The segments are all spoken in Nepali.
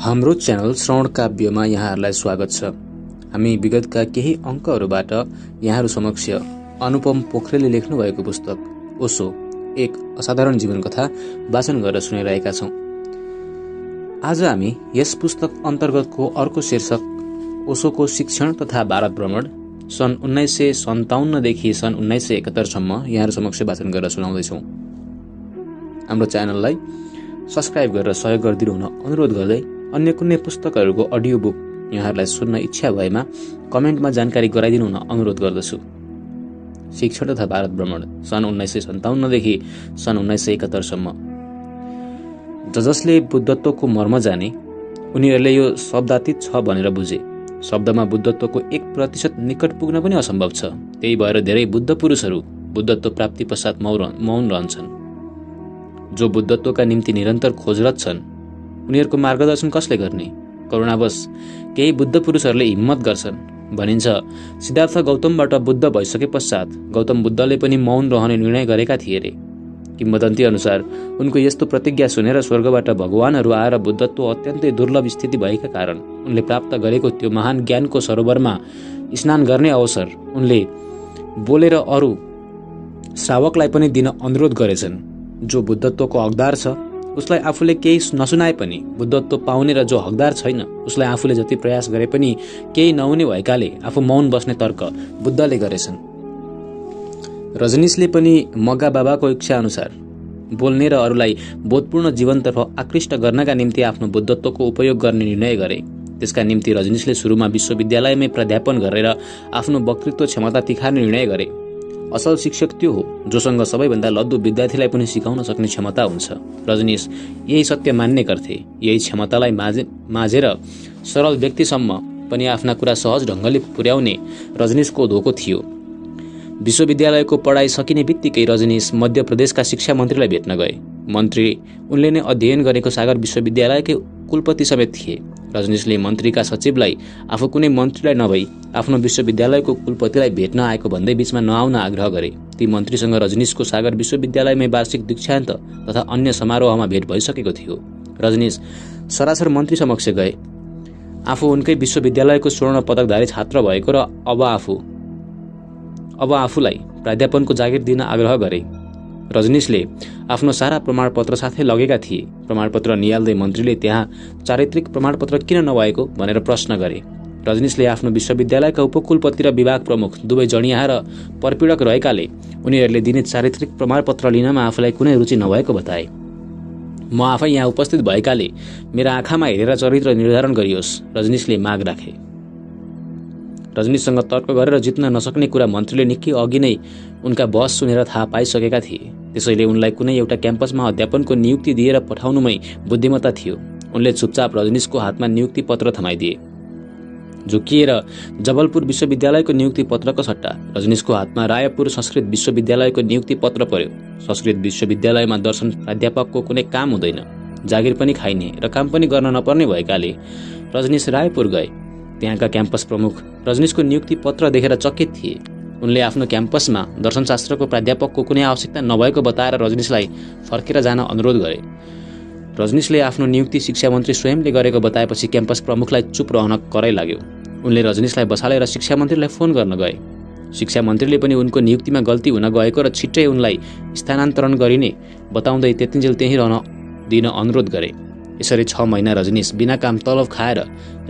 हाम्रो च्यानल श्रवण काव्यमा यहाँहरूलाई स्वागत छ। हामी विगतका केही अंकहरूबाट यहाँहरू समक्ष अनुपम पोखरेलले लेख्नु भएको पुस्तक ओशो एक असाधारण जीवन कथा वाचन गरेर सुनाइरहेका छौं। आज हामी यस पुस्तक अन्तर्गतको अर्को शीर्षक ओशोको शिक्षण तथा भारत भ्रमण सन् 1957 देखि सन् 1971 सम्म यहाँहरू समक्ष वाचन गरेर सुनाउँदैछौं। हाम्रो च्यानललाई सब्स्क्राइब गरेर सहयोग गरिदिनु हुन अनुरोध गर्दै अन्य कुनै पुस्तकहरूको अडियो बुक यहाँहरूलाई सुन्न इच्छा भएमा कमेन्टमा जानकारी गराइदिनु हुन अनुरोध गर्दछु। शिक्षण तथा भारत भ्रमण सन् 1957 देखि सन् 1971 सम्म। जसले बुद्धत्वको मर्म जाने उनीहरूले यो शब्दातीत छ भनेर बुझे। शब्दमा बुद्धत्वको 1% निकट पुग्न पनि असम्भव छ। त्यही भएर धेरै बुद्ध पुरुषहरू बुद्धत्व प्राप्ति पश्चात मौन रहन्छन्। जो बुद्धत्वका निम्ति निरन्तर खोजरत छन् उनीहरूको मार्गदर्शन कसले गर्ने? करुणावश केही बुद्ध पुरुषहरूले हिम्मत गर्छन्। भनिन्छ सिद्धार्थ गौतमबाट बुद्ध भइसके पश्चात गौतम बुद्धले पनि मौन रहने निर्णय गरेका थिए रे। किम्वदन्ती अनुसार उनको यस्तो प्रतिज्ञा सुनेर स्वर्गबाट भगवानहरू आएर बुद्धत्व अत्यन्तै दुर्लभ स्थिति भएका कारण उनले प्राप्त गरेको त्यो महान ज्ञानको सरोवरमा स्नान गर्ने अवसर उनले बोलेर अरू श्रावकलाई पनि दिन अनुरोध गरेछन्। जो बुद्धत्वको हकदार छ उसलाई आफूले केही नसुनाए पनि बुद्धत्व पाउने र जो हकदार छैन उसलाई आफूले जति प्रयास गरे पनि केही नहुने भएकाले आफू मौन बस्ने तर्क बुद्धले गरेछन्। रजनीशले पनि मग्गा बाबाको इच्छा अनुसार बोल्ने र अरूलाई बोधपूर्ण जीवनतर्फ आकृष्ट गर्नका निम्ति आफ्नो बुद्धत्वको उपयोग गर्ने निर्णय गरे। त्यसका निम्ति रजनीशले सुरुमा विश्वविद्यालयमै प्राध्यापन गरेर आफ्नो वक्तृत्व क्षमता तिखार्ने निर्णय गरे। असल शिक्षक त्यो हो जोसँग सबैभन्दा लद्दु विद्यार्थीलाई पनि सिकाउन सक्ने क्षमता हुन्छ। रजनीश यही सत्य मान्ने गर्थे। यही क्षमतालाई माझेर सरल व्यक्तिसम्म पनि आफ्ना कुरा सहज ढंगले पुर्याउने रजनीशको धोको थियो। विश्वविद्यालयको पढाइ सकिने बित्तिकै रजनीश मध्य प्रदेशका शिक्षा मन्त्रीलाई भेट्न गए। मन्त्री उनले नै अध्ययन गरेको सागर विश्वविद्यालयकै कुलपति समेत थिए। रजनीशले मन्त्रीका सचिवलाई आफू कुनै मन्त्रीलाई नभई आफ्नो विश्वविद्यालयको कुलपतिलाई भेट्न आएको भन्दै बीचमा नआउन आग्रह गरे। ती मन्त्रीसँग रजनीशको सागर विश्वविद्यालयमै वार्षिक दीक्षान्त तथा अन्य समारोहमा भेट भइसकेको थियो। रजनीश सरासर मन्त्री समक्ष गए। आफू उनकै विश्वविद्यालयको स्वर्ण पदकधारी छात्र भएको र अब आफूलाई प्राध्यापनको जागिर दिन आग्रह गरे। रजनीशले आफ्नो सारा प्रमाणपत्र साथै लगेका थिए। प्रमाणपत्र निहाल्दै मन्त्रीले त्यहाँ चारित्रिक प्रमाणपत्र किन नभएको भनेर प्रश्न गरे। रजनीशले आफ्नो विश्वविद्यालयका उपकुलपति र विभाग प्रमुख दुवै जडियाहा र परपीडक रहेकाले उनीहरूले दिने चारित्रिक प्रमाणपत्र लिनमा आफूलाई कुनै रुचि नभएको बताए। म आफै यहाँ उपस्थित भएकाले मेरा आँखामा हेरेर चरित्र निर्धारण गरियोस् रजनीशले माग राखे। रजनीशसँग तर्क गरेर जित्न नसक्ने कुरा मन्त्रीले निकै अघि नै उनका बहस सुनेर थाहा पाइसकेका थिए। त्यसैले उनलाई कुनै एउटा क्याम्पसमा अध्यापनको नियुक्ति दिएर पठाउनुमै बुद्धिमत्ता थियो। उनले चुपचाप रजनीशको हातमा नियुक्ति पत्र थमाइदिए। झुकिएर जबलपुर विश्वविद्यालयको नियुक्ति पत्रको सट्टा रजनीशको हातमा रायपुर संस्कृत विश्वविद्यालयको नियुक्ति पत्र पर्यो। संस्कृत विश्वविद्यालयमा दर्शन प्राध्यापकको कुनै काम हुँदैन, जागिर पनि खाइने र काम पनि गर्न नपर्ने भएकाले रजनीश रायपुर गए। त्यहाँका क्याम्पस प्रमुख रजनीशको नियुक्ति पत्र देखेर चकित थिए। उनले आफ्नो क्याम्पसमा दर्शनशास्त्रको प्राध्यापकको कुनै आवश्यकता नभएको बताएर रजनीशलाई फर्केर जान अनुरोध गरे। रजनीशले आफ्नो नियुक्ति शिक्षा मन्त्री स्वयंले गरेको बताएपछि क्याम्पस प्रमुखलाई चुप रहन कराइ लाग्यो। उनले रजनीशलाई बसालेर शिक्षा मन्त्रीलाई फोन गर्न गए। शिक्षा मन्त्रीले पनि उनको नियुक्तिमा गल्ती हुन गएको र छिट्टै उनलाई स्थानान्तरण गरिने बताउँदै त्यतिन्जेल त्यहीँ रहन दिन अनुरोध गरे। यसरी 6 महिना रजनीश बिना काम तलब खाएर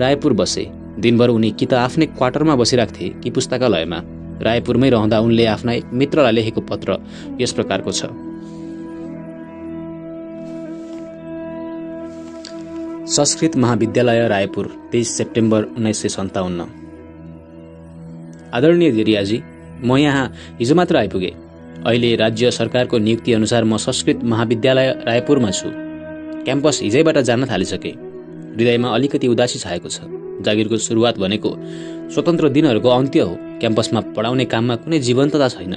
रायपुर बसे। दिनभर उनी कि त आफ्नै क्वार्टरमा बसिराख्थे कि पुस्तकालयमा। रायपुरमै रहँदा उनले आफ्ना एक मित्रलाई लेखेको पत्र यस प्रकारको छ। संस्कृत महाविद्यालय रायपुर 23 सेप्टेम्बर 1957। आदरणीय दिरियाजी, म यहाँ हिजो मात्र आइपुगे। अहिले राज्य सरकारको नियुक्ति अनुसार म संस्कृत महाविद्यालय रायपुरमा छु। क्याम्पस हिजैबाट जान थालिसके। हृदयमा अलिकति उदासी छाएको छ। जागिरको सुरुवात भनेको स्वतन्त्र दिनहरूको अन्त्य हो। क्याम्पसमा पढाउने काममा कुनै जीवन्तता छैन।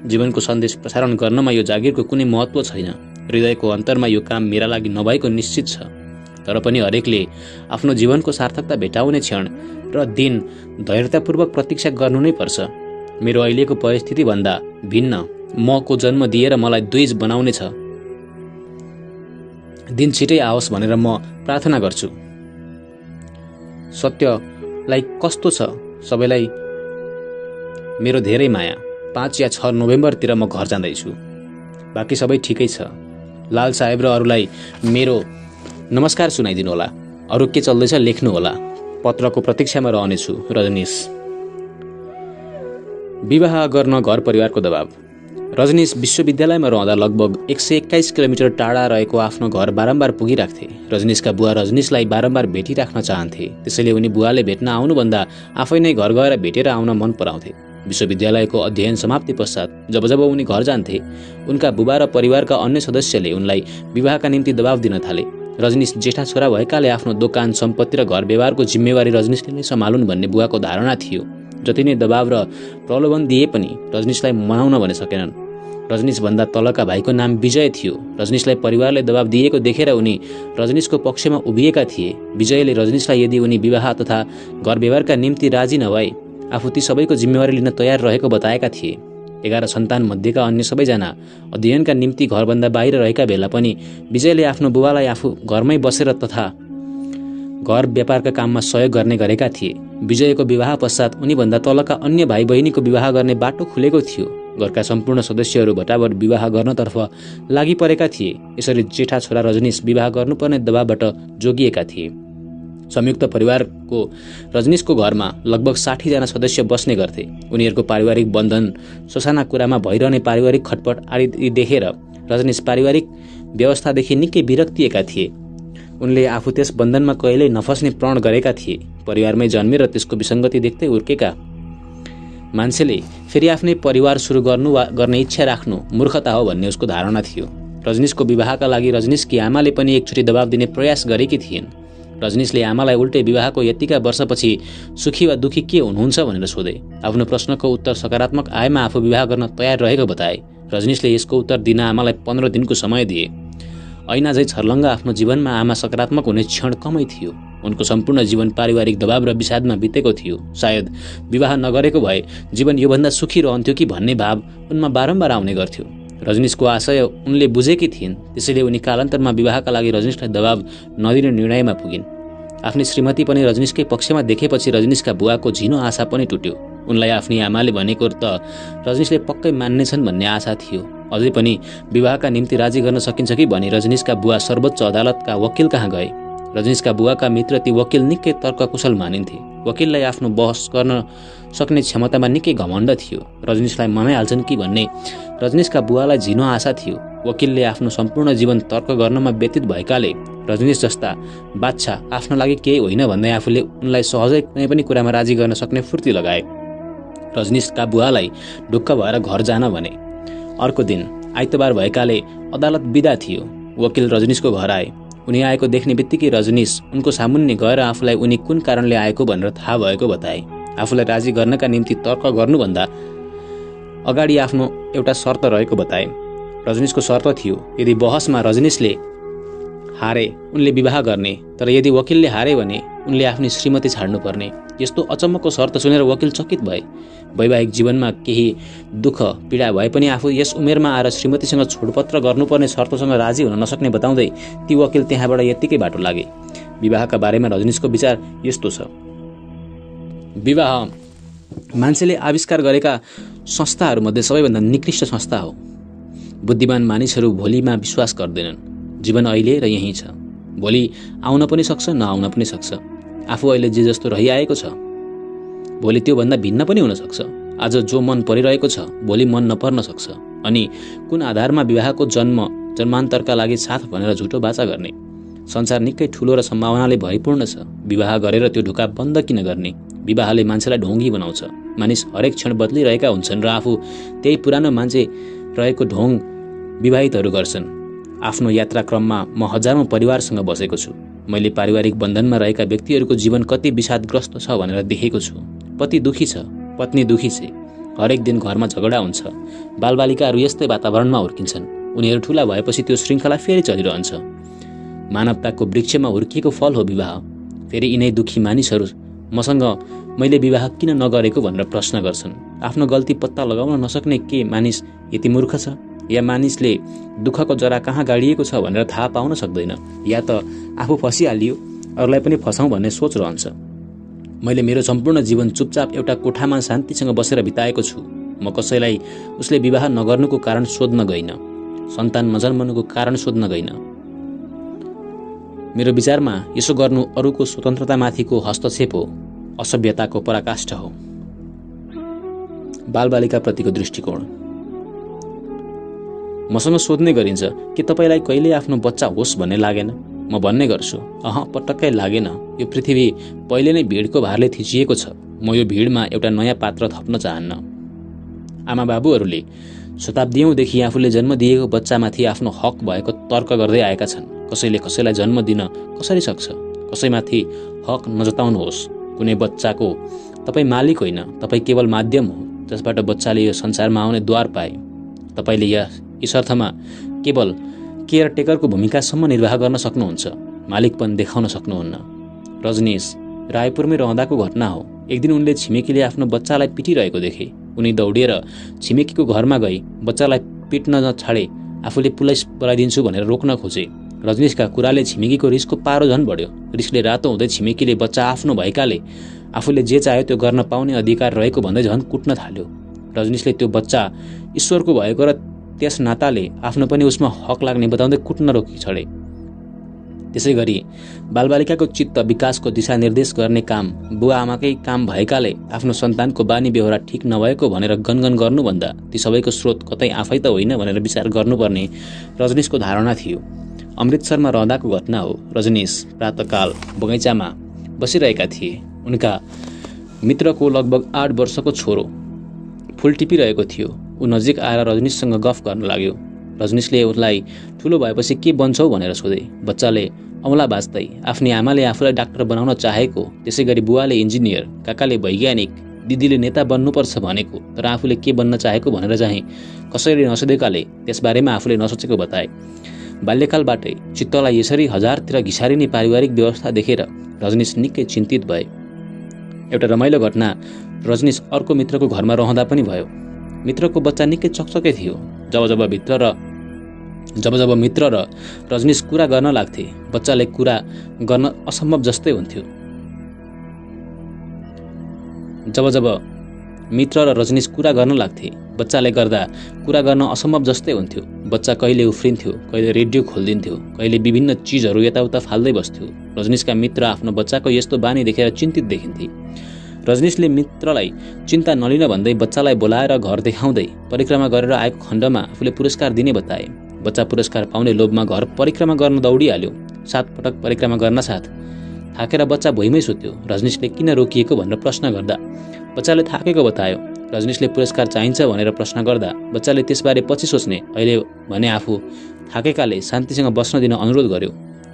जीवनको सन्देश प्रसारण गर्नमा यो जागिरको कुनै महत्त्व छैन। हृदयको अन्तरमा यो काम मेरा लागि नभएको निश्चित छ। तर पनि हरेकले आफ्नो जीवनको सार्थकता भेटाउने क्षण र दिन धैर्यतापूर्वक प्रतीक्षा गर्नु नै पर्छ। मेरो अहिलेको परिस्थिति भन्दा भिन्न मको जन्म दिएर मलाई द्विज बनाउने छ। दिन छिटै आओस् भनेर म प्रार्थना गर्छु। सत्यलाई कस्तो छ सबैलाई मेरो धेरै माया, 5 या 6 नोभेम्बरतिर म घर जाँदैछु, बाँकी सबै ठिकै छ। लाल साहेब र अरूलाई मेरो नमस्कार सुनाइदिनु होला। अरू के चल्दैछ लेख्नु होला। पत्रको प्रतीक्षामा रहनेछु। रजनीश। विवाह गर्न घर परिवारको दबाव। रजनीश विश्वविद्यालयमा रहँदा लगभग 121 किलोमिटर टाढा रहेको आफ्नो घर बारम्बार पुगिराख्थे। रजनीशका बुवा रजनीशलाई बारम्बार भेटिराख्न चाहन्थे, त्यसैले उनी बुवाले भेट्न आउनुभन्दा आफै नै घर गएर भेटेर आउन मन पराउँथे। विश्वविद्यालयको अध्ययन समाप्ति पश्चात जब जब उनी घर जान्थे, उनका बुबा र परिवारका अन्य सदस्यले उनलाई विवाहका निम्ति दबाव दिन थाले। रजनीश जेठा छोरा भएकाले आफ्नो दोकान, सम्पत्ति र घर व्यवहारको जिम्मेवारी रजनीशले नै सम्हालुन् भन्ने बुवाको धारणा थियो। जति नै दबाव र प्रलोभन दिए पनि रजनीशलाई मनाउन भने सकेनन्। रजनीशभन्दा तलका भाइको नाम विजय थियो। रजनीशलाई परिवारले दबाव दिएको देखेर उनी रजनीशको पक्षमा उभिएका थिए। विजयले रजनीशलाई यदि उनी विवाह तथा घर व्यवहारका निम्ति राजी नभए आफू ती सबैको जिम्मेवारी लिन तयार रहेको बताएका थिए। 11 सन्तान मध्येका अन्य सबैजना अध्ययनका निम्ति घरभन्दा बाहिर रहेका बेला पनि विजयले आफ्नो बुबालाई आफू घरमै बसेर तथा घर व्यापारका काममा सहयोग गर्ने गरेका थिए। विजयको विवाह पश्चात उनीभन्दा तलका अन्य भाइ बहिनीको विवाह गर्ने बाटो खुलेको थियो। घरका सम्पूर्ण सदस्यहरू भटाभट विवाह गर्नतर्फ लागि परेका थिए। यसरी जेठा छोरा रजनीश विवाह गर्नुपर्ने दबावबाट जोगिएका थिए। संयुक्त परिवारको रजनीशको घरमा लगभग 60 जना सदस्य बस्ने गर्थे। उनीहरूको पारिवारिक बन्धन, ससाना कुरामा भइरहने पारिवारिक खटपट आदि देखेर रजनीश पारिवारिक व्यवस्थादेखि निकै विरक्तिएका थिए। उनले आफू त्यस बन्धनमा कहिल्यै नफस्ने प्रण गरेका थिए। परिवारमै जन्मेर त्यसको विसङ्गति देख्दै हुर्केका मान्छेले फेरि आफ्नै परिवार सुरु गर्नु वा गर्ने इच्छा राख्नु मूर्खता हो भन्ने उसको धारणा थियो। रजनीशको विवाहका लागि रजनीशकी आमाले पनि एकचोटि दबाव दिने प्रयास गरेकी थिइन्। रजनीशले आमालाई उल्टै विवाहको यतिका वर्षपछि सुखी वा दुखी के हुनुहुन्छ भनेर सोधे। आफ्नो प्रश्नको उत्तर सकारात्मक आएमा आफू विवाह गर्न तयार रहेको बताए। रजनीशले यसको उत्तर दिन आमालाई 15 दिनको समय दिए। ऐना झै छर्लङ्ग आफ्नो जीवनमा आमा सकारात्मक हुने क्षण कमै थियो। उनको सम्पूर्ण जीवन पारिवारिक दबाव र विषादमा बितेको थियो। सायद विवाह नगरेको भए जीवन योभन्दा सुखी रहन्थ्यो कि भन्ने भाव उनमा बारम्बार आउने गर्थ्यो। रजनीशको आशय उनले बुझेकी थिइन्, त्यसैले उनी कालान्तरमा विवाहका लागि रजनीशलाई दबाव नदिने निर्णयमा पुगिन्। आफ्नी श्रीमती पनि रजनीशकै पक्षमा देखेपछि रजनीशका बुवाको झिनो आशा पनि टुट्यो। उनलाई आफ्नी आमाले भनेको त रजनीशले पक्कै मान्नेछन् भन्ने आशा थियो। अझै पनि विवाहका निम्ति राजी गर्न सकिन्छ कि भनी रजनीशका बुवा सर्वोच्च अदालतका वकिल कहाँ गए। रजनीशका बुवाका मित्र ती वकिल निकै तर्ककुशल मानिन्थे। वकिललाई आफ्नो बहस गर्न सक्ने क्षमतामा निकै घमण्ड थियो। रजनीशलाई मनाइहाल्छन् कि भन्ने रजनीशका बुवालाई झिनो आशा थियो। वकिलले आफ्नो सम्पूर्ण जीवन तर्क गर्नमा व्यतीत भएकाले रजनीश जस्ता बादशाह आफ्नो लागि केही होइन भन्दै आफूले उनलाई सहजै कुनै पनि कुरामा राजी गर्न सक्ने फुर्ती लगाए। रजनीशका बुवालाई ढुक्क भएर घर जान भने। अर्को दिन आइतबार भएकाले अदालत बिदा थियो। वकिल रजनीशको घर आए। उनी आएको देख्ने बित्तिकै रजनीश उनको सामुन्ने गएर आफूलाई उनी कुन कारणले आएको भनेर थाहा भएको बताए। आफूलाई राजी गर्नका निम्ति तर्क गर्नुभन्दा अगाडि आफ्नो एउटा शर्त रहेको बताए। रजनीशको शर्त थियो, यदि बहसमा रजनीशले हारे उनले विवाह गर्ने, तर यदि वकिलले हारे भने उनले आफ्नी श्रीमती छाड्नुपर्ने। यस्तो अचम्मको शर्त सुनेर वकिल चकित भए। वैवाहिक जीवनमा केही दुःख पीडा भए पनि आफू यस उमेरमा आएर श्रीमतीसँग छोडपत्र गर्नुपर्ने शर्तसँग राजी हुन नसक्ने बताउँदै ती वकिल त्यहाँबाट यत्तिकै बाटो लागे। विवाहका बारेमा रजनीशको विचार यस्तो छ। विवाह मान्छेले आविष्कार गरेका संस्थाहरूमध्ये सबैभन्दा निकृष्ट संस्था हो। बुद्धिमान मानिसहरू भोलिमा विश्वास गर्दैनन्। जीवन अहिले र यहीँ छ। भोलि आउन पनि सक्छ, नआउन पनि सक्छ। आफू अहिले जे जस्तो रहिआएको छ भोलि त्योभन्दा भिन्न पनि हुन सक्छ। आज जो मन परिरहेको छ भोलि मन नपर्न सक्छ। अनि कुन आधारमा विवाहको जन्मान्तरका लागि साथ भनेर झुटो बाचा गर्ने। संसार निकै ठुलो र सम्भावनाले भरिपूर्ण छ। विवाह गरेर त्यो ढोका बन्द किन गर्ने। विवाहले मान्छेलाई ढोंगी बनाउँछ। मानिस हरेक क्षण बदलिरहेका हुन्छन् र आफू त्यही पुरानो मान्छे रहेको ढोङ विवाहितहरू गर्छन्। आफ्नो यात्राक्रममा म हजारौं परिवारसँग बसेको छु। मैले पारिवारिक बन्धनमा रहेका व्यक्तिहरूको जीवन कति विषादग्रस्त छ भनेर देखेको छु। पति दुखी छ, पत्नी दुखी छ। हरेक दिन घरमा झगडा हुन्छ। बालबालिकाहरू यस्तै वातावरणमा हुर्किन्छन्। उनीहरू ठूला भएपछि त्यो श्रृङ्खला फेरि चलिरहन्छ। मानवताको वृक्षमा हुर्किएको फल हो विवाह। फेरि यिनै दुखी मानिसहरू मसँग मैले विवाह किन नगरेको भनेर प्रश्न गर्छन्। आफ्नो गल्ती पत्ता लगाउन नसक्ने के मानिस यति मूर्ख छ, या मानिसले दुःखको जरा कहाँ गाडिएको छ भनेर थाहा पाउन सक्दैन, या त आफू फसिहालियो अरूलाई पनि फसाउँ भन्ने सोच रहन्छ। मैले मेरो सम्पूर्ण जीवन चुपचाप एउटा कोठामा शान्तिसँग बसेर बिताएको छु। म कसैलाई उसले विवाह नगर्नुको कारण सोध्न गइन, सन्तान नजन्मनुको कारण सोध्न गइन। मेरो विचारमा यसो गर्नु अरूको स्वतन्त्रतामाथिको हस्तक्षेप हो, असभ्यताको पराकाष्ठ हो। बालबालिकाप्रतिको दृष्टिकोण। मसँग सोध्ने गरिन्छ कि तपाईलाई कहिले आफ्नो बच्चा होस् भन्ने लागेन? म भन्ने गर्छु, पटक्कै लागेन। यो पृथ्वी पहिले नै भिडको भारले थिचिएको छ। म यो भिडमा एउटा नयाँ पात्र थप्न चाहन्न। आमा बाबुहरूले शताब्दीयौंदेखि आफूले जन्म दिएको बच्चामाथि आफ्नो हक भएको तर्क गर्दै आएका छन्। कसैले कसैलाई जन्म दिन कसरी सक्छ? कसैमाथि हक नजताउनुहोस्। कुनै बच्चाको तपाईँ मालिक होइन, तपाईँ केवल माध्यम हो जसबाट बच्चाले यो संसारमा आउने द्वार पाए। तपाईँले यस अर्थमा केवल केयरटेकरको भूमिकासम्म निर्वाह गर्न सक्नुहुन्छ, मालिकपन देखाउन सक्नुहुन्न। रजनीश रायपुरमै रहँदाको घटना हो। एक दिन उनले छिमेकीले आफ्नो बच्चालाई पिटिरहेको देखे। उनी दौडिएर छिमेकीको घरमा गई बच्चालाई पिट्न नछाडे आफूले पुलिस बोलाइदिन्छु भनेर रोक्न खोजे। रजनीशका कुराले छिमेकीको रिसको पारो झन् बढ्यो। रिसले रातो हुँदै छिमेकीले बच्चा आफ्नो भएकाले आफूले जे चाह्यो त्यो गर्न पाउने अधिकार रहेको भन्दै झन् कुट्न थाल्यो। रजनीशले त्यो बच्चा ईश्वरको भएको र त्यस नाताले आफ्नो पनि उसमा हक लाग्ने बताउँदै कुट्न रोकी छडे। त्यसै गरी बालबालिकाको चित्त विकासको दिशानिर्देश गर्ने काम बुवा आमाकै काम भएकाले आफ्नो सन्तानको बानी बेहोरा ठिक नभएको भनेर गनगन गर्नुभन्दा ती सबैको स्रोत कतै आफै त होइन भनेर विचार गर्नुपर्ने रजनीशको धारणा थियो। अमृतसरमा रहँदाको घटना हो। रजनीश प्रातःकाल बगैँचामा बसिरहेका थिए। उनका मित्रको लगभग 8 वर्षको छोरो फूल टिपिरहेको थियो। ऊ नजिक आएर रजनीशसँग गफ गर्न लाग्यो। रजनीशले उसलाई ठुलो भएपछि के बन्छौ भनेर सोधे। बच्चाले औँला बाँच्दै आफ्नी आमाले आफूलाई डाक्टर बनाउन चाहेको, त्यसै गरी बुवाले इन्जिनियर, काकाले वैज्ञानिक, दिदीले नेता बन्नुपर्छ भनेको, तर आफूले के बन्न चाहेको भनेर चाहिँ कसैले नसोधेकाले त्यसबारेमा आफूले नसोचेको बताए। बाल्यकालबाटै चित्तलाई यसरी हजारतिर घिसारिने पारिवारिक व्यवस्था देखेर रजनीश निकै चिन्तित भए। एउटा रमाइलो घटना रजनीश अर्को मित्रको घरमा रहँदा पनि भयो। मित्रको बच्चा निकै चकचके थियो। जब जब मित्र र रजनीश कुरा गर्न लाग्थे, बच्चाले कुरा गर्न असम्भव जस्तै हुन्थ्यो। जब मित्र र रजनीश कुरा गर्न लाग्थे, बच्चाले गर्दा कुरा गर्न असम्भव जस्तै हुन्थ्यो। बच्चा कहिले उफ्रिन्थ्यो, कहिले रेडियो खोलिदिन्थ्यो, कहिले विभिन्न चिजहरू यताउता फाल्दै बस्थ्यो। रजनीशका मित्र आफ्नो बच्चाको यस्तो बानी देखेर चिन्तित देखिन्थे। रजनीशले मित्रलाई चिन्ता नलिन भन्दै बच्चालाई बोलाएर घर देखाउँदै परिक्रमा गरेर आएको खण्डमा आफूले पुरस्कार दिने बताए। बच्चा पुरस्कार पाउने लोभमा घर परिक्रमा गर्न दौडिहाल्यो। 7 पटक परिक्रमा गर्न साथ थाकेर बच्चा भुइँमै सुत्यो। रजनीशले किन रोकिएको भनेर प्रश्न गर्दा बच्चाले थाकेको बतायो। रजनीशले पुरस्कार चाहिन्छ भनेर प्रश्न गर्दा बच्चाले त्यसबारे पछि सोच्ने, अहिले भने आफू थाकेकाले शान्तिसँग बस्न दिन अनुरोध गर्यो।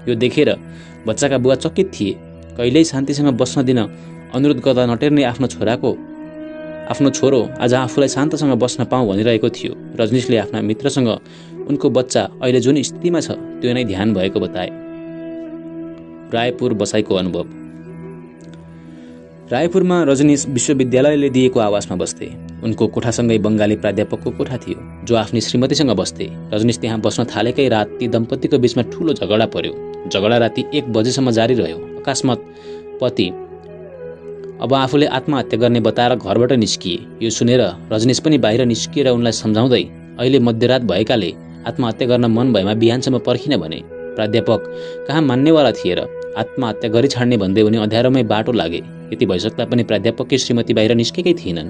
यो देखेर बच्चाका बुवा चकित थिए। कहिल्यै शान्तिसँग बस्न दिन अनुरोध गर्दा नटेर्ने आफ्नो छोरो आज आफूलाई शान्तसँग बस्न पाऊँ भनिरहेको थियो। रजनीशले आफ्ना मित्रसँग उनको बच्चा अहिले जुन स्थितिमा छ त्यो नै ध्यान भएको बताए। रायपुर बसाइको अनुभव। रायपुरमा रजनीश विश्वविद्यालयले दिएको आवासमा बस्थे। उनको कोठासँगै बङ्गाली प्राध्यापकको कोठा थियो जो आफ्नी श्रीमतीसँग बस्थे। रजनीश त्यहाँ बस्न थालेकै रात ती दम्पतिको बीचमा ठूलो झगडा पर्यो। झगडा राति 1 बजेसम्म जारी रह्यो। अकस्मात पति अब आफूले आत्महत्या गर्ने बताएर घरबाट निस्किए। यो सुनेर रजनीश पनि बाहिर निस्किएर उनलाई सम्झाउँदै अहिले मध्यरात भएकाले आत्महत्या गर्न मन भएमा बिहानसम्म पर्खिन भने। प्राध्यापक कहाँ मान्नेवाला थिए र आत्महत्या गरी छाड्ने भन्दै उनी अँध्यारोमै बाटो लागे। यति भइसक्दा पनि प्राध्यापककी श्रीमती बाहिर निस्केकै थिएनन्।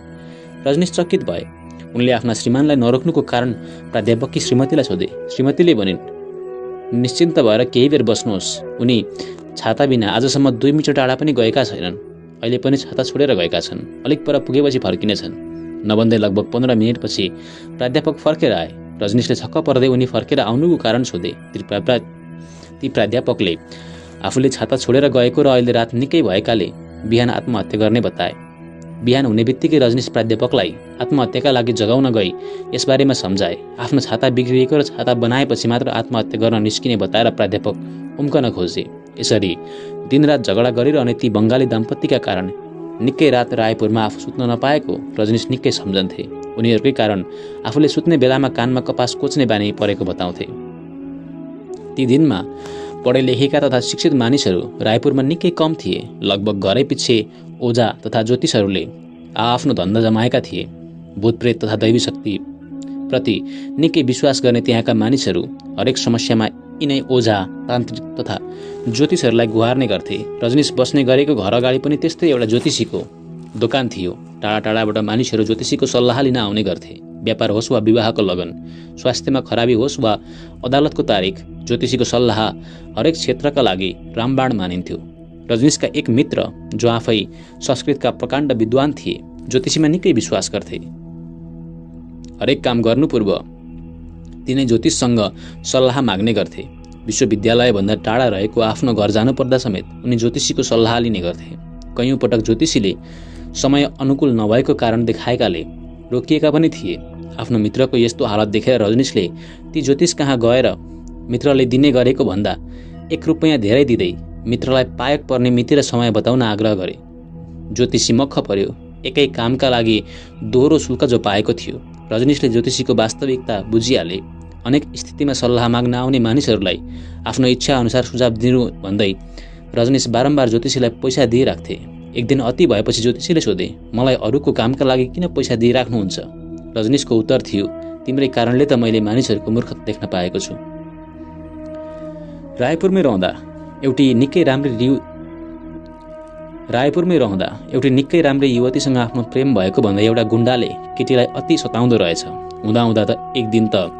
रजनीश चकित भए। उनले आफ्ना श्रीमानलाई नरोक्नुको कारण प्राध्यापककी श्रीमतीलाई सोधे। श्रीमतीले भनिन्, निश्चिन्त भएर केही बेर बस्नुहोस्। उनी छाता बिना आजसम्म 2 मिटर टाढा पनि गएका छैनन्। अहिले पनि छाता छोडेर गएका छन्। अलिक पर पुगेपछि फर्किनेछन्। नभन्दै लगभग 15 मिनेटपछि प्राध्यापक फर्केर आए। रजनीशले छक्क पर्दै उनी फर्केर आउनुको कारण सोधे। ती प्राध्यापकले आफूले छाता छोडेर गएको र अहिले रात निकै भएकाले बिहान आत्महत्या गर्ने बताए। बिहान हुने बित्तिकै रजनीश प्राध्यापकलाई आत्महत्याका लागि जगाउन गई यसबारेमा सम्झाए। आफ्नो छाता बिग्रिएको र छाता बनाएपछि मात्र आत्महत्या गर्न निस्किने बताएर प्राध्यापक उम्कन खोजे। यसरी दिनरात झगडा गरिरहने ती बङ्गाली दाम्पत्यका कारण निकै रात रायपुरमा आफू सुत्न नपाएको रजनीश निकै सम्झन्थे। उनीहरूकै कारण आफूले सुत्ने बेलामा कानमा कपास कोच्ने बानी परेको बताउँथे। ती दिनमा पढे लेखेका तथा शिक्षित मानिसहरू रायपुरमा निकै कम थिए। लगभग घरै पछि ओझा तथा ज्योतिषहरूले आफ्नो धन्दा जमाएका थिए। भूतप्रेत तथा दैवी शक्ति प्रति निकै विश्वास गर्ने त्यहाँका मानिसहरू हरेक समस्यामा यिनै ओझा, तान्त्रिक तथा ज्योतिषहरूलाई गुहार्ने गर्थे। रजनीश बस्ने गरेको घर अगाडि पनि त्यस्तै एउटा ज्योतिषीको दोकान थियो। टाढा टाढाबाट मानिसहरू ज्योतिषीको सल्लाह लिन आउने गर्थे। व्यापार होस् वा विवाहको लगन, स्वास्थ्यमा खराबी होस् वा अदालतको तारिख, ज्योतिषीको सल्लाह हरेक क्षेत्रका लागि रामबाण मानिन्थ्यो। रजनीशका एक मित्र जो आफै संस्कृतका प्रकाण्ड विद्वान थिए, ज्योतिषीमा निकै विश्वास गर्थे। हरेक काम गर्नु पूर्व तिनै ज्योतिषसँग सल्लाह माग्ने गर्थे। विश्वविद्यालयभन्दा टाढा रहेको आफ्नो घर जानुपर्दा समेत उनी ज्योतिषीको सल्लाह लिने गर्थे। कैयौँ पटक ज्योतिषीले समय अनुकूल नभएको कारण देखाएकाले रोकिएका पनि थिए। आफ्नो मित्रको यस्तो हालत देखेर रजनीशले ती ज्योतिष कहाँ गएर मित्रले दिने गरेको भन्दा 1 रुपैयाँ धेरै दिँदै मित्रलाई पायक पर्ने मिति र समय बताउन आग्रह गरे। ज्योतिषी मक्ख पर्यो। एकै कामका लागि दोहोरो शुल्क जो पाएको थियो। रजनीशले ज्योतिषीको वास्तविकता बुझिहाले। अनेक स्थितिमा सल्लाह माग्न आउने मानिसहरूलाई आफ्नो इच्छा अनुसार सुझाव दिनु भन्दै रजनीश बारम्बार ज्योतिषीलाई पैसा दिइराख्थे। एक दिन अति भएपछि ज्योतिषीले सोधे, मलाई अरूको कामका लागि किन पैसा दिइराख्नुहुन्छ? रजनीशको उत्तर थियो, तिम्रै कारणले त मैले मानिसहरूको मूर्खता देख्न पाएको छु। रायपुरमै रहँदा एउटी निकै राम्रै युवतीसँग आफ्नो प्रेम भएको भन्दै एउटा गुण्डाले केटीलाई अति सताउँदो रहेछ। हुँदाहुँदा त एक दिन त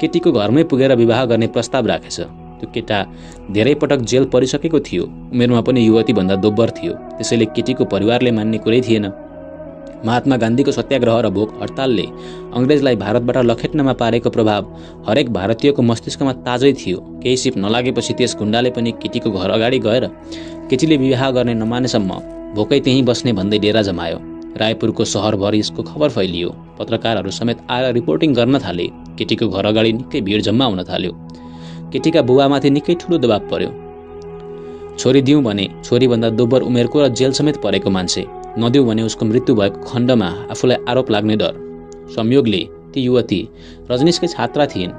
केटीको घरमै पुगेर विवाह गर्ने प्रस्ताव राखेछ। त्यो केटा धेरै पटक जेल परिसकेको थियो। उमेरमा पनि युवतीभन्दा दोब्बर थियो। त्यसैले केटीको परिवारले मान्ने कुरै थिएन। महात्मा गान्धीको सत्याग्रह र भोक हडतालले अङ्ग्रेजलाई भारतबाट लखेट्नमा पारेको प्रभाव हरेक भारतीयको मस्तिष्कमा ताजै थियो। केही सिप नलागेपछि त्यस गुण्डाले पनि केटीको घर अगाडि गएर केटीले विवाह गर्ने नमानेसम्म भोकै त्यहीँ बस्ने भन्दै डेरा जमायो। रायपुरको सहरभर यसको खबर फैलियो। पत्रकारहरू समेत आएर रिपोर्टिङ गर्न थाले। केटीको घर अगाडि निकै भिड जम्मा हुन थाल्यो। केटीका बुबामाथि निकै ठुलो दबाब पर्यो। छोरी दिउँ भने छोरीभन्दा दोब्बर उमेरको र जेल समेत परेको मान्छे, नदिउँ भने उसको मृत्यु भएको खण्डमा आफूलाई आरोप लाग्ने डर। संयोगले ती युवती रजनीशकै छात्रा थिइन्।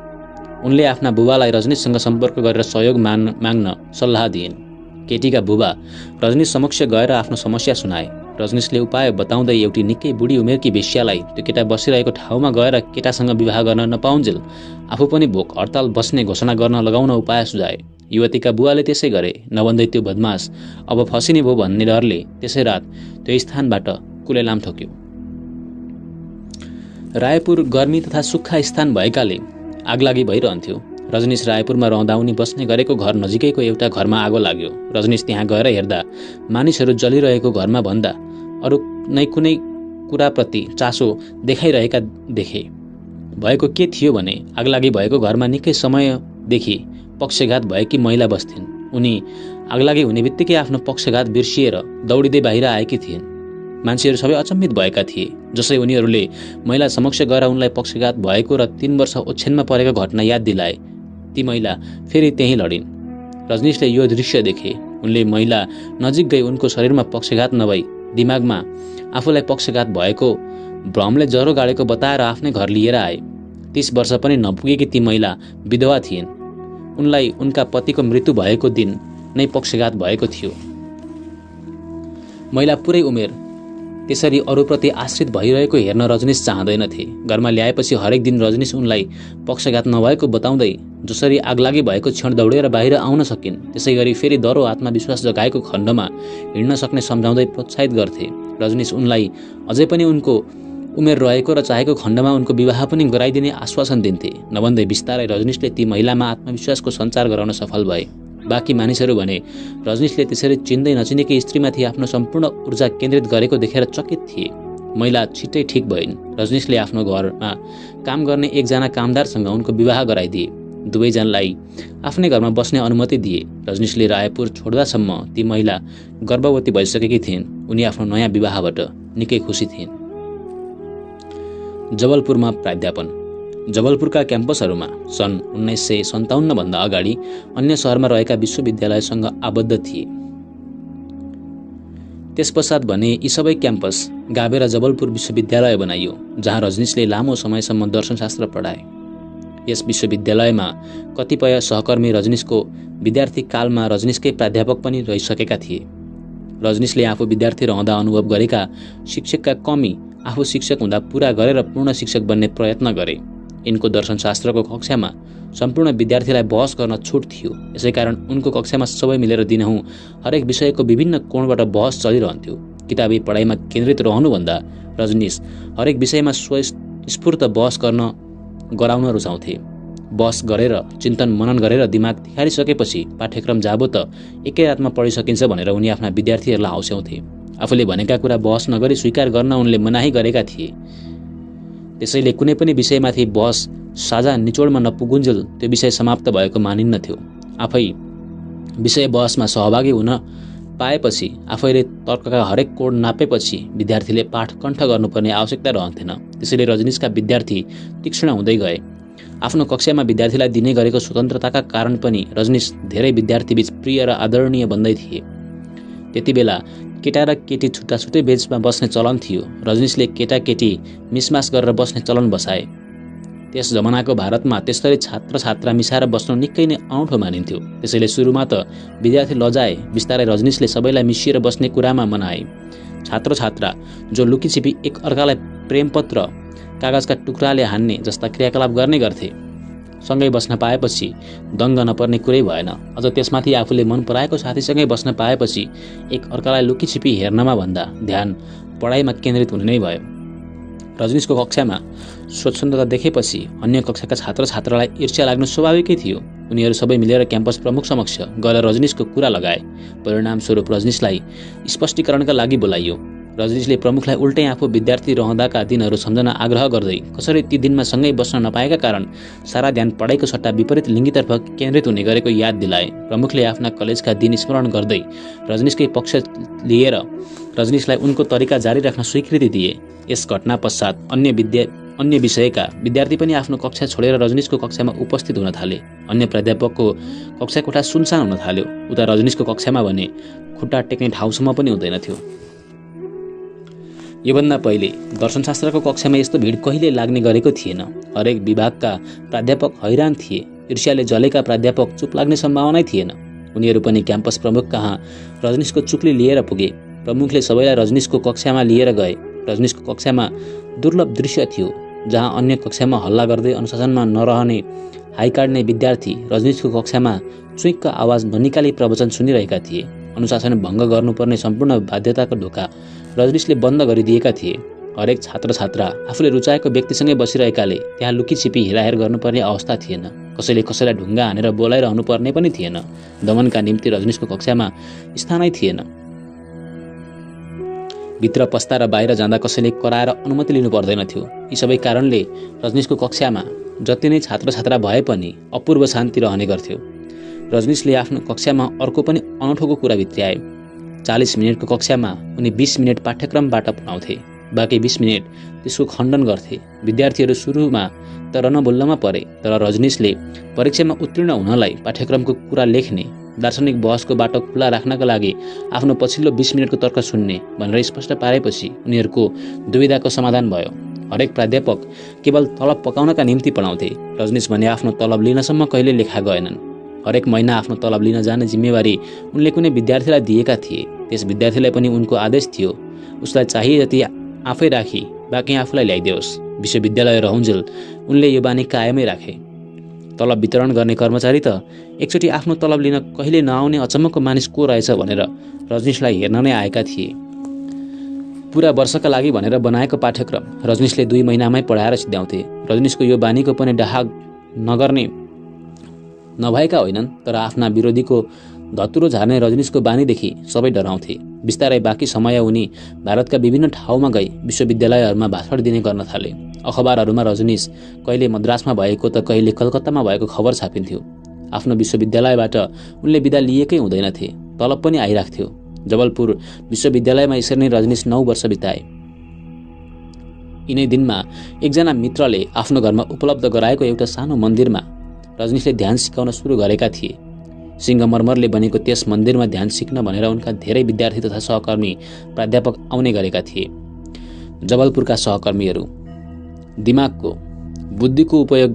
उनले आफ्ना बुबालाई रजनीशसँग सम्पर्क गरेर सहयोग माग्न सल्लाह दिइन्। केटीका बुबा रजनीश समक्ष गएर आफ्नो समस्या सुनाए। रजनीशले उपाय बताउँदै एउटी निकै बुढी उमेरकी वेश्यालाई त्यो केटा बसिरहेको ठाउँमा गएर केटासँग विवाह गर्न नपाउन्जेल आफू पनि भोक हडताल बस्ने घोषणा गर्न लगाउन उपाय सुझाए। युवतीका बुवाले त्यसै गरे। नभन्दै त्यो बदमास अब फसिने भयो भन्ने डरले त्यसै रात त्यो स्थानबाट कुलेलाम ठोक्यो। रायपुर गर्मी तथा सुक्खा स्थान भएकाले आगलागी भइरहन्थ्यो। रजनीश रायपुरमा रहँदा उनी बस्ने गरेको घर नजिकैको एउटा घरमा आगो लाग्यो। रजनीश त्यहाँ गएर हेर्दा मानिसहरू जलिरहेको घरमा भन्दा अरू नै कुनै कुराप्रति चासो देखाइरहेका देखे। भएको के थियो भने आगलागी भएको घरमा निकै समयदेखि पक्षघात भएकी महिला बस्थिन्। उनी आगलागी हुने बित्तिकै आफ्नो पक्षघात बिर्सिएर दौडिँदै बाहिर आएकी थिइन्। मान्छेहरू सबै अचम्मित भएका थिए। जसै उनीहरूले महिला समक्ष गएर उनलाई पक्षघात भएको र 3 वर्ष ओछ्यानमा परेको घटना याद दिलाए, ती महिला फेरि त्यहीँ लडिन्। रजनीशले यो दृश्य देखे। उनले महिला नजिक गई उनको शरीरमा पक्षघात नभई दिमागमा आफूलाई पक्षघात भएको भ्रमले ज्वरो गाडेको बताएर आफ्नै घर लिएर आए। 30 वर्ष पनि नपुगेकी ती महिला विधवा थिइन्। उनलाई उनका पतिको मृत्यु भएको दिन नै पक्षघात भएको थियो। महिला पुरै उमेर त्यसरी अरूप्रति आश्रित भइरहेको हेर्न रजनीश चाहँदैनथे। घरमा ल्याएपछि हरेक दिन रजनीश उनलाई पक्षघात नभएको बताउँदै जसरी आगलागी भएको क्षण दौडेर बाहिर आउन सकिन् त्यसै गरी फेरि दह्रो आत्मविश्वास जगाएको खण्डमा हिँड्न सक्ने सम्झाउँदै प्रोत्साहित गर्थे। रजनीश उनलाई अझै पनि उनको उमेर रहेको र चाहेको खण्डमा उनको विवाह पनि गराइदिने आश्वासन दिन्थे। नभन्दै बिस्तारै रजनीशले ती महिलामा आत्मविश्वासको सञ्चार गराउन सफल भए। बाँकी मानिसहरू भने रजनीशले त्यसरी चिन्दै नचिनेकी स्त्रीमाथि आफ्नो सम्पूर्ण ऊर्जा केन्द्रित गरेको देखेर चकित थिए। महिला छिट्टै ठिक भइन्। रजनीशले आफ्नो घरमा काम गर्ने एकजना कामदारसँग उनको विवाह गराइदिए। दुवैजनालाई आफ्नै घरमा बस्ने अनुमति दिए। रजनीशले रायपुर छोड्दासम्म ती महिला गर्भवती भइसकेकी थिइन्। उनी आफ्नो नयाँ विवाहबाट निकै खुसी थिइन्। जबलपुरमा प्राध्यापन। जबलपुरका क्याम्पसहरूमा सन् 1957 भन्दा अगाडि अन्य शहरमा रहेका विश्वविद्यालयसँग आबद्ध थिए। त्यसपश्चात भने यी सबै क्याम्पस गाभेर जबलपुर विश्वविद्यालय बनाइयो, जहाँ रजनीशले लामो समयसम्म दर्शनशास्त्र पढाए। यस विश्वविद्यालयमा कतिपय सहकर्मी रजनीशको विद्यार्थी कालमा रजनीशकै प्राध्यापक पनि रहिसकेका थिए। रजनीशले आफू विद्यार्थी रहँदा अनुभव गरेका शिक्षकका कमी आफू शिक्षक हुँदा पूरा गरेर पूर्ण शिक्षक बन्ने प्रयत्न गरे। यिनको दर्शनशास्त्रको कक्षामा सम्पूर्ण विद्यार्थीलाई बहस गर्न छुट थियो। यसैकारण उनको कक्षामा सबै मिलेर दिनहुँ हरेक विषयको विभिन्न कोणबाट बहस चलिरहन्थ्यो। किताबी पढाइमा केन्द्रित रहनुभन्दा रजनीश हरेक विषयमा स्वस्फूर्त बहस गराउन रुचाउँथे। बहस गरेर चिन्तन मनन गरेर दिमाग तिखारिसकेपछि पाठ्यक्रम जाबो त एकै रातमा पढिसकिन्छ भनेर उनी आफ्ना विद्यार्थीहरूलाई हौस्याउँथे। आफूले भनेका कुरा बहस नगरी स्वीकार गर्न उनले मनाही गरेका थिए। त्यसैले कुनै पनि विषयमाथि बहस साझा निचोडमा नपुगुन्जेल त्यो विषय समाप्त भएको मानिन्नथ्यो। आफै विषय बहसमा सहभागी हुन पाएपछि आफैले तर्कका हरेक कोड नापेपछि विद्यार्थीले पाठ कण्ठ गर्नुपर्ने आवश्यकता रहन्थेन। त्यसैले रजनीशका विद्यार्थी तीक्ष्ण हुँदै गए। आफ्नो कक्षामा विद्यार्थीलाई दिने गरेको स्वतन्त्रताका कारण पनि रजनीश धेरै विद्यार्थीबीच प्रिय र आदरणीय बन्दै थिए। त्यतिबेला केटा र केटी छुट्टा छुट्टै बेन्चमा बस्ने चलन थियो। रजनीशले केटाकेटी मिसमास गरेर बस्ने चलन बसाए। त्यस जमानाको भारतमा त्यसरी छात्र छात्रा मिसाएर बस्नु निकै नै अनौठो मानिन्थ्यो। त्यसैले सुरुमा त विद्यार्थी लजाए, बिस्तारै रजनीशले सबैलाई मिसिएर बस्ने कुरामा मनाए। छात्र छात्रा जो लुकीछिपी एक अर्कालाई प्रेमपत्र कागजका टुक्राले हान्ने जस्ता क्रियाकलाप गर्ने गर्थे, सँगै बस्न पाएपछि दङ्ग नपर्ने कुरै भएन। अझ त्यसमाथि आफूले मन पराएको साथीसँगै बस्न पाएपछि एक अर्कालाई लुकीछिपी हेर्नमा भन्दा ध्यान पढाइमा केन्द्रित हुने नै भयो। रजनीशको कक्षामा स्वच्छन्दता देखेपछि अन्य कक्षाका छात्र छात्रालाई ईर्ष्या लाग्नु स्वाभाविकै थियो। उनीहरू सबै मिलेर क्याम्पस प्रमुख समक्ष गएर रजनीशको कुरा लगाए। परिणामस्वरूप रजनीशलाई स्पष्टीकरणका लागि बोलाइयो। रजनीशले प्रमुखलाई उल्टै आफू विद्यार्थी रहँदाका दिनहरू सम्झन आग्रह गर्दै कसरी ती दिनमा सँगै बस्न नपाएका कारण सारा ध्यान पढाइको सट्टा विपरीत लिङ्गीतर्फ केन्द्रित हुने गरेको याद दिलाए। प्रमुखले आफ्ना कलेजका दिन स्मरण गर्दै रजनीशकै पक्ष लिएर रजनीशलाई उनको तरिका जारी राख्न स्वीकृति दिए। यस घटना पश्चात अन्य विषयका विद्यार्थी पनि आफ्नो कक्षा छोडेर रजनीशको कक्षामा उपस्थित हुन थाले। अन्य प्राध्यापकको कक्षा कोठा सुनसान हुन थाल्यो। उता रजनीशको कक्षामा भने खुट्टा टेक्ने ठाउँसम्म पनि हुँदैन थियो। योभन्दा पहिले दर्शनशास्त्रको कक्षामा यस्तो भिड कहिले लाग्ने गरेको थिएन। हरेक विभागका प्राध्यापक हैरान थिए। ईर्ष्याले जलेका प्राध्यापक चुप लाग्ने सम्भावनै थिएन। उनीहरू पनि क्याम्पस प्रमुख कहाँ रजनीशको चुक्ली लिएर पुगे। प्रमुखले सबैलाई रजनीशको कक्षामा लिएर गए। रजनीशको कक्षामा दुर्लभ दृश्य थियो, जहाँ अन्य कक्षामा हल्ला गर्दै अनुशासनमा नरहने हाई काट्ने विद्यार्थी रजनीशको कक्षामा चुइक्क आवाज ननिकाली प्रवचन सुनिरहेका थिए। अनुशासन भङ्ग गर्नुपर्ने सम्पूर्ण बाध्यताको ढोका रजनीशले बन्द गरिदिएका थिए। हरेक छात्र छात्रा आफूले रुचाएको व्यक्तिसँगै बसिरहेकाले त्यहाँ लुकीछिपी हेराहेर गर्नुपर्ने अवस्था थिएन। कसैले कसैलाई ढुङ्गा हानेर बोलाइरहनु पर्ने पनि थिएन। दमनका निम्ति रजनीशको कक्षामा स्थानै थिएन। भित्र पस्दा र बाहिर जाँदा कसैले कराएर अनुमति लिनु पर्दैन थियो। यी सबै कारणले रजनीशको कक्षामा जति नै छात्र छात्रा भए पनि अपूर्व शान्ति रहने गर्थ्यो। रजनीशले आफ्नो कक्षामा अर्को पनि अनौठोको कुरा भित्र्याए। 40 मिनटको कक्षामा उनी 20 मिनट पाठ्यक्रमबाट पढाउँथे। बाँकी 20 मिनट त्यसको खण्डन गर्थे। विद्यार्थीहरू सुरुमा त रनबुल्लमा परे, तर रजनीशले परीक्षामा उत्तीर्ण हुनलाई पाठ्यक्रमको कुरा लेख्ने, दार्शनिक बहसको बाटो खुला राख्नका लागि आफ्नो पछिल्लो 20 मिनटको तर्क सुन्ने भनेर स्पष्ट पारेपछि उनीहरूको दुविधाको समाधान भयो। हरेक प्राध्यापक केवल तलब पकाउनका निम्ति पढाउँथे। रजनीश भने आफ्नो तलब लिनसम्म कहिले लेखा गएनन्। हरेक महिना आफ्नो तलब लिन जाने जिम्मेवारी उनले कुनै विद्यार्थीलाई दिएका थिए। त्यस विद्यार्थीलाई पनि उनको आदेश थियो उसलाई चाहिए जति आफै राखी बाँकी आफूलाई ल्याइदियोस्। विश्वविद्यालय रहन्जेल उनले यो बानी कायमै राखे। तलब वितरण गर्ने कर्मचारी त एकचोटि आफ्नो तलब लिन कहिले नआउने अचम्मको मानिस को रहेछ भनेर रजनीशलाई हेर्न नै आएका थिए। पूरा वर्षका लागि भनेर बनाएको पाठ्यक्रम रजनीशले 2 महिनामै पढाएर सिद्ध्याउँथे। रजनीशको यो बानीको पनि डाहा नगर्ने नभएका होइनन्, तर आफ्ना विरोधीको धतुरो झार्ने रजनीशको बानीदेखि सबै डराउँथे। बिस्तारै बाँकी समय उनी भारतका विभिन्न ठाउँमा गई विश्वविद्यालयहरूमा भाषण दिने गर्न थाले। अखबारहरूमा रजनीश कहिले मद्रासमा भएको त कहिले कलकत्तामा भएको खबर छापिन्थ्यो। आफ्नो विश्वविद्यालयबाट उनले बिदा लिएकै हुँदैनथे, तलब पनि आइराख्थ्यो। जबलपुर विश्वविद्यालयमा यसरी नै रजनीश 9 वर्ष बिताए। यिनै दिनमा एकजना मित्रले आफ्नो घरमा उपलब्ध गराएको एउटा सानो मन्दिरमा रजनीशले ध्यान सिकाउन सुरु गरेका थिए। सिंहमरमरले बनेको त्यस मन्दिरमा ध्यान सिक्न भनेर उनका धेरै विद्यार्थी तथा सहकर्मी प्राध्यापक आउने गरेका थिए। जबलपुरका सहकर्मीहरू दिमागको बुद्धिको उपयोग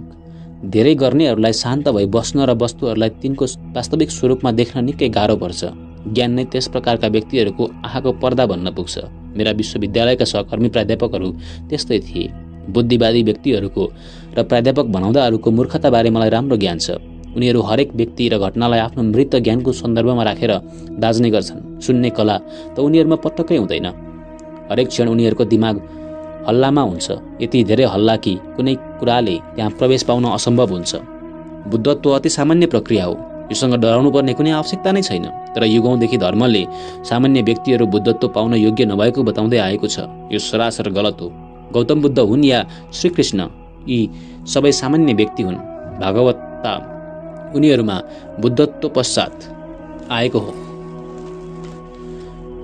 धेरै गर्नेहरूलाई शान्त भई बस्न र वस्तुहरूलाई तिनको वास्तविक स्वरूपमा देख्न निकै गाह्रो पर्छ। ज्ञान नै त्यस प्रकारका व्यक्तिहरूको आँखाको पर्दा बन्न पुग्छ। मेरा विश्वविद्यालयका सहकर्मी प्राध्यापकहरू त्यस्तै थिए। बुद्धिवादी व्यक्तिहरूको र प्राध्यापक बनाउँदाहरूको मूर्खताबारे मलाई राम्रो ज्ञान छ। उनीहरू हरेक व्यक्ति र घटनालाई आफ्नो मृत ज्ञानको सन्दर्भमा राखेर दाज्ने गर्छन्। सुन्ने कला त उनीहरूमा पटक्कै हुँदैन। हरेक क्षण उनीहरूको दिमाग हल्लामा हुन्छ, यति धेरै हल्ला कि कुनै कुराले त्यहाँ प्रवेश पाउन असम्भव हुन्छ। बुद्धत्व अति सामान्य प्रक्रिया हो। योसँग डराउनु पर्ने कुनै आवश्यकता नै छैन। तर युगौँदेखि धर्मले सामान्य व्यक्तिहरू बुद्धत्व पाउन योग्य नभएको बताउँदै आएको छ। यो सरासर गलत हो। गौतम बुद्ध हुन् या श्रीकृष्ण, यी सबै सामान्य व्यक्ति हुन्। भागवतता उनीहरूमा बुद्धत्व पश्चात आएको हो।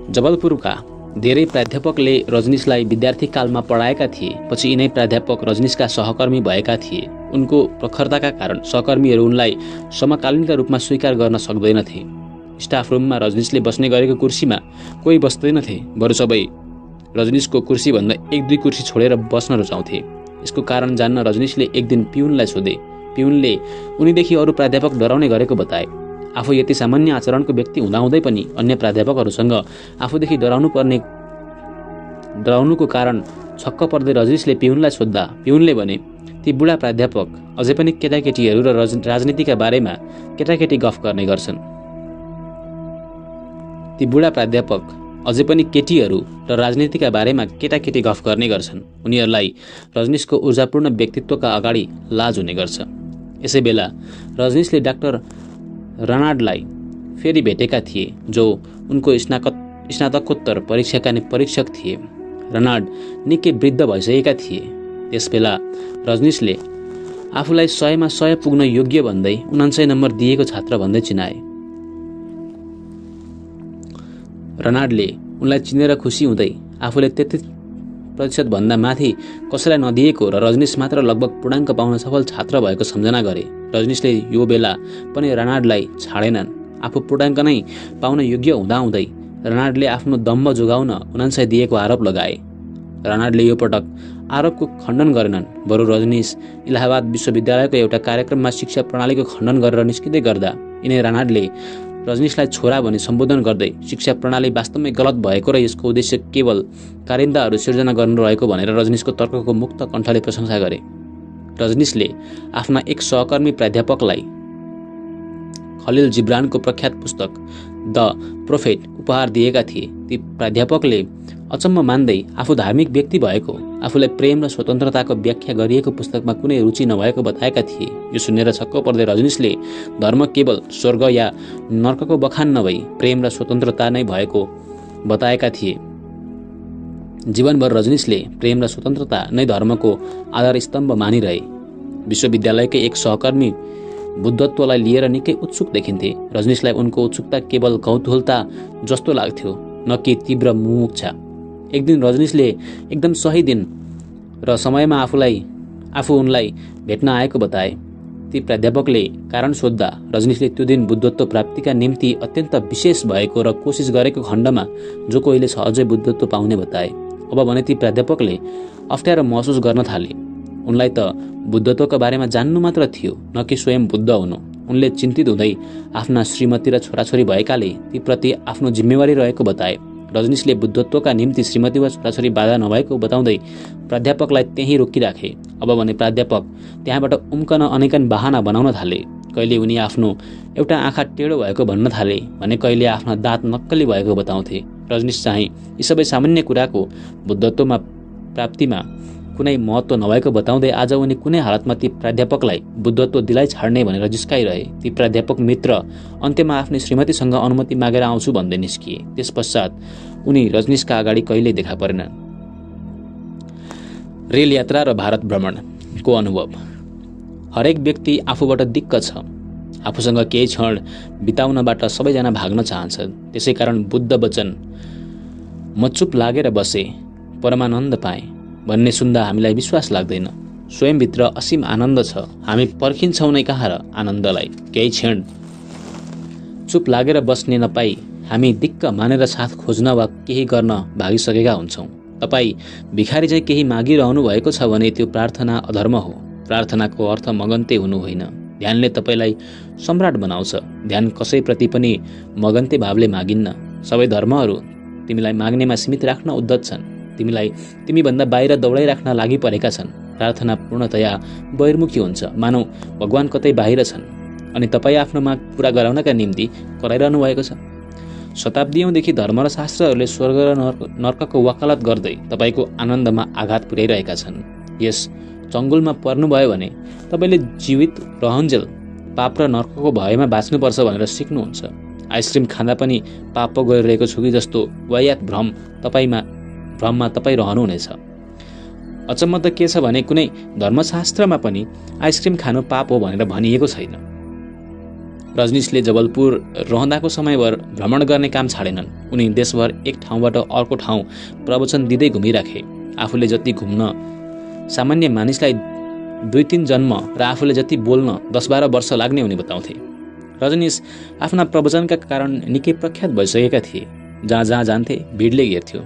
जबलपुरका धेरै प्राध्यापकले रजनीशलाई विद्यार्थी कालमा पढाएका थिए। पछि यिनै प्राध्यापक रजनीशका सहकर्मी भएका थिए। उनको प्रखरताका कारण सहकर्मीहरू उनलाई समकालीनका रूपमा स्वीकार गर्न सक्दैनथे। स्टाफ रुममा रजनीशले बस्ने गरेको कुर्सीमा कोही बस्दैनथे। बरु सबै रजनीशको कुर्सीभन्दा 1-2 कुर्सी छोडेर बस्न रुचाउँथे। यसको कारण जान्न रजनीशले एक दिन पिउनलाई सोधे। पिउनले उनीदेखि अरू प्राध्यापक डराउने गरेको बताए। आफू यति सामान्य आचरणको व्यक्ति हुँदाहुँदै पनि अन्य प्राध्यापकहरूसँग आफूदेखि डराउनुको कारण छक्क पर्दै रजनीशले पिउनलाई सोद्धा पिउनले भने, ती बुढा प्राध्यापक अझै पनि केटाकेटीहरू र राजनीतिका बारेमा केटाकेटी गफ गर्ने गर्छन्। ती बुढा प्राध्यापक अझै पनि केटीहरू र राजनीतिका बारेमा केटाकेटी गफ गर्ने गर्छन्। उनीहरूलाई रजनीशको ऊर्जापूर्ण व्यक्तित्वका अगाडि लाज हुने गर्छ। यसै बेला रजनीशले डाक्टर रनाल्डलाई फेरि भेटेका थिए, जो उनको स्नातकोत्तर परीक्षाका परीक्षक थिए। रनाल्ड निकै वृद्ध भइसकेका थिए। त्यसबेला रजनीशले आफूलाई 100मा 100 पुग्न योग्य भन्दै 99 नम्बर दिएको छात्र भन्दै चिनाए। रनाल्डले उनलाई चिनेर खुसी हुँदै आफूले 33% भन्दा माथि कसैलाई नदिएको र रजनीश मात्र लगभग पूर्णाङ्क पाउन सफल छात्र भएको सम्झना गरे। रजनीशले यो बेला पनि रनाल्डलाई छाडेनन्। आफू पूर्णाङ्क नै पाउन योग्य हुँदाहुँदै रनाल्डले आफ्नो दम्भ जोगाउन 99 दिएको आरोप लगाए। रनाल्डले यो पटक आरोपको खण्डन गरेनन्। बरु रजनीश इलाहाबाद विश्वविद्यालयको एउटा कार्यक्रममा शिक्षा प्रणालीको खण्डन गरेर निस्किँदै गर्दा यिनै रनाल्डले रजनीशलाई छोरा भनी सम्बोधन गर्दै शिक्षा प्रणाली वास्तवमै गलत भएको र यसको उद्देश्य केवल कारिन्दाहरू सिर्जना गर्नु रहेको भनेर रजनीशको तर्कको मुक्त कण्ठले प्रशंसा गरे। रजनीशले आफ्ना एक सहकर्मी प्राध्यापकलाई खलिल जिब्रानको प्रख्यात पुस्तक द प्रोफेट उपहार दिएका थिए। ती प्राध्यापकले अचम्म मान्दै आफू धार्मिक व्यक्ति भएको, आफूलाई प्रेम र स्वतन्त्रताको व्याख्या गरिएको पुस्तकमा कुनै रुचि नभएको बताएका थिए। यो सुनेर छक्क पर्दै रजनीशले धर्म केवल स्वर्ग या नर्कको बखान नभई प्रेम र स्वतन्त्रता नै भएको बताएका थिए। जीवनभर रजनीशले प्रेम र स्वतन्त्रता नै धर्मको आधार स्तम्भ मानिरहे। विश्वविद्यालयकै एक सहकर्मी बुद्धत्वलाई लिएर निकै उत्सुक देखिन्थे। रजनीशलाई उनको उत्सुकता केवल कौतूहलता जस्तो लाग्थ्यो, न कि तीव्र मुमुक्षा। एक दिन रजनीशले एकदम सही दिन र समयमा आफू उनलाई भेट्न आएको बताए। ती प्राध्यापकले कारण सोद्धा रजनीशले त्यो दिन बुद्धत्व प्राप्तिका निम्ति अत्यन्त विशेष भएको र कोसिस गरेको खण्डमा जो कोहीले सहजै बुद्धत्व पाउने बताए। अब भने ती प्राध्यापकले अप्ठ्यारो महसुस गर्न थाले। उनलाई त बुद्धत्वका बारेमा जान्नु मात्र थियो, न कि स्वयं बुद्ध हुनु। उनले चिन्तित हुँदै आफ्ना श्रीमती र छोराछोरी भएकाले ती प्रति आफ्नो जिम्मेवारी रहेको बताए। रजनीशले बुद्धत्वका निम्ति श्रीमती वा छोराछोरी बाधा नभएको बताउँदै प्राध्यापकलाई त्यहीँ रोकिराखे। अब भने प्राध्यापक त्यहाँबाट उम्कन अनेकन बहाना बनाउन थाले। कहिले उनी आफ्नो एउटा आँखा टेढो भएको भन्न थाले भने कहिले आफ्ना दाँत नक्कली भएको बताउँथे। रजनीश चाहिँ यी सबै सामान्य कुराको बुद्धत्वमा प्राप्तिमा कुनै महत्त्व नभएको बताउँदै आज उनी कुनै हालतमा ती प्राध्यापकलाई बुद्धत्व दिलाइ छाड्ने भनेर जिस्काइरहे। ती प्राध्यापक मित्र अन्त्यमा आफ्नै श्रीमतीसँग अनुमति मागेर आउँछु भन्दै निस्किए। त्यसपश्चात उनी रजनीशका अगाडि कहिल्यै देखा परेनन्। रेल यात्रा र भारत भ्रमणको अनुभव। हरेक व्यक्ति आफूबाट दिक्क छ। आफूसँग केही क्षण बिताउनबाट सबैजना भाग्न चाहन्छन्। त्यसैकारण बुद्ध वचन म चुप लागेर बसे परमानन्द पाएँ भन्ने सुन्दा हामीलाई विश्वास लाग्दैन। स्वयंभित्र असीम आनन्द छ। हामी पर्खिन्छौँ नै कहाँ र आनन्दलाई। केही क्षण चुप लागेर बस्ने नपाई हामी दिक्क मानेर साथ खोज्न वा केही गर्न भागिसकेका हुन्छौँ। तपाईँ भिखारी चाहिँ केही मागिरहनु भएको छ भने त्यो प्रार्थना अधर्म हो। प्रार्थनाको अर्थ मगन्ते हुनु होइन। ध्यानले तपाईँलाई सम्राट बनाउँछ। ध्यान कसैप्रति पनि मगन्ते भावले मागिन्न। सबै धर्महरू तिमीलाई माग्नेमा सीमित राख्न उद्धत छन्। तिमीलाई तिमीभन्दा बाहिर दौडाइराख्न लागि परेका छन्। प्रार्थना पूर्णतया बहिर्मुखी हुन्छ, मानौ भगवान कतै बाहिर छन् अनि तपाईँ आफ्नो माग पूरा गराउनका निम्ति कराइरहनु भएको छ। शताब्दीौँदेखि धर्म र शास्त्रहरूले स्वर्ग र नर्कको वकालत गर्दै तपाईँको आनन्दमा आघात पुर्याइरहेका छन्। यस चङ्गुलमा पर्नुभयो भने तपाईँले जीवित रहन्जेल पाप र नर्कको भयमा बाँच्नुपर्छ भनेर सिक्नुहुन्छ। आइसक्रिम खाँदा पनि पाप पो गरिरहेको छु कि जस्तो वायात भ्रममा तपाईँ रहनुहुनेछ। अचम्म त के छ भने कुनै धर्मशास्त्रमा पनि आइसक्रिम खानु पाप हो भनेर भनिएको छैन। रजनीशले जबलपुर रहँदाको समयभर भ्रमण गर्ने काम छाडेनन्। उनी देशभर एक ठाउँबाट अर्को ठाउँ प्रवचन दिँदै घुमिराखे। आफूले जति घुम्न सामान्य मानिसलाई 2-3 जन्म र आफूले जति बोल्न 10-12 वर्ष लाग्ने उनी बताउँथे। रजनीश आफ्ना प्रवचनका कारण निकै प्रख्यात भइसकेका थिए। जहाँ जहाँ जान्थे भिडले घेर्थ्यो।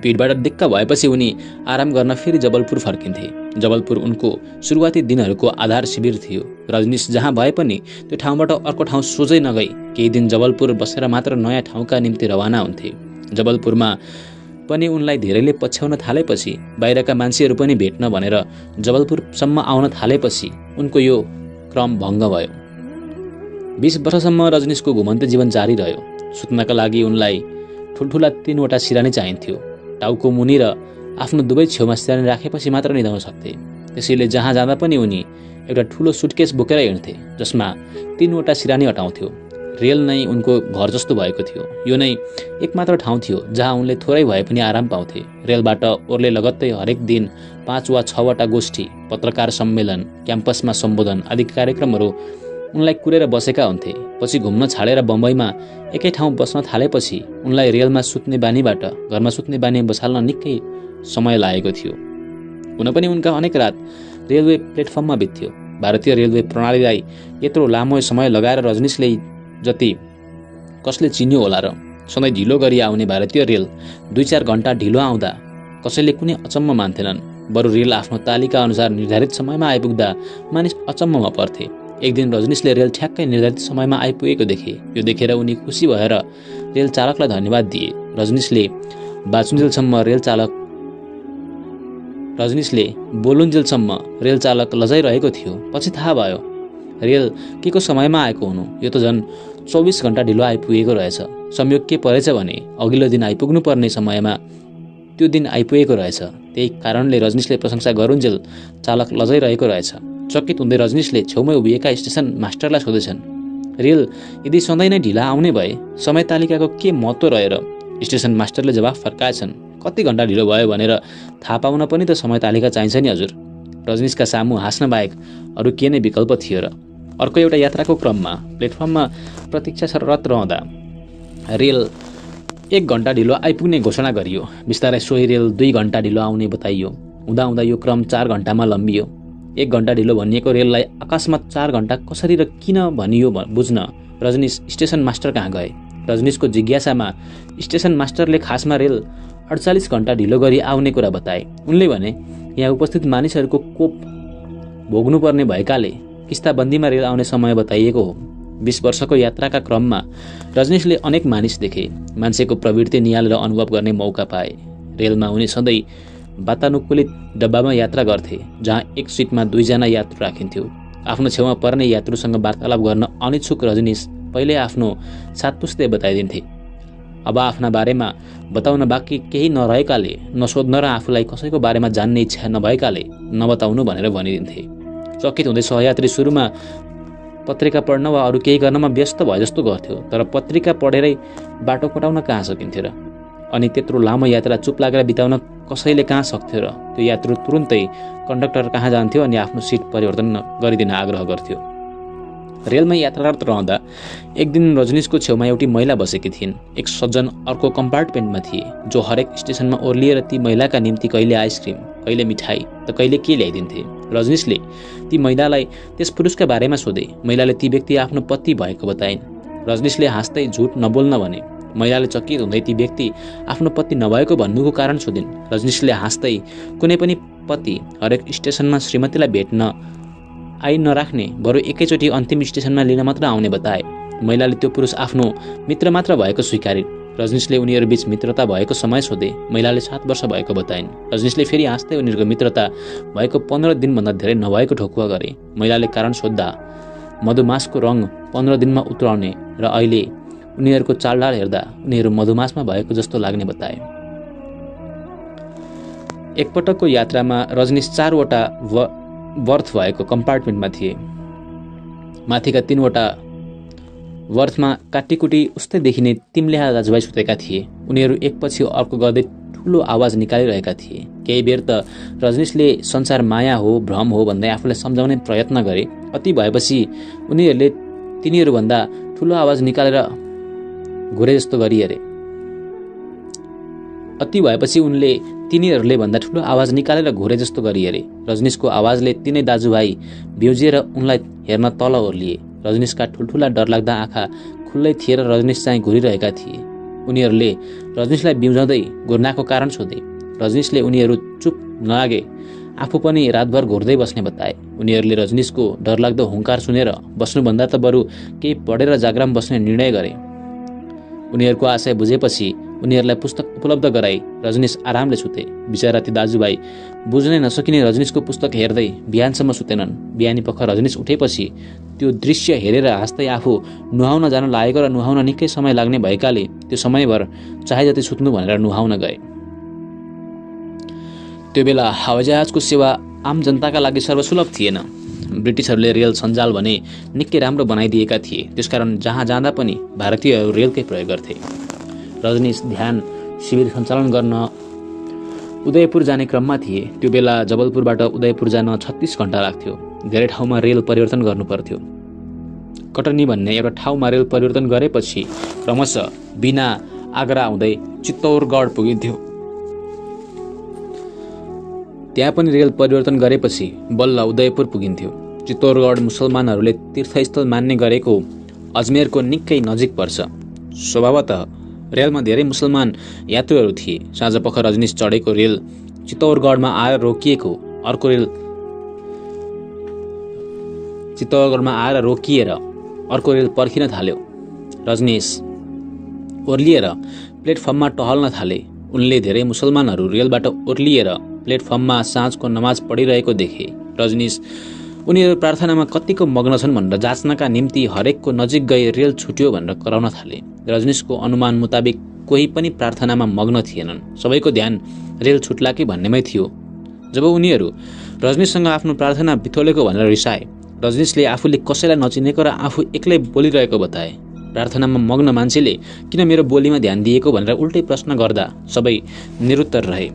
भिडबाट दिक्क भएपछि उनी आराम गर्न फेरि जबलपुर फर्किन्थे। जबलपुर उनको सुरुवाती दिनहरूको आधार शिविर थियो। रजनीश जहाँ भए पनि त्यो ठाउँबाट अर्को ठाउँ सोझै नगई केही दिन जबलपुर बसेर मात्र नयाँ ठाउँका निम्ति रवाना हुन्थे। जबलपुरमा पनि उनलाई धेरैले पछ्याउन थालेपछि, बाहिरका मान्छेहरू पनि भेट्न भनेर जबलपुरसम्म आउन थालेपछि उनको यो क्रम भङ्ग भयो। 20 वर्षसम्म रजनीशको घुमन्ते जीवन जारी रह्यो। सुत्नका लागि उनलाई ठुल्ठुला 3वटा सिरानी चाहिन्थ्यो। टाउको मुनि र आफ्नो दुवै छेउमा सिरानी राखेपछि मात्र निदाउन सक्थे। त्यसैले जहाँ जाँदा पनि उनी एउटा ठुलो सुटकेस बोकेर हिँड्थे जसमा 3वटा सिरानी अटाउँथ्यो। रेल नै उनको घर जस्तो भएको थियो। यो नै एकमात्र ठाउँ थियो जहाँ उनले थोरै भए पनि आराम पाउँथे। रेलबाट ओर्ले लगत्तै हरेक दिन 5 वा 6वटा गोष्ठी, पत्रकार सम्मेलन, क्याम्पसमा सम्बोधन आदि कार्यक्रमहरू उनलाई कुरेर बसेका हुन्थे। पछि घुम्न छाडेर बम्बईमा एकै ठाउँ बस्न थालेपछि उनलाई रेलमा सुत्ने बानीबाट घरमा सुत्ने बानी बसाल्न निकै समय लागेको थियो। हुन पनि उनका अनेक रात रेलवे प्लेटफर्ममा बित्थ्यो। भारतीय रेलवे प्रणालीलाई यत्रो लामो समय लगाएर रजनीशले जति कसले चिन्यो होला र। सधैँ ढिलो गरी आउने भारतीय रेल 2-4 घण्टा ढिलो आउँदा कसैले कुनै अचम्म मान्थेनन्। बरु रेल आफ्नो तालिका अनुसार निर्धारित समयमा आइपुग्दा मानिस अचम्ममा पर्थे। एक दिन रजनीशले रेल ठ्याक्कै निर्धारित समयमा आइपुगेको देखे। यो देखेर उनी खुसी भएर रेल चालकलाई धन्यवाद दिए। रजनीशले बोलुन्जेलसम्म रेल चालक लजाइरहेको थियो। पछि थाहा भयो रेल के को समयमा आएको हुनु। यो त झन् 24 घण्टा ढिलो आइपुगेको रहेछ। संयोग के परेछ भने अघिल्लो दिन आइपुग्नु पर्ने समयमा त्यो दिन आइपुगेको रहेछ। त्यही कारणले रजनीशले प्रशंसा गरुन्जेल चालक लजाइरहेको रहेछ। चकित हुँदै रजनीशले छेउमै उभिएका स्टेसन मास्टरलाई सोधेछन्, रेल यदि सधैँ नै ढिला आउने भए समय तालिकाको के महत्त्व रहेर? स्टेसन मास्टरले जवाफ फर्काएछन्, कति घण्टा ढिलो भयो भनेर थाहा पाउन पनि त समय तालिका चाहिन्छ नि हजुर। रजनीशका सामु हाँस्न बाहेक अरू के नै विकल्प थियो र? अर्को एउटा यात्राको क्रममा प्लेटफर्ममा प्रतीक्षारत रहँदा रेल 1 घण्टा ढिलो आइपुग्ने घोषणा गरियो। बिस्तारै सोही रेल 2 घण्टा ढिलो आउने बताइयो। हुँदा यो क्रम 4 घण्टामा लम्बियो। 1 घण्टा ढिलो भनिएको रेललाई अकस्मात 4 घण्टा कसरी र किन भनियो बुझ्न रजनीश स्टेसन मास्टर कहाँ गए। रजनीशको जिज्ञासामा स्टेसन मास्टरले खासमा रेल 48 घण्टा ढिलो गरी आउने कुरा बताए। उनले भने यहाँ उपस्थित मानिसहरूको कोप भोग्नुपर्ने भएकाले किस्ताबन्दीमा रेल आउने समय बताइएको हो। 20 वर्षको यात्राका क्रममा रजनीशले अनेक मानिस देखे। मान्छेको प्रवृत्ति निहालेर अनुभव गर्ने मौका पाए। रेलमा उनी सधैँ वातानुकूलित डब्बामा यात्रा गर्थे जहाँ एक सिटमा 2 जना यात्रु राखिन्थ्यो। आफ्नो छेउमा पर्ने यात्रुसँग वार्तालाप गर्न अनिच्छुक रजनीश पहिले आफ्नो साथ पुस्दै बताइदिन्थे। अब आफ्ना बारेमा बताउन बाँकी केही नरहेकाले, नसोध्न र आफूलाई कसैको बारेमा जान्ने इच्छा नभएकाले नबताउनु भनेर भनिदिन्थे। चकित हुँदै सहयात्री सुरुमा पत्रिका पढ्न वा अरू केही गर्नमा व्यस्त भए जस्तो गर्थ्यो, तर पत्रिका पढेरै बाटो कटाउन कहाँ सकिन्थ्यो र? अनि त्यत्रो लामो यात्रा चुप लागेर बिताउन कसैले कहाँ सक्थ्यो र? त्यो यात्रु तुरुन्तै कन्डक्टर कहाँ जान्थ्यो अनि आफ्नो सिट परिवर्तन गरिदिन आग्रह गर्थ्यो। रेलमा यात्रारत रहँदा एक दिन रजनीशको छेउमा एउटी महिला बसेकी थिइन्। एक सज्जन अर्को कम्पार्टमेन्टमा थिए जो हरेक स्टेसनमा ओर्लिएर ती महिलाका निम्ति कहिले आइसक्रिम, कहिले मिठाई त कहिले के ल्याइदिन्थे। रजनीशले ती महिलालाई त्यस पुरुषका बारेमा सोधे। महिलाले ती व्यक्ति आफ्नो पति भएको बताइन्। रजनीशले हाँस्दै झुट नबोल्न भने। महिलाले चकित हुँदै ती व्यक्ति आफ्नो पति नभएको भन्नुको कारण सोधिन्। रजनीशले हाँस्दै कुनै पनि पति हरेक स्टेसनमा श्रीमतीलाई भेट्न आई नराख्ने, बरु एकैचोटि अन्तिम स्टेसनमा लिन मात्र आउने बताए। महिलाले त्यो पुरुष आफ्नो मित्र मात्र भएको स्वीकारिन्। रजनीशले उनीहरूबीच मित्रता भएको समय सोधे। महिलाले 7 वर्ष भएको बताइन्। रजनीशले फेरि हाँस्दै उनीहरूको मित्रता भएको 15 दिनभन्दा धेरै नभएको ठोकुवा गरे। महिलाले कारण सोद्धा मधुमासको रङ 15 दिनमा उत्राउने र अहिले उनीहरूको चालढाल हेर्दा उनीहरू मधुमासमा भएको जस्तो लाग्ने बताए। एकपटकको यात्रामा रजनीश 4वटा बर्थ भएको कम्पार्टमेन्टमा थिए। माथिका 3वटा बर्थमा काटीकुटी उस्तै देखिने तिम्लेहा दाजुभाइ सुतेका थिए। उनीहरू एकपछि अर्को गर्दै ठुलो आवाज निकालिरहेका थिए। केही बेर त रजनीशले संसार माया हो, भ्रम हो भन्दै आफूलाई सम्झाउने प्रयत्न गरे। अति भएपछि उनीहरूले तिनीहरूभन्दा ठुलो आवाज निकालेर घुरे जस्तो गरिहेरे। रजनीशको आवाजले तिनै दाजुभाइ बेउजिएर उनलाई हेर्न तल ओर्लिए। रजनीशका ठुल्ठुला डरलाग्दा आँखा खुल्लै थिए र रजनीश चाहिँ घुरिरहेका थिए। उनीहरूले रजनीशलाई बिउजाउँदै घुर्नाको कारण सोधे। रजनीशले उनीहरू चुप नलागे आफू पनि रातभर घुर्दै बस्ने बताए। उनीहरूले रजनीशको डरलाग्दो हुङ्कार सुनेर बस्नुभन्दा त बरु केही पढेर जाग्राम बस्ने निर्णय गरे। उनीहरूको आशय बुझेपछि उनीहरूलाई पुस्तक उपलब्ध गराई रजनीश आरामले सुते। बिचरा ती दाजुभाइ बुझ्नै नसकिने रजनीशको पुस्तक हेर्दै बिहानसम्म सुतेनन्। बिहानी पख रजनीश उठेपछि त्यो दृश्य हेरेर हाँस्दै आफू नुहाउन जान लागेको र नुहाउन निकै समय लाग्ने भएकाले त्यो समयभर चाहे जति सुत्नु भनेर नुहाउन गए। त्यो बेला हवाईजहाजको सेवा आम जनताका लागि सर्वसुलभ थिएन। ब्रिटिसहरूले रेल सञ्जाल भने निकै राम्रो बनाइदिएका थिए। त्यसकारण जहाँ जाँदा पनि भारतीयहरू रेलकै प्रयोग गर्थे। रजनीश ध्यान शिविर सञ्चालन गर्न उदयपुर जाने क्रममा थिए। त्यो बेला जबलपुरबाट उदयपुर जान 36 घण्टा लाग्थ्यो। धेरै ठाउँमा रेल परिवर्तन गर्नु पर्थ्यो। कटनी भन्ने एउटा ठाउँमा रेल परिवर्तन गरेपछि क्रमशः बिना आगरा आउँदै चित्तौरगढ पुगिन्थ्यो। त्यहाँ पनि रेल परिवर्तन गरेपछि बल्ल उदयपुर पुगिन्थ्यो। चित्तौरगढ मुसलमानहरूले तीर्थस्थल मान्ने गरेको अजमेरको निकै नजिक पर्छ। स्वभावतः रेलमा धेरै मुसलमान यात्रुहरू थिए। साँझपख रजनीश चढेको रेल चित्तौरगढमा आएर रोकिएर अर्को रेल पर्खिन थाल्यो। रजनीश ओर्लिएर प्लेटफर्ममा टहल्न थाले। उनले धेरै मुसलमानहरू रेलबाट ओर्लिएर प्लेटफर्ममा साँझको नमाज पढिरहेको देखे। रजनीश उनीहरू प्रार्थनामा कतिको मग्न छन् भनेर जाँच्नका निम्ति हरेकको नजिक गई रेल छुट्यो भनेर कराउन थाले। रजनीशको अनुमान मुताबिक कोही पनि प्रार्थनामा मग्न थिएनन्। सबैको ध्यान रेल छुट्ला कि भन्नेमै थियो। जब उनीहरू रजनीशसँग आफ्नो प्रार्थना बिथोलेको भनेर रिसाए, रजनीशले आफूले कसैलाई नचिनेको र आफू एक्लै बोलिरहेको बताए। प्रार्थनामा मग्न मान्छेले किन मेरो बोलीमा ध्यान दिएको भनेर उल्टै प्रश्न गर्दा सबै निरुत्तर रहे।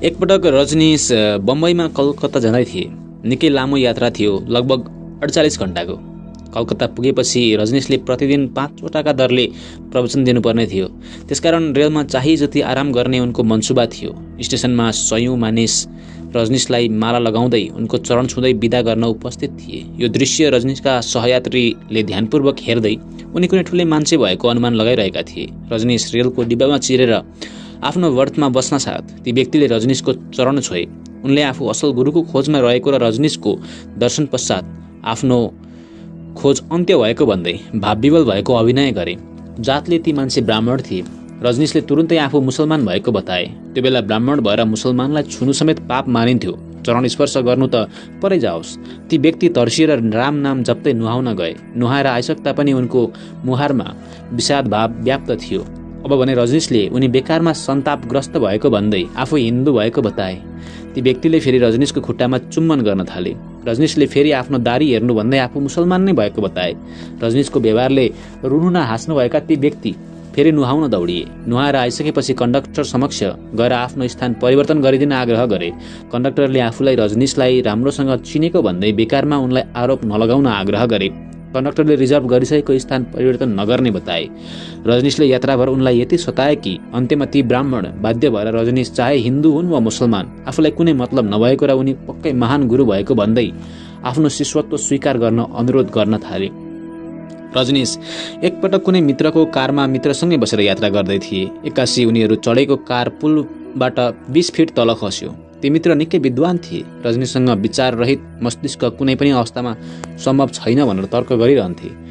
एकपटक रजनीश बम्बईमा कलकत्ता जाँदै थिए। निकै लामो यात्रा थियो, लगभग 48 घण्टाको। कलकत्ता पुगेपछि रजनीशले प्रतिदिन 5वटाका दरले प्रवचन दिनुपर्ने थियो। त्यसकारण रेलमा चाहिए जति आराम गर्ने उनको मनसुबा थियो। स्टेसनमा सयौं मानिस रजनीशलाई माला लगाउँदै उनको चरण छुँदै बिदा गर्न उपस्थित थिए। यो दृश्य रजनीशका सहयात्रीले ध्यानपूर्वक हेर्दै उनी कुनै ठुलै मान्छे भएको अनुमान लगाइरहेका थिए। रजनीश रेलको डिब्बामा चिरेर आफ्नो बर्थमा बस्न साथ ती व्यक्तिले रजनीशको चरण छोए। उनले आफू असल गुरुको खोजमा रहेको र रजनीशको दर्शन पश्चात आफ्नो खोज अन्त्य भएको भन्दै भावविवल भएको अभिनय गरे। जातले ती मान्छे ब्राह्मण थिए। रजनीशले तुरुन्तै आफू मुसलमान भएको बताए। त्यो बेला ब्राह्मण भएर मुसलमानलाई छुनु समेत पाप मानिन्थ्यो। चरण स्पर्श गर्नु त परै जाओस्। ती व्यक्ति तर्सिएर राम नाम जप्दै नुहाउन गए। नुहाएर आइसक्दा पनि उनको मुहारमा विषाद भाव व्याप्त थियो। अब भने रजनीशले उनी बेकारमा सन्तापग्रस्त भएको भन्दै आफू हिन्दू भएको बताए। ती व्यक्तिले फेरि रजनीशको खुट्टामा चुम्बन गर्न थाले। रजनीशले फेरि आफ्नो दारी हेर्नु भन्दै आफू मुसलमान नै भएको बताए। रजनीशको व्यवहारले रुनु न हाँस्नु भएका ती व्यक्ति फेरि नुहाउन दौडिए। नुहाएर आइसकेपछि कन्डक्टर समक्ष गएर आफ्नो स्थान परिवर्तन गरिदिन आग्रह गरे। कन्डक्टरले आफूलाई रजनीशलाई राम्रोसँग चिनेको भन्दै बेकारमा उनलाई आरोप नलगाउन आग्रह गरे। कन्डक्टरले रिजर्भ गरिसकेको स्थान परिवर्तन नगर्ने बताए। रजनीशले यात्राभर उनलाई यति सताए कि अन्त्यमा ती ब्राह्मण बाध्य भएर रजनीश चाहे हिन्दू हुन् वा मुसलमान आफूलाई कुनै मतलब नभएको र उनी पक्कै महान गुरु भएको भन्दै आफ्नो शिष्यत्व स्वीकार गर्न अनुरोध गर्न थाले। रजनीश एकपटक कुनै मित्रको कारमा मित्रसँगै बसेर यात्रा गर्दै थिए। एक्कासी उनीहरू चढेको कार पुलबाट 20 फिट तल खस्यो। ती मित्र निकै विद्वान थिए। रजनीशसँग विचार रहित मस्तिष्क कुनै पनि अवस्थामा सम्भव छैन भनेर तर्क गरिरहन्थे।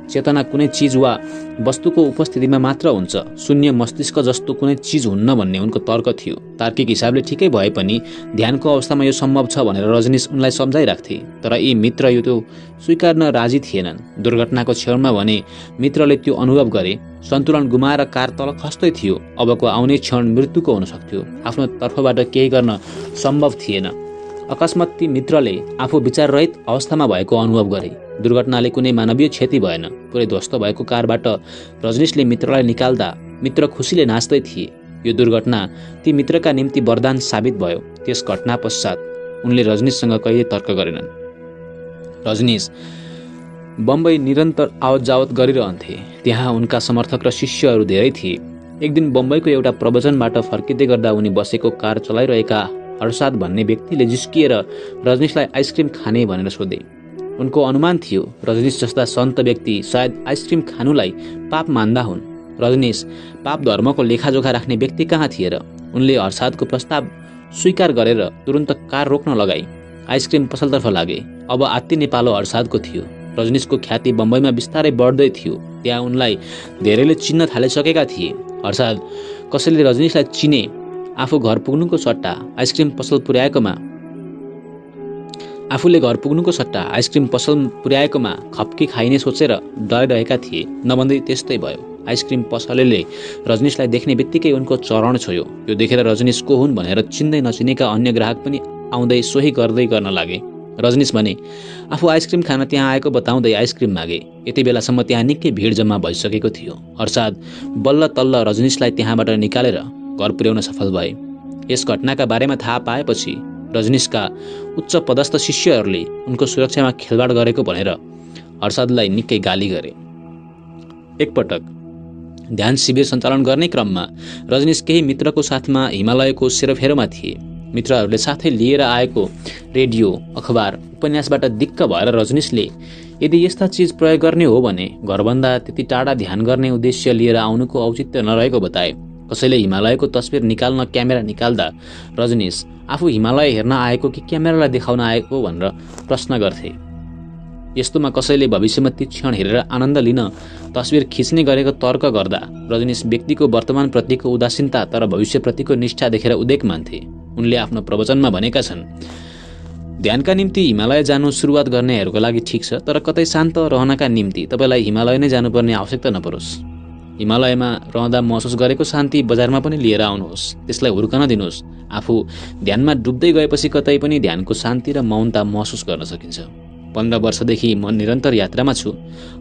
चेतना कुनै चिज वा वस्तुको उपस्थितिमा मात्र हुन्छ, शून्य मस्तिष्क जस्तो कुनै चिज हुन्न भन्ने उनको तर्क थियो। तार्किक हिसाबले ठिकै भए पनि ध्यानको अवस्थामा यो सम्भव छ भनेर रजनीश उनलाई सम्झाइराख्थे। तर यी मित्र यो त्यो स्वीकार्न राजी थिएनन्। दुर्घटनाको क्षणमा भने मित्रले त्यो अनुभव गरे, सन्तुलन गुमाएर कार तल खस्दै थियो। अबको आउने क्षण मृत्युको हुन सक्थ्यो। आफ्नो तर्फबाट केही गर्न सम्भव थिएन। अकस्मात ती मित्रले आफू विचाररहित अवस्थामा भएको अनुभव गरे। दुर्घटनाले कुनै मानवीय क्षति भएन। पुरै ध्वस्त भएको कारबाट रजनीशले मित्रलाई निकाल्दा मित्र खुसीले नाच्दै थिए। यो दुर्घटना ती मित्रका निम्ति वरदान साबित भयो। त्यस घटना पश्चात उनले रजनीशसँग कहिले तर्क गरेनन्। रजनीश बम्बई निरन्तर आवत जावत गरिरहन्थे। त्यहाँ उनका समर्थक र शिष्यहरू धेरै थिए। एक दिन बम्बईको एउटा प्रवचनबाट फर्किँदै गर्दा उनी बसेको कार चलाइरहेका हर्षाद भन्ने व्यक्तिले जिस्किएर रजनीशलाई आइसक्रिम खाने भनेर सोधे। उनको अनुमान थियो रजनीश जस्ता सन्त व्यक्ति सायद आइसक्रिम खानुलाई पाप मान्दा हुन्। रजनीश पाप धर्मको लेखाजोखा राख्ने व्यक्ति कहाँ थिए र? उनले हर्षादको प्रस्ताव स्वीकार गरेर तुरन्त कार रोक्न लगाई। आइसक्रिम पसलतर्फ लागे। अब आत्तिने पालो हर्षादको थियो। रजनीशको ख्याति बम्बईमा बिस्तारै बढ्दै थियो। त्यहाँ उनलाई धेरैले चिन्न थालिसकेका थिए। हर्षाद कसैले रजनीशलाई चिने आफूले घर पुग्नुको सट्टा आइसक्रिम पसल पुर्याएकोमा खप्की खाइने सोचेर डराइरहेका थिए। नभन्दै त्यस्तै भयो। आइसक्रिम पसलेले रजनीशलाई देख्ने बित्तिकै उनको चरण छोयो। यो देखेर रजनीश को हुन् भनेर चिन्दै नचिनेका अन्य ग्राहक पनि आउँदै सोही गर्दै गर्न लागे। रजनीश भने आफू आइसक्रिम खान त्यहाँ आएको बताउँदै आइसक्रिम मागे। यति बेलासम्म त्यहाँ निकै भिड जम्मा भइसकेको थियो। हर्षाद बल्ल तल्ल रजनीशलाई त्यहाँबाट निकालेर घर पुर्याउन सफल भए। यस घटनाका बारेमा थाहा पाएपछि रजनीशका उच्च पदस्थ शिष्यहरूले उनको सुरक्षामा खेलवाड गरेको भनेर हर्षादलाई निकै गाली गरे। एकपटक ध्यान शिविर सञ्चालन गर्ने क्रममा रजनीश केही मित्रको साथमा हिमालयको सेरोफेरोमा थिए। मित्रहरूले साथै लिएर आएको रेडियो, अखबार, उपन्यासबाट दिक्क भएर रजनीशले यदि यस्ता चिज प्रयोग गर्ने हो भने घरभन्दा त्यति टाढा ध्यान गर्ने उद्देश्य लिएर आउनुको औचित्य नरहेको बताए। कसैले हिमालयको तस्बिर निकाल्न क्यामेरा निकाल्दा रजनीश आफू हिमालय हेर्न आएको कि क्यामेरालाई देखाउन आएको भनेर प्रश्न गर्थे। यस्तोमा कसैले भविष्यमा ती क्षण हेरेर आनन्द लिन तस्बिर खिच्ने गरेको तर्क गर्दा रजनीश व्यक्तिको वर्तमान प्रतिको उदासीनता तर भविष्यप्रतिको निष्ठा देखेर उदेक मान्थे। उनले आफ्नो प्रवचनमा भनेका छन्, ध्यानका निम्ति हिमालय जानु सुरुवात गर्नेहरूको लागि ठिक छ, तर कतै शान्त रहनका निम्ति तपाईँलाई हिमालय नै जानुपर्ने आवश्यकता नपरोस्। हिमालयमा रहँदा महसुस गरेको शान्ति बजारमा पनि लिएर आउनुहोस्। त्यसलाई हुर्कन दिनुहोस्। आफू ध्यानमा डुब्दै गएपछि कतै पनि ध्यानको शान्ति र मौनता महसुस गर्न सकिन्छ। 15 वर्षदेखि म निरन्तर यात्रामा छु।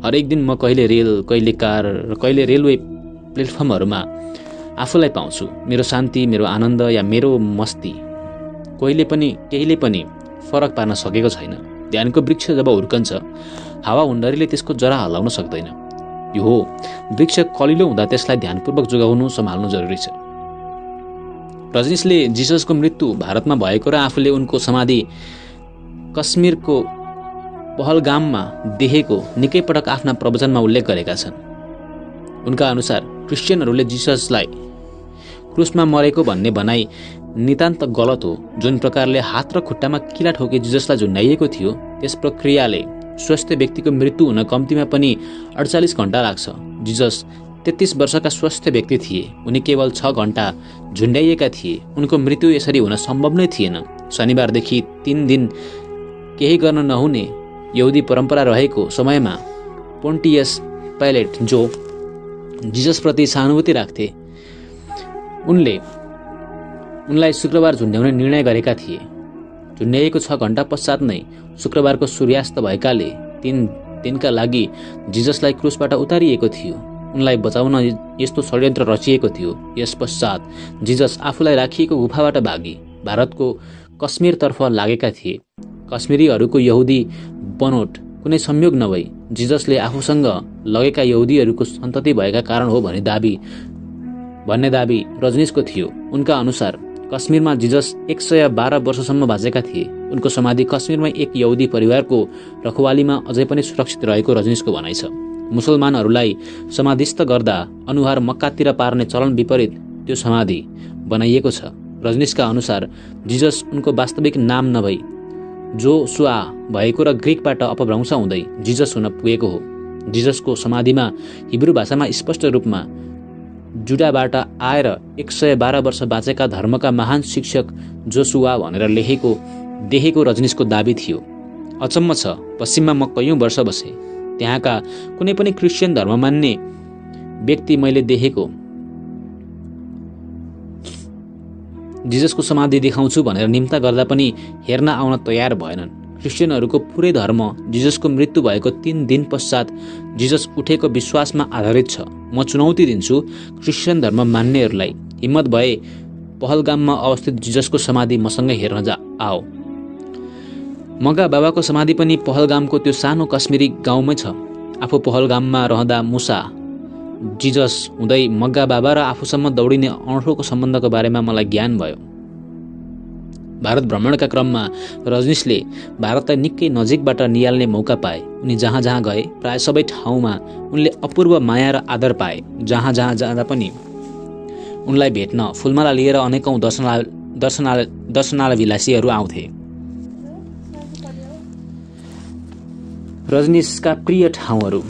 हरेक दिन म कहिले रेल, कहिले कार र कहिले रेलवे प्लेटफर्महरूमा आफूलाई पाउँछु। मेरो शान्ति, मेरो आनन्द या मेरो मस्ती केहीले पनि फरक पार्न सकेको छैन। ध्यानको वृक्ष जब हुर्कन्छ, हावा हुण्डरीले त्यसको जरा हल्लाउन सक्दैन। यो हो, वृक्ष कलिलो हुँदा त्यसलाई ध्यानपूर्वक जोगाउनु, सम्हाल्नु जरुरी छ। रजनीशले जिससको मृत्यु भारतमा भएको र आफूले उनको समाधि कश्मीरको पहलगाममा देखेको निकै पटक आफ्ना प्रवचनमा उल्लेख गरेका छन्। उनका अनुसार क्रिस्चियनहरूले जिससलाई क्रुसमा मरेको भन्ने भनाइ नितान्त गलत हो। जुन प्रकारले हात र खुट्टामा किला ठोके जिससलाई झुन्डाइएको थियो, त्यस प्रक्रियाले स्वस्थ व्यक्तिको मृत्यु हुन कम्तीमा पनि 48 घण्टा लाग्छ। जिसस 33 वर्षका स्वस्थ व्यक्ति थिए। उनी केवल 6 घण्टा झुन्डाइएका थिए। उनको मृत्यु यसरी हुन सम्भव नै थिएन। शनिबारदेखि 3 दिन केही गर्न नहुने यहुदी परम्परा रहेको समयमा पोन्टियस पाइलेट, जो जिससप्रति सहानुभूति राख्थे, उनलाई शुक्रबार झुन्ड्याउने निर्णय गरेका थिए। झुन्ड्याइएको 6 घण्टा पश्चात नै शुक्रबारको सूर्यास्त भएकाले 3 दिनका लागि जिससलाई क्रुसबाट उतारिएको थियो। उनलाई बचाउन यस्तो षड्यन्त्र रचिएको थियो। यस पश्चात जिसस आफूलाई राखिएको गुफाबाट भागी भारतको कश्मीरतर्फ लागेका थिए। कश्मीरीहरूको यहुदी बनोट कुनै संयोग नभई जिससले आफूसँग लगेका यहुदीहरूको सन्तति भएका कारण हो भन्ने दाबी रजनीशको थियो। उनका अनुसार कश्मीरमा जिसस 112 वर्षसम्म बाँचेका थिए। उनको समाधि कश्मीरमा एक यहुदी परिवारको रखवालीमा अझै पनि सुरक्षित रहेको रजनीशको भनाइ छ। मुसलमानहरूलाई समाधिस्थ गर्दा अनुहार मक्कातिर पार्ने चलन विपरीत त्यो समाधि बनाइएको छ। रजनीशका अनुसार जिजस उनको वास्तविक नाम नभई जोसुआ भएको र ग्रिकबाट अपभ्रंश हुँदै जिजस हुन पुगेको हो। जिजसको समाधिमा हिब्रू भाषामा स्पष्ट रूपमा जुडाबाट आएर 112 वर्ष बाँचेका धर्मका महान शिक्षक जोसुआ भनेर देखेको रजनीशको दाबी थियो। अचम्म छ, पश्चिममा म कैयौं वर्ष बसेँ। त्यहाँका कुनै पनि क्रिस्चियन धर्म मान्ने व्यक्ति मैले देखेको जिजसको समाधि देखाउँछु भनेर निम्ता गर्दा पनि हेर्न आउन तयार भएनन्। क्रिस्चियनहरूको पुरै धर्म जिजसको मृत्यु भएको 3 दिन पश्चात जिजस उठेको विश्वासमा आधारित छ। म चुनौती दिन्छु क्रिस्चियन धर्म मान्नेहरूलाई, हिम्मत भए पहलगाममा अवस्थित जिजसको समाधि मसँगै हेर्न आओ। मगा बाबाको समाधि पनि पहलगामको त्यो सानो कश्मीरी गाउँमै छ। आफू पहलगाममा रहँदा मुसा, जिजस हुँदै मग्गा बाबा र आफूसम्म दौडिने अनौठोको सम्बन्धको बारेमा मलाई ज्ञान भयो। भारत भ्रमणका क्रममा रजनीशले भारतलाई निकै नजिकबाट निहाल्ने मौका पाए। उनी जहाँ जहाँ गए प्राय सबै ठाउँमा उनले अपूर्व माया र आदर पाए। जहाँ जहाँ जाँदा पनि उनलाई भेट्न फुलमाला लिएर अनेकौं दर्शनाभिलाषीहरू आउँथे। रजनीशका प्रिय ठाउँहरू।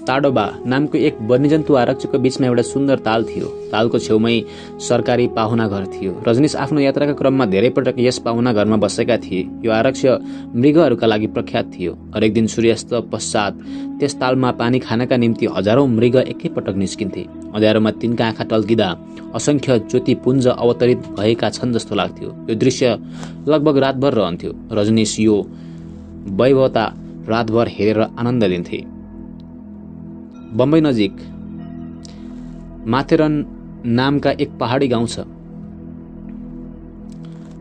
ताडोबा नामको एक वन्यजन्तु आरक्षको बीचमा एउटा सुन्दर ताल थियो। तालको छेउमै सरकारी पाहुना घर थियो। रजनीश आफ्नो यात्राका क्रममा धेरै पटक यस पाहुना घरमा बसेका थिए। यो आरक्ष मृगहरूका लागि प्रख्यात थियो। हरेक दिन सूर्यास्त पश्चात त्यस तालमा पानी खानका निम्ति हजारौं मृग एकैपटक निस्किन्थे। अँध्यारोमा तिनका आँखा टल्किँदा असंख्य ज्योतिपुञ्ज अवतरित भएका छन् जस्तो लाग्थ्यो। यो दृश्य लगभग रातभर रहन्थ्यो। रजनीश यो वैभवता रातभर हेरेर आनन्द लिन्थे। बम्बई नजिक माथेरन नामका एक पहाडी गाउँ छ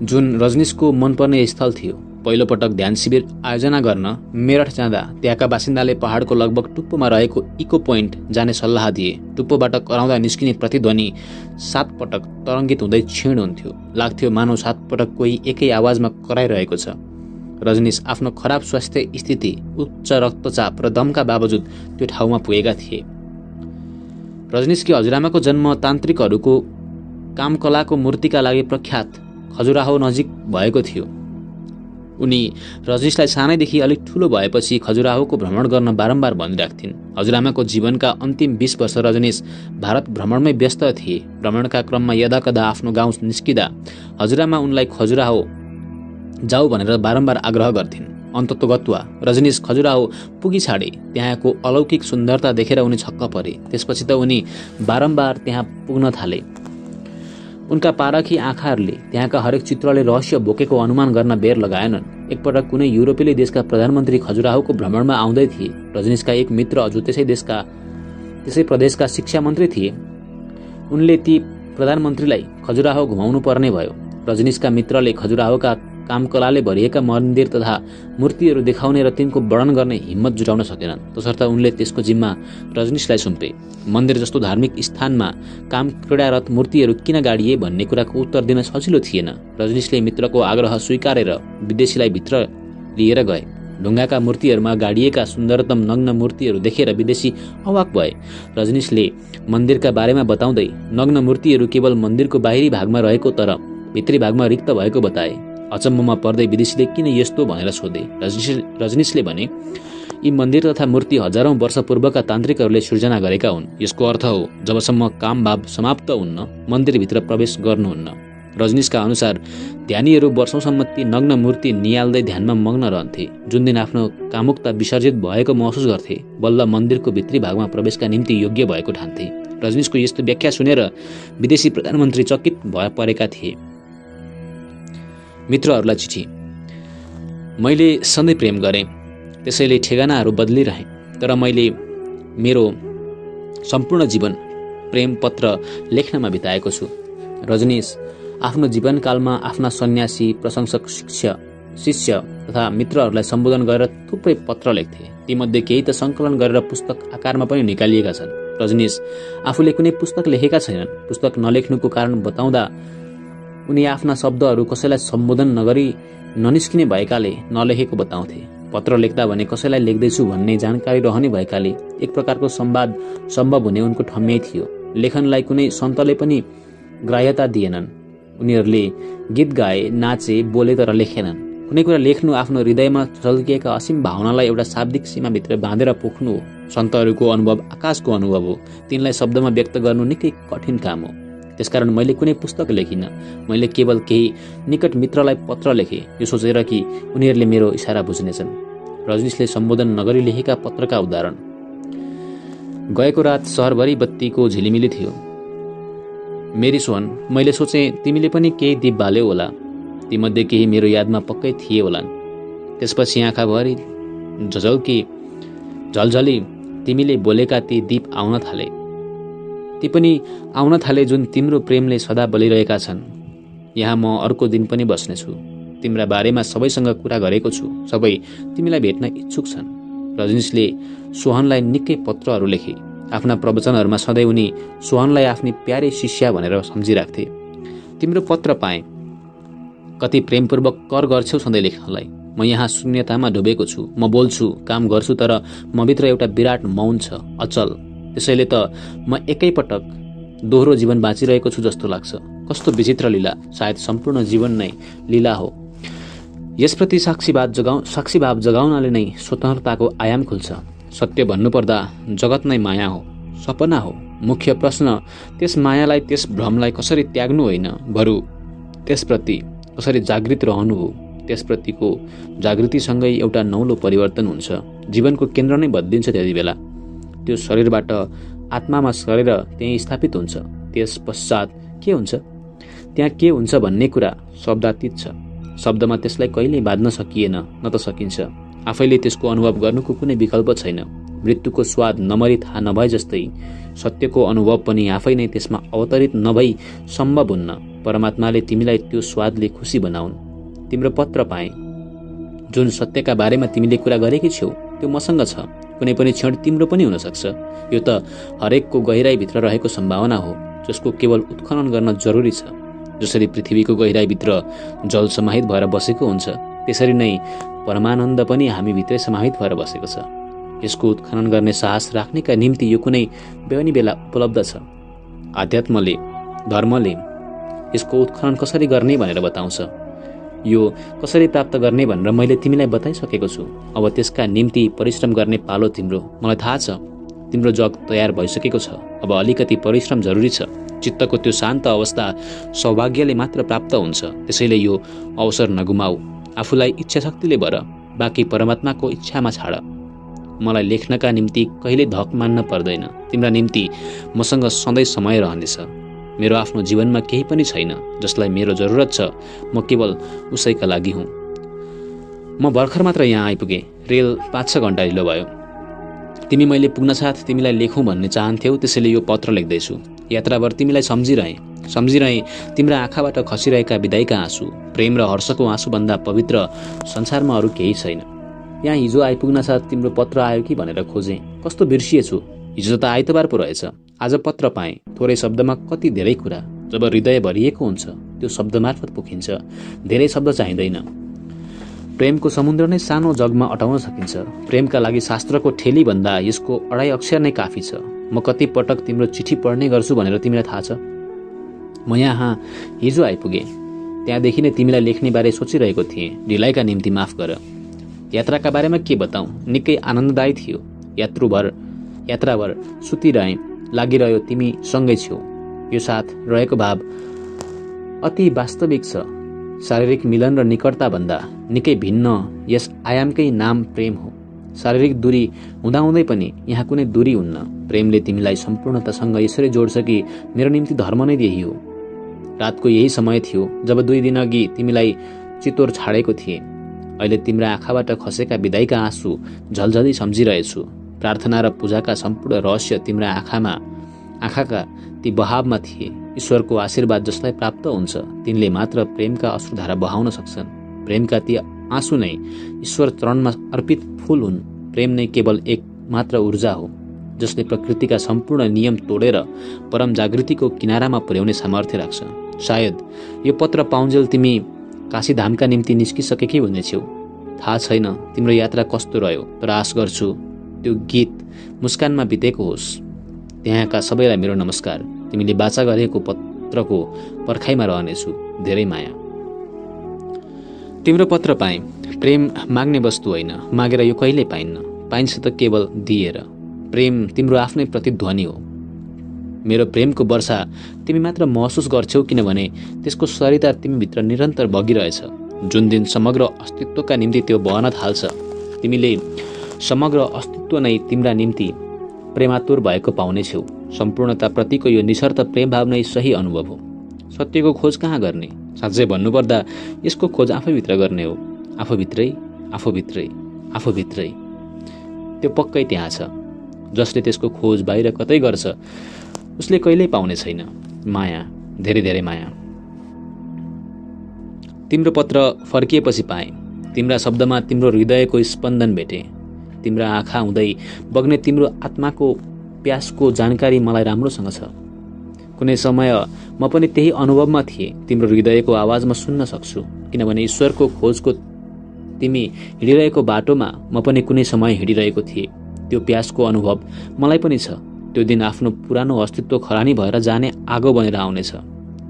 जुन रजनीशको मनपर्ने स्थल थियो। पहिलो पटक ध्यान शिविर आयोजना गर्न मेरठ जाँदा त्यहाँका बासिन्दाले पहाडको लगभग टुप्पोमा रहेको इको पोइन्ट जाने सल्लाह दिए। टुप्पोबाट कराउँदा निस्किने प्रतिध्वनि 7 पटक तरङ्गित हुँदै क्षीण हुन्थ्यो। लाग्थ्यो मानव 7 पटक कोही एकै आवाजमा कराइरहेको छ। रजनीश आफ्नो खराब स्वास्थ्य स्थिति, उच्च रक्तचाप र दमका बावजुद त्यो ठाउँमा पुगेका थिए। रजनीशकी हजुरआमाको जन्म तान्त्रिकहरूको कामकलाको मूर्तिका लागि प्रख्यात खजुराहो नजिक भएको थियो। उनी रजनीशलाई सानैदेखि अलिक ठूलो भएपछि खजुराहोको भ्रमण गर्न बारम्बार भनिराख्थिन्। हजुरआमाको जीवनका अन्तिम 20 वर्ष रजनीश भारत भ्रमणमै व्यस्त थिए। भ्रमणका क्रममा यदाकदा आफ्नो गाउँ निस्किँदा हजुरआमा उनलाई खजुराहो जाऊ भनेर बारम्बार आग्रह गर्थिन्। अन्ततोगत्वा रजनीश खजुराहो पुगी छाडे। त्यहाँको अलौकिक सुन्दरता देखेर उनी छक्क परे। त्यसपछि त उनी बारम्बार त्यहाँ पुग्न थाले। उनका पारखी आँखाहरूले त्यहाँका हरेक चित्रले रहस्य बोकेको अनुमान गर्न बेर लगाएनन्। एकपटक कुनै युरोपेली देशका प्रधानमन्त्री खजुराहोको भ्रमणमा आउँदै थिए। रजनीशका एक मित्र जो त्यसै प्रदेशका शिक्षा मन्त्री थिए। उनले ती प्रधानमन्त्रीलाई खजुराहो घुमाउनु पर्ने भयो। रजनीशका मित्रले खजुराहोका कामकलाले भरिएका मन्दिर तथा मूर्तिहरू देखाउने र तिनको वर्णन गर्ने हिम्मत जुटाउन सकेनन्। तसर्थ उनले त्यसको जिम्मा रजनीशलाई सुम्पे। मन्दिर जस्तो धार्मिक स्थानमा काम क्रीडारत मूर्तिहरू किन गाडिए भन्ने कुराको उत्तर दिन सजिलो थिएन। रजनीशले मित्रको आग्रह स्वीकारेर विदेशीलाई भित्र लिएर गए। ढुङ्गाका मूर्तिहरूमा गाडिएका सुन्दरतम नग्न मूर्तिहरू देखेर विदेशी अवाक भए। रजनीशले मन्दिरका बारेमा बताउँदै नग्न मूर्तिहरू केवल मन्दिरको बाहिरी भागमा रहेको तर भित्री भागमा रिक्त भएको बताए। अचम्ममा पर्दै विदेशीले किन यस्तो भनेर सोधे। रजनीशले भने, यी मन्दिर तथा मूर्ति हजारौं वर्ष पूर्वका तान्त्रिकहरूले सृजना गरेका हुन्। यसको अर्थ हो जबसम्म कामभाव समाप्त हुन्न मन्दिरभित्र प्रवेश गर्नुहुन्न। रजनीशका अनुसार ध्यानीहरू वर्षौंसम्म ती नग्न मूर्ति निहाल्दै ध्यानमा मग्न रहन्थे। जुन दिन आफ्नो कामुकता विसर्जित भएको महसुस गर्थे बल्ल मन्दिरको भित्री भागमा प्रवेशका निम्ति योग्य भएको ठान्थे। रजनीशको यस्तो व्याख्या सुनेर विदेशी प्रधानमन्त्री चकित भए परेका थिए। मित्रहरूलाई चिठी। मैले सधैँ प्रेम गरेँ, त्यसैले ठेगानाहरू बदलिरहेँ, तर मैले मेरो सम्पूर्ण जीवन प्रेम पत्र लेख्नमा बिताएको छु। रजनीश आफ्नो जीवनकालमा आफ्ना सन्यासी, प्रशंसक, शिष्य तथा मित्रहरूलाई सम्बोधन गरेर थुप्रै पत्र लेख्थे। तीमध्ये केही त सङ्कलन गरेर पुस्तक आकारमा पनि निकालिएका छन्। रजनीश आफूले कुनै पुस्तक लेखेका छैनन्। पुस्तक नलेख्नुको कारण बताउँदा उनी आफ्ना शब्दहरू कसैलाई सम्बोधन नगरी ननिस्किने भएकाले नलेखेको बताउँथे। पत्र लेख्दा भने कसैलाई लेख्दैछु भन्ने जानकारी रहने भएकाले एक प्रकारको संवाद सम्भव हुने उनको ठम्याइ थियो। लेखनलाई कुनै सन्तले पनि ग्राह्यता दिएनन्। उनीहरूले गीत गाए, नाचे, बोले तर लेखेनन्। कुनै कुरा लेख्नु आफ्नो हृदयमा झल्किएका असीम भावनालाई एउटा शाब्दिक सीमाभित्र बाँधेर पोख्नु हो। सन्तहरूको अनुभव आकाशको अनुभव हो। तिनलाई शब्दमा व्यक्त गर्नु निकै कठिन काम हो। त्यसकारण मैले कुनै पुस्तक लेखिनँ। मैले केवल केही निकट मित्रलाई पत्र लेखेँ, यो सोचेर कि उनीहरूले मेरो इसारा बुझ्नेछन्। रजनीशले सम्बोधन नगरी लेखेका पत्रका उदाहरण। गएको रात सहरभरि बत्तीको झिलिमिली थियो। मेरी सोहन, मैले सोचेँ तिमीले पनि केही दीप बाल्यौ होला। तीमध्ये केही मेरो यादमा पक्कै थिए होलान्। त्यसपछि आँखाभरि झलझली तिमीले बोलेका ती दीप आउन थाले। ती पनि आउन थाले जुन तिम्रो प्रेमले सदा बलिरहेका छन्। यहाँ म अर्को दिन पनि बस्नेछु। तिम्रा बारेमा सबैसँग कुरा गरेको छु। सबै तिमीलाई भेट्न इच्छुक छन्। रजनीशले सोहनलाई निकै पत्रहरू लेखे। आफ्ना प्रवचनहरूमा सधैँ उनी सोहनलाई आफ्नी प्यारे शिष्या भनेर सम्झिराख्थे। तिम्रो पत्र पाएँ। कति प्रेमपूर्वक कर गर्छौ सधैँ लेख्नलाई। म यहाँ शून्यतामा डुबेको छु। म बोल्छु, काम गर्छु, तर म भित्र एउटा विराट मौन छ, अचल। त्यसैले त म एकैपटक दोहोरो जीवन बाँचिरहेको छु जस्तो लाग्छ। कस्तो विचित्र लीला! सायद सम्पूर्ण जीवन नै लीला हो। यसप्रति साक्षीभाव जगाउनाले नै स्वतन्त्रताको आयाम खुल्छ। सत्य भन्नुपर्दा जगत नै माया हो, सपना हो। मुख्य प्रश्न त्यस मायालाई, त्यस भ्रमलाई कसरी त्याग्नु होइन, बरु त्यसप्रति कसरी जागृत रहनु हो। त्यसप्रतिको जागृतिसँगै एउटा नौलो परिवर्तन हुन्छ। जीवनको केन्द्र नै बदलिन्छ। त्यति बेला त्यो शरीरबाट आत्मामा सरेर त्यहीँ स्थापित हुन्छ। त्यस पश्चात के हुन्छ? त्यहाँ के हुन्छ भन्ने कुरा शब्दातीत छ। शब्दमा त्यसलाई कहिल्यै बाँध्न सकिएन, न त सकिन्छ। आफैले त्यसको अनुभव गर्नुको कुनै विकल्प छैन। मृत्युको स्वाद नमरी थाहा नभए जस्तै सत्यको अनुभव पनि आफै नै त्यसमा अवतरित नभई सम्भव हुन्न। परमात्माले तिमीलाई त्यो स्वादले खुसी बनाउन्। तिम्रो पत्र पाएँ। जुन सत्यका बारेमा तिमीले कुरा गरेकी छौ त्यो मसँग छ। कुनै पनि क्षण तिम्रो पनि हुन सक्छ। यो त हरेकको गहिराईभित्र रहेको सम्भावना हो, जसको केवल उत्खनन गर्न जरुरी छ। जसरी पृथ्वीको गहिराईभित्र जल समाहित भएर बसेको हुन्छ, त्यसरी नै परमानन्द पनि हामीभित्रै समाहित भएर बसेको छ। यसको उत्खनन गर्ने साहस राख्नेका निम्ति यो कुनै बेहुनी बेला उपलब्ध छ। आध्यात्मले, धर्मले यसको उत्खनन कसरी गर्ने भनेर बताउँछ। यो कसरी प्राप्त गर्ने भनेर मैले तिमीलाई बताइसकेको छु। अब त्यसका निम्ति परिश्रम गर्ने पालो तिम्रो। मलाई थाहा छ तिम्रो जग तयार भइसकेको छ। अब अलिकति परिश्रम जरुरी छ। चित्तको त्यो शान्त अवस्था सौभाग्यले मात्र प्राप्त हुन्छ। त्यसैले यो अवसर नगुमाऊ। आफूलाई इच्छा शक्तिले भर, बाँकी परमात्माको इच्छामा छाड। मलाई लेख्नका निम्ति कहिले धक मान्न पर्दैन। तिम्रा निम्ति मसँग सधैँ समय रहनेछ। मेरो आफ्नो जीवनमा केही पनि छैन जसलाई मेरो जरुरत छ। म केवल उसैका लागि हुँ। म भर्खर मात्र यहाँ आइपुगेँ। रेल 5-6 घण्टा ढिलो भयो। तिमी मैले पुग्न साथ तिमीलाई लेखौँ भन्ने चाहन्थ्यौ, त्यसैले यो पत्र लेख्दैछु। यात्राभर तिमीलाई सम्झिरहेँ। तिम्रा आँखाबाट खसिरहेका विदाईका आँसु, प्रेम र हर्षको आँसुभन्दा पवित्र संसारमा अरू केही छैन। यहाँ हिजो आइपुग्न साथ तिम्रो पत्र आयो कि भनेर खोजेँ। कस्तो बिर्सिएछु। हिजो त आइतबार पो रहेछ। आज पत्र पाएँ। थोरै शब्दमा कति धेरै कुरा। जब हृदय भरिएको हुन्छ त्यो शब्द मार्फत पोखिन्छ। धेरै शब्द चाहिँदैन। प्रेमको समुद्र नै सानो जगमा अटाउन सकिन्छ। प्रेमका लागि शास्त्रको ठेली भन्दा यसको 2.5 अक्षर नै काफी छ। म कति पटक तिम्रो चिठी पढ्ने गर्छु भनेर तिमीलाई थाहा छ। म यहाँ हिजो आइपुगेँ। त्यहाँदेखि नै तिमीलाई लेख्ने बारे सोचिरहेको थिएँ। ढिलाइका निम्ति माफ गर। यात्राका बारेमा के बताऊँ, निकै आनन्ददायी थियो। यात्राभर सुतिरहेँ, लागिरह्यो तिमी सँगै छेउ। यो साथ रहेको भाव अति वास्तविक छ। शारीरिक मिलन र निकटता भन्दा निकै भिन्न यस आयामकै नाम प्रेम हो। शारीरिक दूरी हुँदाहुँदै पनि यहाँ कुनै दूरी हुन्न। प्रेमले तिमीलाई सम्पूर्णतासँग यसरी जोड्छ कि मेरो निम्ति धर्म नै यही हो। रातको यही समय थियो जब 2 दिन अघि तिमीलाई चितोर छाडेको थिएँ। अहिले तिम्रा आँखाबाट खसेका विदाईका आँसु झलझली सम्झिरहेछु। प्रार्थना र पूजाका सम्पूर्ण रहस्य तिम्रा आँखाका ती बहावमा थिए। ईश्वरको आशीर्वाद जसलाई प्राप्त हुन्छ तिनले मात्र प्रेमका अश्रुधारा बहाउन सक्छन्। प्रेमका ती आँसु नै ईश्वर चरणमा अर्पित फूल हुन्। प्रेम नै केवल एक मात्र ऊर्जा हो जसले प्रकृतिका सम्पूर्ण नियम तोडेर परम जागृतिको किनारामा पुर्याउने सामर्थ्य राख्छ। सायद यो पत्र पाउन्जेल तिमी काशीधामका निम्ति निस्किसकेकी हुनेछौ। थाहा छैन तिम्रो यात्रा कस्तो रह्यो, तर आश गर्छु त्यो गीत मुस्कानमा बितेको होस्। त्यहाँका सबैलाई मेरो नमस्कार। तिमीले बाचा गरेको पत्रको पर्खाइमा रहनेछु। धेरै माया। तिम्रो पत्र पाएँ। प्रेम माग्ने वस्तु होइन, मागेर यो कहिल्यै पाइन्न, पाइन्छ त केवल दिएर। प्रेम तिम्रो आफ्नै प्रतिध्वनि हो। मेरो प्रेमको वर्षा तिमी मात्र महसुस गर्छौ, किनभने त्यसको सरिता तिमीभित्र निरन्तर बगिरहेछ। जुन दिन समग्र अस्तित्वका निम्ति त्यो बहन थाल्छ, तिमीले समग्र अस्तित्व नै तिम्रा निम्ति प्रेमातुर भएको पाउनेछौ। सम्पूर्णताप्रतिको यो निशर्त प्रेम भाव नै सही अनुभव हो। सत्यको खोज कहाँ गर्ने? साँच्चै भन्नुपर्दा यसको खोज आफैभित्र गर्ने हो। आफूभित्रै, आफूभित्रै, आफूभित्रै। त्यो पक्कै त्यहाँ छ। जसले त्यसको खोज बाहिर कतै गर्छ उसले कहिल्यै पाउने छैन। माया, धेरै धेरै माया। तिम्रो पत्र फर्किएपछि पाएँ। तिम्रा शब्दमा तिम्रो हृदयको स्पन्दन भेटे। तिम्रा आँखा हुँदै बग्ने तिम्रो आत्माको प्यासको जानकारी मलाई राम्रोसँग छ। कुनै समय म पनि त्यही अनुभवमा थिएँ। तिम्रो हृदयको आवाज म सुन्न सक्छु, किनभने ईश्वरको खोजको तिमी हिँडिरहेको बाटोमा म पनि कुनै समय हिँडिरहेको थिएँ। त्यो प्यासको अनुभव मलाई पनि छ। त्यो दिन आफ्नो पुरानो अस्तित्व खरानी भएर जाने आगो बनेर आउनेछ,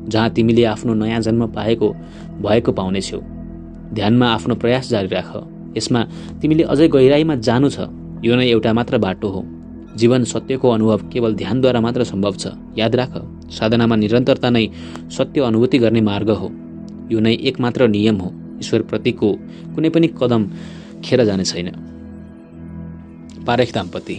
जहाँ तिमीले आफ्नो नयाँ जन्म भएको पाउनेछौ। ध्यानमा आफ्नो प्रयास जारी राख। यसमा तिमीले अझै गहिराईमा जानु छ। यो नै एउटा मात्र बाटो हो। जीवन सत्यको अनुभव केवल ध्यानद्वारा मात्र सम्भव छ। याद राख, साधनामा निरन्तरता नै सत्य अनुभूति गर्ने मार्ग हो। यो नै एकमात्र नियम हो। ईश्वरप्रतिको कुनै पनि कदम खेर जाने छैन। पारेख दाम्पत्य।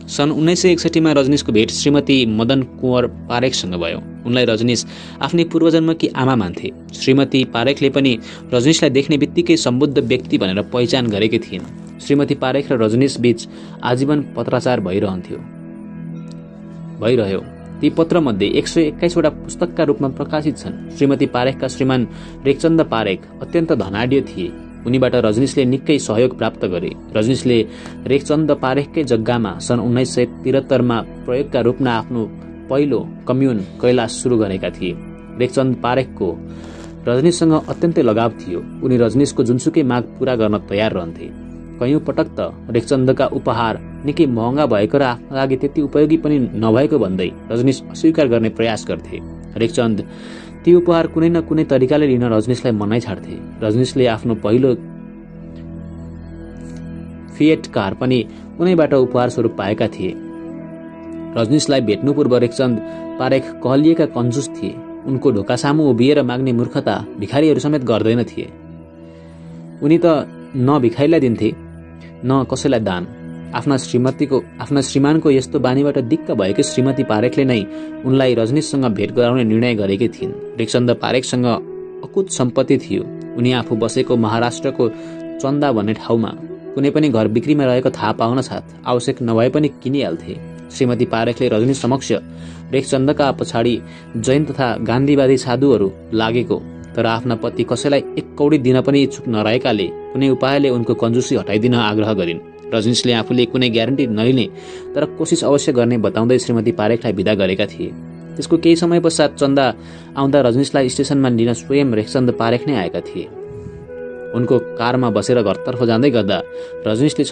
सन् 1961 रजनीशको भेट श्रीमती मदन कुँवर पारेखसँग भयो। उनलाई रजनीश आफ्नै पूर्वजन्मकी आमा मान्थे। श्रीमती पारेखले पनि रजनीशलाई देख्ने बित्तिकै सम्बुद्ध व्यक्ति भनेर पहिचान गरेकी थिइन्। श्रीमती पारेख र रजनीश बीच आजीवन पत्राचार भइरह्यो। ती पत्रमध्ये 121वटा पुस्तकका रूपमा प्रकाशित छन्। श्रीमती पारेखका श्रीमान रेखचन्द पारेख अत्यन्त धनाढ्य थिए। उनीबाट रजनीशले निकै सहयोग प्राप्त गरे। रजनीशले रेखचन्द पारेखकै जग्गामा सन् 1973 प्रयोगका रूपमा आफ्नो पहिलो कम्युन कैलाश सुरु गरेका थिए। रेखचन्द पारेखको रजनीशसँग अत्यन्तै लगाव थियो। उनी रजनीशको जुनसुकै माग पूरा गर्न तयार रहन्थे। कयौं पटक त रेखचन्दका उपहार निकै महँगा भएको र आफ्नो लागि त्यति उपयोगी पनि नभएको भन्दै रजनीश अस्वीकार गर्ने प्रयास गर्थे। रेखचन्द ती उपहार कुनै न कुनै तरिकाले लिन रजनीशलाई मनाइ छाड्थे। रजनीशले आफ्नो पहिलो फिएट कार पनि उनैबाट उपहार स्वरूप पाएका थिए। रजनीशलाई भेट्नु पूर्व रेखचन्द पारेख कहलिएका कन्जुस थिए। उनको ढोका सामु उभिएर माग्ने मूर्खता भिखारीहरू समेत गर्दैन थिए। उनी त न भिखारीलाई दिन्थे न कसैलाई दान। आफ्ना श्रीमानको यस्तो बानीबाट दिक्क भएकी श्रीमती पारेखले नै उनलाई रजनीशसँग भेट गराउने निर्णय गरेकी थिइन्। रेखचन्द पारेखसँग अकुत सम्पत्ति थियो। उनी आफू बसेको महाराष्ट्रको चन्दा भन्ने ठाउँमा कुनै पनि घर बिक्रीमा रहेको थाहा पाउन साथ आवश्यक नभए पनि किनिहाल्थे। श्रीमती पारेखले रजनीश समक्ष रेखचन्दका पछाडि जैन तथा गान्धीवादी साधुहरू लागेको तर आफ्ना पति कसैलाई 1 कौडी दिन पनि इच्छुक नरहेकाले कुनै उपायले उनको कन्जुसी हटाइदिन आग्रह गरिन्। रजनीशले आफूले कुनै ग्यारेन्टी नलिने तर कोसिस अवश्य गर्ने बताउँदै श्रीमती पारेखलाई विदा गरेका थिए। त्यसको केही समय पश्चात चन्दा आउँदा रजनीशलाई स्टेसनमा लिन स्वयं रेखचन्द पारेख नै आएका थिए। उनको कारमा बसेर घरतर्फ जाँदै गर्दा रजनीशले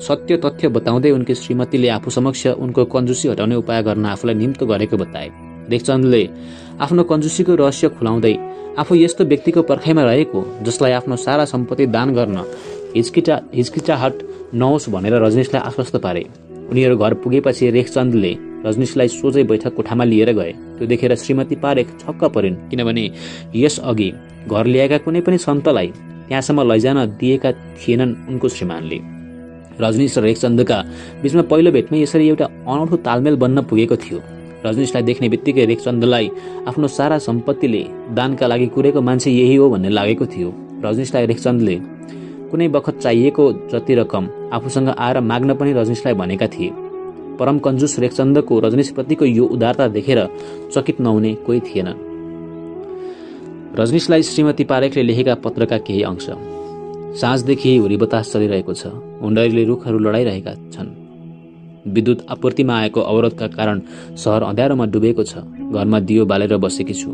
सत्य तथ्य बताउँदै उनकी श्रीमतीले आफू समक्ष उनको कन्जुसी हटाउने उपाय गर्न आफूलाई निम्तो गरेको बताए। रेखचन्दले आफ्नो कन्जुसीको रहस्य खुलाउँदै आफू यस्तो व्यक्तिको पर्खाइमा रहेको जसलाई आफ्नो सारा सम्पत्ति दान गर्न हिचकिचाहट नहोस् भनेर रजनीशलाई आश्वस्त पारे। उनीहरू घर पुगेपछि रेखचन्दले रजनीशलाई सोझै बैठक कोठामा लिएर गए। त्यो देखेर श्रीमती पारेख छक्क परिन्, किनभने यस अघि घर ल्याएका कुनै पनि सन्तलाई त्यहाँसम्म लैजान दिएका थिएनन् उनको श्रीमानले। रजनीश र रेखचन्दका बीचमा पहिलो भेटमै यसरी एउटा अनौठो तालमेल बन्न पुगेको थियो। रजनीशलाई देख्ने बित्तिकै रेखचन्दलाई आफ्नो सारा सम्पत्तिले दानका लागि कुरेको मान्छे यही हो भन्ने लागेको थियो। रजनीशलाई रेखचन्दले कुनै बखत चाहिएको जति रकम आफूसँग आएर माग्न पनि रजनीशलाई भनेका थिए। परम कन्जुस रेखचन्दको रजनीशप्रतिको यो उदारता देखेर चकित नहुने कोही थिएन। रजनीशलाई श्रीमती पारेखले लेखेका पत्रका केही अंश। साँझदेखि हुरी बतास चलिरहेको छ। हुण्डरीले रुखहरू लडाइरहेका छन्। विद्युत आपूर्तिमा आएको अवरोधका कारण शहर अँध्यारोमा डुबेको छ। घरमा दियो बालेर बसेकी छु।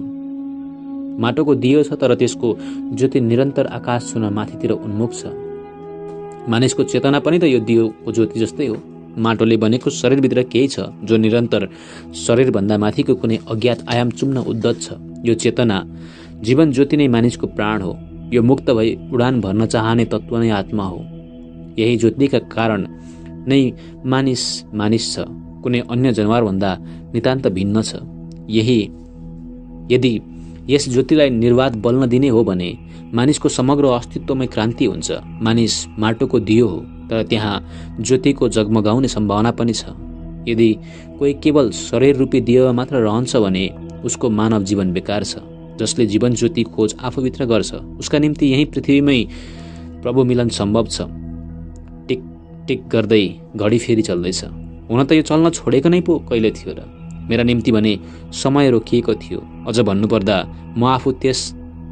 माटोको दियो छ तर त्यसको ज्योति निरन्तर आकाश छुन माथितिर उन्मुख छ। मानिसको चेतना पनि त यो दियोको ज्योति जस्तै हो। माटोले बनेको शरीरभित्र केही छ जो निरन्तर शरीरभन्दा माथिको कुनै अज्ञात आयाम चुम्न उद्यत छ। यो चेतना जीवन ज्योति नै मानिसको प्राण हो। यो मुक्त भई उडान भर्न चाहने तत्त्व नै आत्मा हो। यही ज्योतिका कारण नै मानिस छ, कुनै अन्य जनावरभन्दा नितान्त भिन्न छ। यदि यस ज्योतिलाई निर्वाध बल्न दिने हो भने मानिसको समग्र अस्तित्वमै क्रान्ति हुन्छ। मानिस माटोको दियो हो, तर त्यहाँ ज्योतिको जगमगाउने सम्भावना पनि छ। यदि कोही केवल शरीर रूपी दियोमा मात्र रहन्छ भने उसको मानव जीवन बेकार छ। जसले जीवन ज्योति खोज आफूभित्र गर्छ उसका निम्ति यही पृथ्वीमै प्रभु मिलन सम्भव छ। टिक टिक गर्दै घडी फेरि चल्दैछ। हुन त यो चल्न छोडेको नै पो कहिले थियो र? मेरा निम्ति भने समय रोकिएको थियो। अझ भन्नुपर्दा म आफू त्यस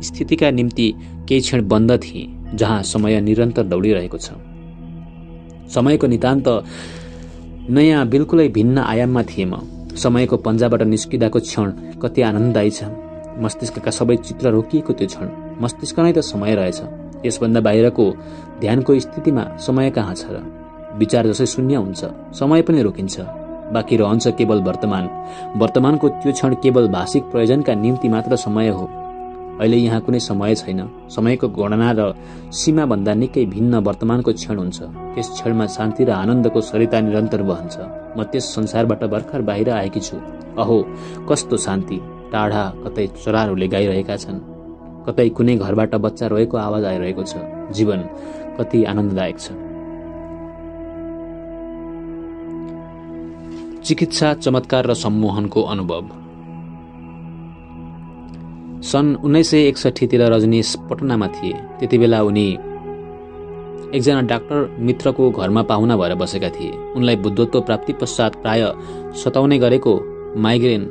स्थितिका निम्ति केही क्षण बन्द थिएँ जहाँ समय निरन्तर दौडिरहेको छ। समयको नितान्त नयाँ बिल्कुलै भिन्न आयाममा थिएँ म। समयको पन्जाबाट निस्किँदाको क्षण कति आनन्ददायी छ। मस्तिष्कका सबै चित्र रोकिएको त्यो क्षण। मस्तिष्क नै त समय रहेछ। यसभन्दा बाहिरको ध्यानको स्थितिमा समय कहाँ छ र? विचार जसै शून्य हुन्छ, समय पनि रोकिन्छ। बाँकी रहन्छ केवल वर्तमान। वर्तमानको त्यो क्षण केवल भाषिक प्रयोजनका निम्ति मात्र समय हो। अहिले यहाँ कुनै समय छैन। समयको गणना र सीमाभन्दा निकै भिन्न वर्तमानको क्षण हुन्छ। त्यस क्षणमा शान्ति र आनन्दको सरिता निरन्तर बहन्छ। म त्यस संसारबाट भर्खर बाहिर आएकी छु। अहो कस्तो शान्ति! टाढा कतै चराहरूले गाइरहेका छन्, कतै कुनै घरबाट बच्चा रोएको आवाज आइरहेको छ। जीवन कति आनन्ददायक छ। चिकित्सा, चमत्कार र सम्मोहनको अनुभव। सन् 1961 रजनीश पटनामा थिए। त्यति बेला उनी एकजना डाक्टर मित्रको घरमा पाहुना भएर बसेका थिए। उनलाई बुद्धत्व प्राप्ति पश्चात प्राय सताउने गरेको माइग्रेन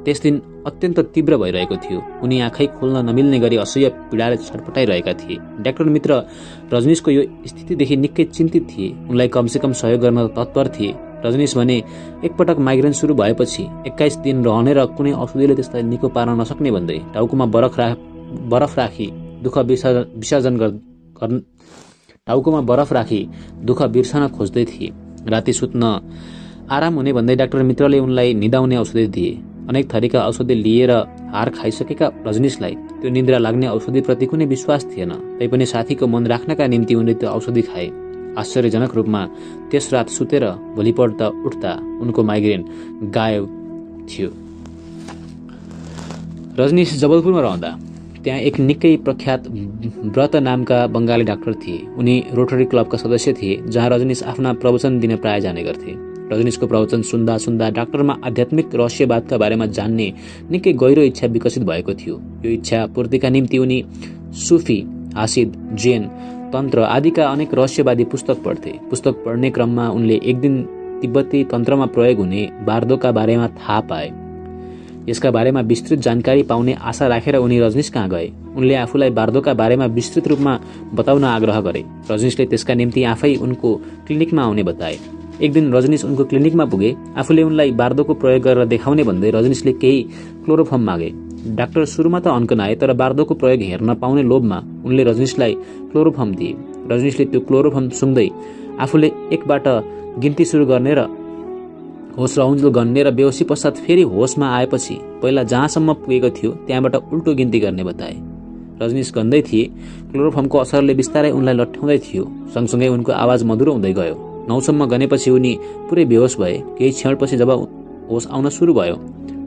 त्यस दिन अत्यन्त तीव्र भइरहेको थियो। उनी आँखै खोल्न नमिल्ने गरी असह्य पीडाले छटपटाइरहेका थिए। डाक्टर मित्र रजनीशको यो स्थितिदेखि निकै चिन्तित थिए। उनलाई कमसेकम सहयोग गर्न तत्पर थिए। रजनीश भने एकपटक माइग्रेन सुरु भएपछि 21 दिन रहने र कुनै औषधिले त्यसलाई निको पार्न नसक्ने भन्दै टाउकोमा बरफ राखी दुःख बिर्सन खोज्दै थिए। राति सुत्न आराम हुने भन्दै डाक्टर मित्रले उनलाई निदाउने औषधि दिए। अनेक थरीका औषधि लिएर हार खाइसकेका रजनीशलाई त्यो निद्रा लाग्ने औषधिप्रति कुनै विश्वास थिएन। तैपनि साथीको मन राख्नका निम्ति उनले त्यो औषधि खाए। आश्चर्यजनक रूपमा त्यस रात सुतेर भोलिपल्ट उठ्दा उनको माइग्रेन गायब थियो। रजनीश जबलपुरमा रहँदा त्यहाँ एक निकै प्रख्यात व्रत नामका बङ्गाली डाक्टर थिए। उनी रोटरी क्लबका सदस्य थिए, जहाँ रजनीश आफ्ना प्रवचन दिन प्राय जाने गर्थे। रजनीशको प्रवचन सुन्दा सुन्दा डाक्टरमा आध्यात्मिक रहस्यवादका बारेमा जान्ने निकै गहिरो इच्छा विकसित भएको थियो। यो इच्छा पूर्तिका निम्ति उनी सुफी, हासिद, जैन, तन्त्र आदिका अनेक रहस्यवादी पुस्तक पढ्थे। पुस्तक पढ्ने क्रममा उनले एक दिन तिब्बती तन्त्रमा प्रयोग हुने बार्दोका बारेमा थाहा पाए। यसका बारेमा विस्तृत जानकारी पाउने आशा राखेर उनी रजनीश कहाँ गए। उनले आफूलाई बार्दोका बारेमा विस्तृत रूपमा बताउन आग्रह गरे। रजनीशले त्यसका निम्ति आफै उनको क्लिनिकमा आउने बताए। एक दिन रजनीश उनको क्लिनिकमा पुगे। आफूले उनलाई बार्दोको प्रयोग गरेर देखाउने भन्दै रजनीशले केही क्लोरोफर्म मागे। डाक्टर सुरुमा त अन्कनाए, तर बार्दोको प्रयोग हेर्न पाउने लोभमा उनले रजनीशलाई क्लोरोफर्म दिए। रजनीशले त्यो क्लोरोफर्म सुँग्दै आफूले एकबाट गिन्ती सुरु गर्ने र होस रहउन्जेल गर्ने र बेहोसी पश्चात फेरि होसमा आएपछि पहिला जहाँसम्म पुगेको थियो त्यहाँबाट उल्टो गिन्ती गर्ने बताए। रजनीश गन्दै थिए। क्लोरोफर्मको असरले बिस्तारै उनलाई लट्ठ्याउँदै थियो। सँगसँगै उनको आवाज मधुरो हुँदै गयो। 9 सम्म गनेपछि उनी पुरै बेहोस भए। केही क्षणपछि जब होस आउन सुरु भयो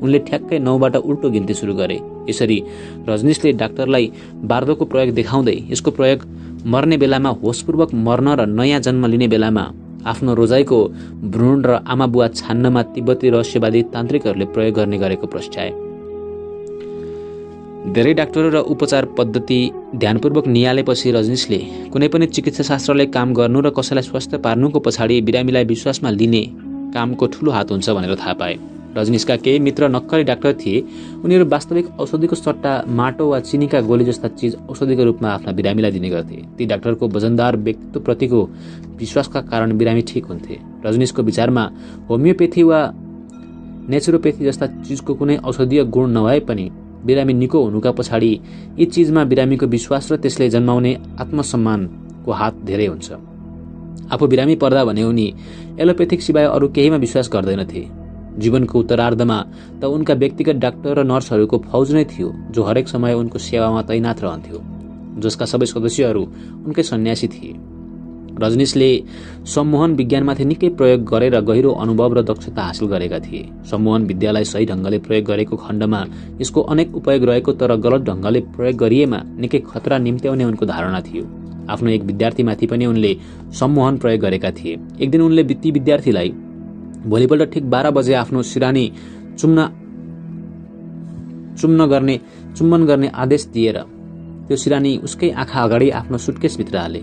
उनले ठ्याक्कै 9बाट उल्टो गिन्ती सुरु गरे। यसरी रजनीशले डाक्टरलाई बार्दोको प्रयोग देखाउँदै यसको प्रयोग मर्ने बेलामा होसपूर्वक मर्न र नयाँ जन्म लिने बेलामा आफ्नो रोजाइको भ्रूण र आमा बुवा छान्नमा तिब्बती रहस्यवादी तान्त्रिकहरूले प्रयोग गर्ने गरेको प्रस्ट्याए। धेरै डाक्टरहरू र उपचार पद्धति ध्यानपूर्वक निहालेपछि रजनीशले कुनै पनि चिकित्सा शास्त्रले काम गर्नु र कसैलाई स्वस्थ पार्नुको पछाडि बिरामीलाई विश्वासमा लिने कामको ठूलो हात हुन्छ भनेर थाहा पाए। रजनीशका केही मित्र नक्कली डाक्टर थिए। उनीहरू वास्तविक औषधिको सट्टा माटो वा चिनीका गोली जस्ता चीज औषधिको रूपमा आफ्ना बिरामीलाई दिने गर्थे। ती डाक्टरको वजनदार व्यक्तित्वप्रतिको विश्वासका कारण बिरामी ठिक हुन्थे। रजनीशको विचारमा होमियोपेथी वा नेचुरोपेथी जस्ता चीजको कुनै औषधीय गुण नभए पनि बिरामी निको हुनुका पछाडि यी चीजमा बिरामीको विश्वास र त्यसले जन्माउने आत्मसम्मानको हात धेरै हुन्छ। आफू बिरामी पर्दा भने उनी एलोपेथिक सिवाय अरू केहीमा विश्वास गर्दैनथे। जीवनको उत्तरार्धमा त उनका व्यक्तिगत डाक्टर र नर्सहरूको फौज नै थियो जो हरेक समय उनको सेवामा तैनात रहन्थ्यो, जसका सबै सदस्यहरू उनकै सन्यासी थिए। रजनीशले सम्मोहन विज्ञानमाथि निकै प्रयोग गरेर गहिरो अनुभव र दक्षता हासिल गरेका थिए। सम्मोहन विद्यालाई सही ढङ्गले प्रयोग गरेको खण्डमा यसको अनेक उपयोग रहेको, तर गलत ढङ्गले प्रयोग गरिएमा निकै खतरा निम्त्याउने उनको धारणा थियो। आफ्नो एक विद्यार्थीमाथि पनि उनले सम्मोहन प्रयोग गरेका थिए। एक दिन उनले ती विद्यार्थीलाई भोलिपल्ट ठिक 12 बजे आफ्नो सिरानी चुम्बन गर्ने आदेश दिएर त्यो सिरानी उसकै आँखा अगाडि आफ्नो सुटकेसभित्र हाले।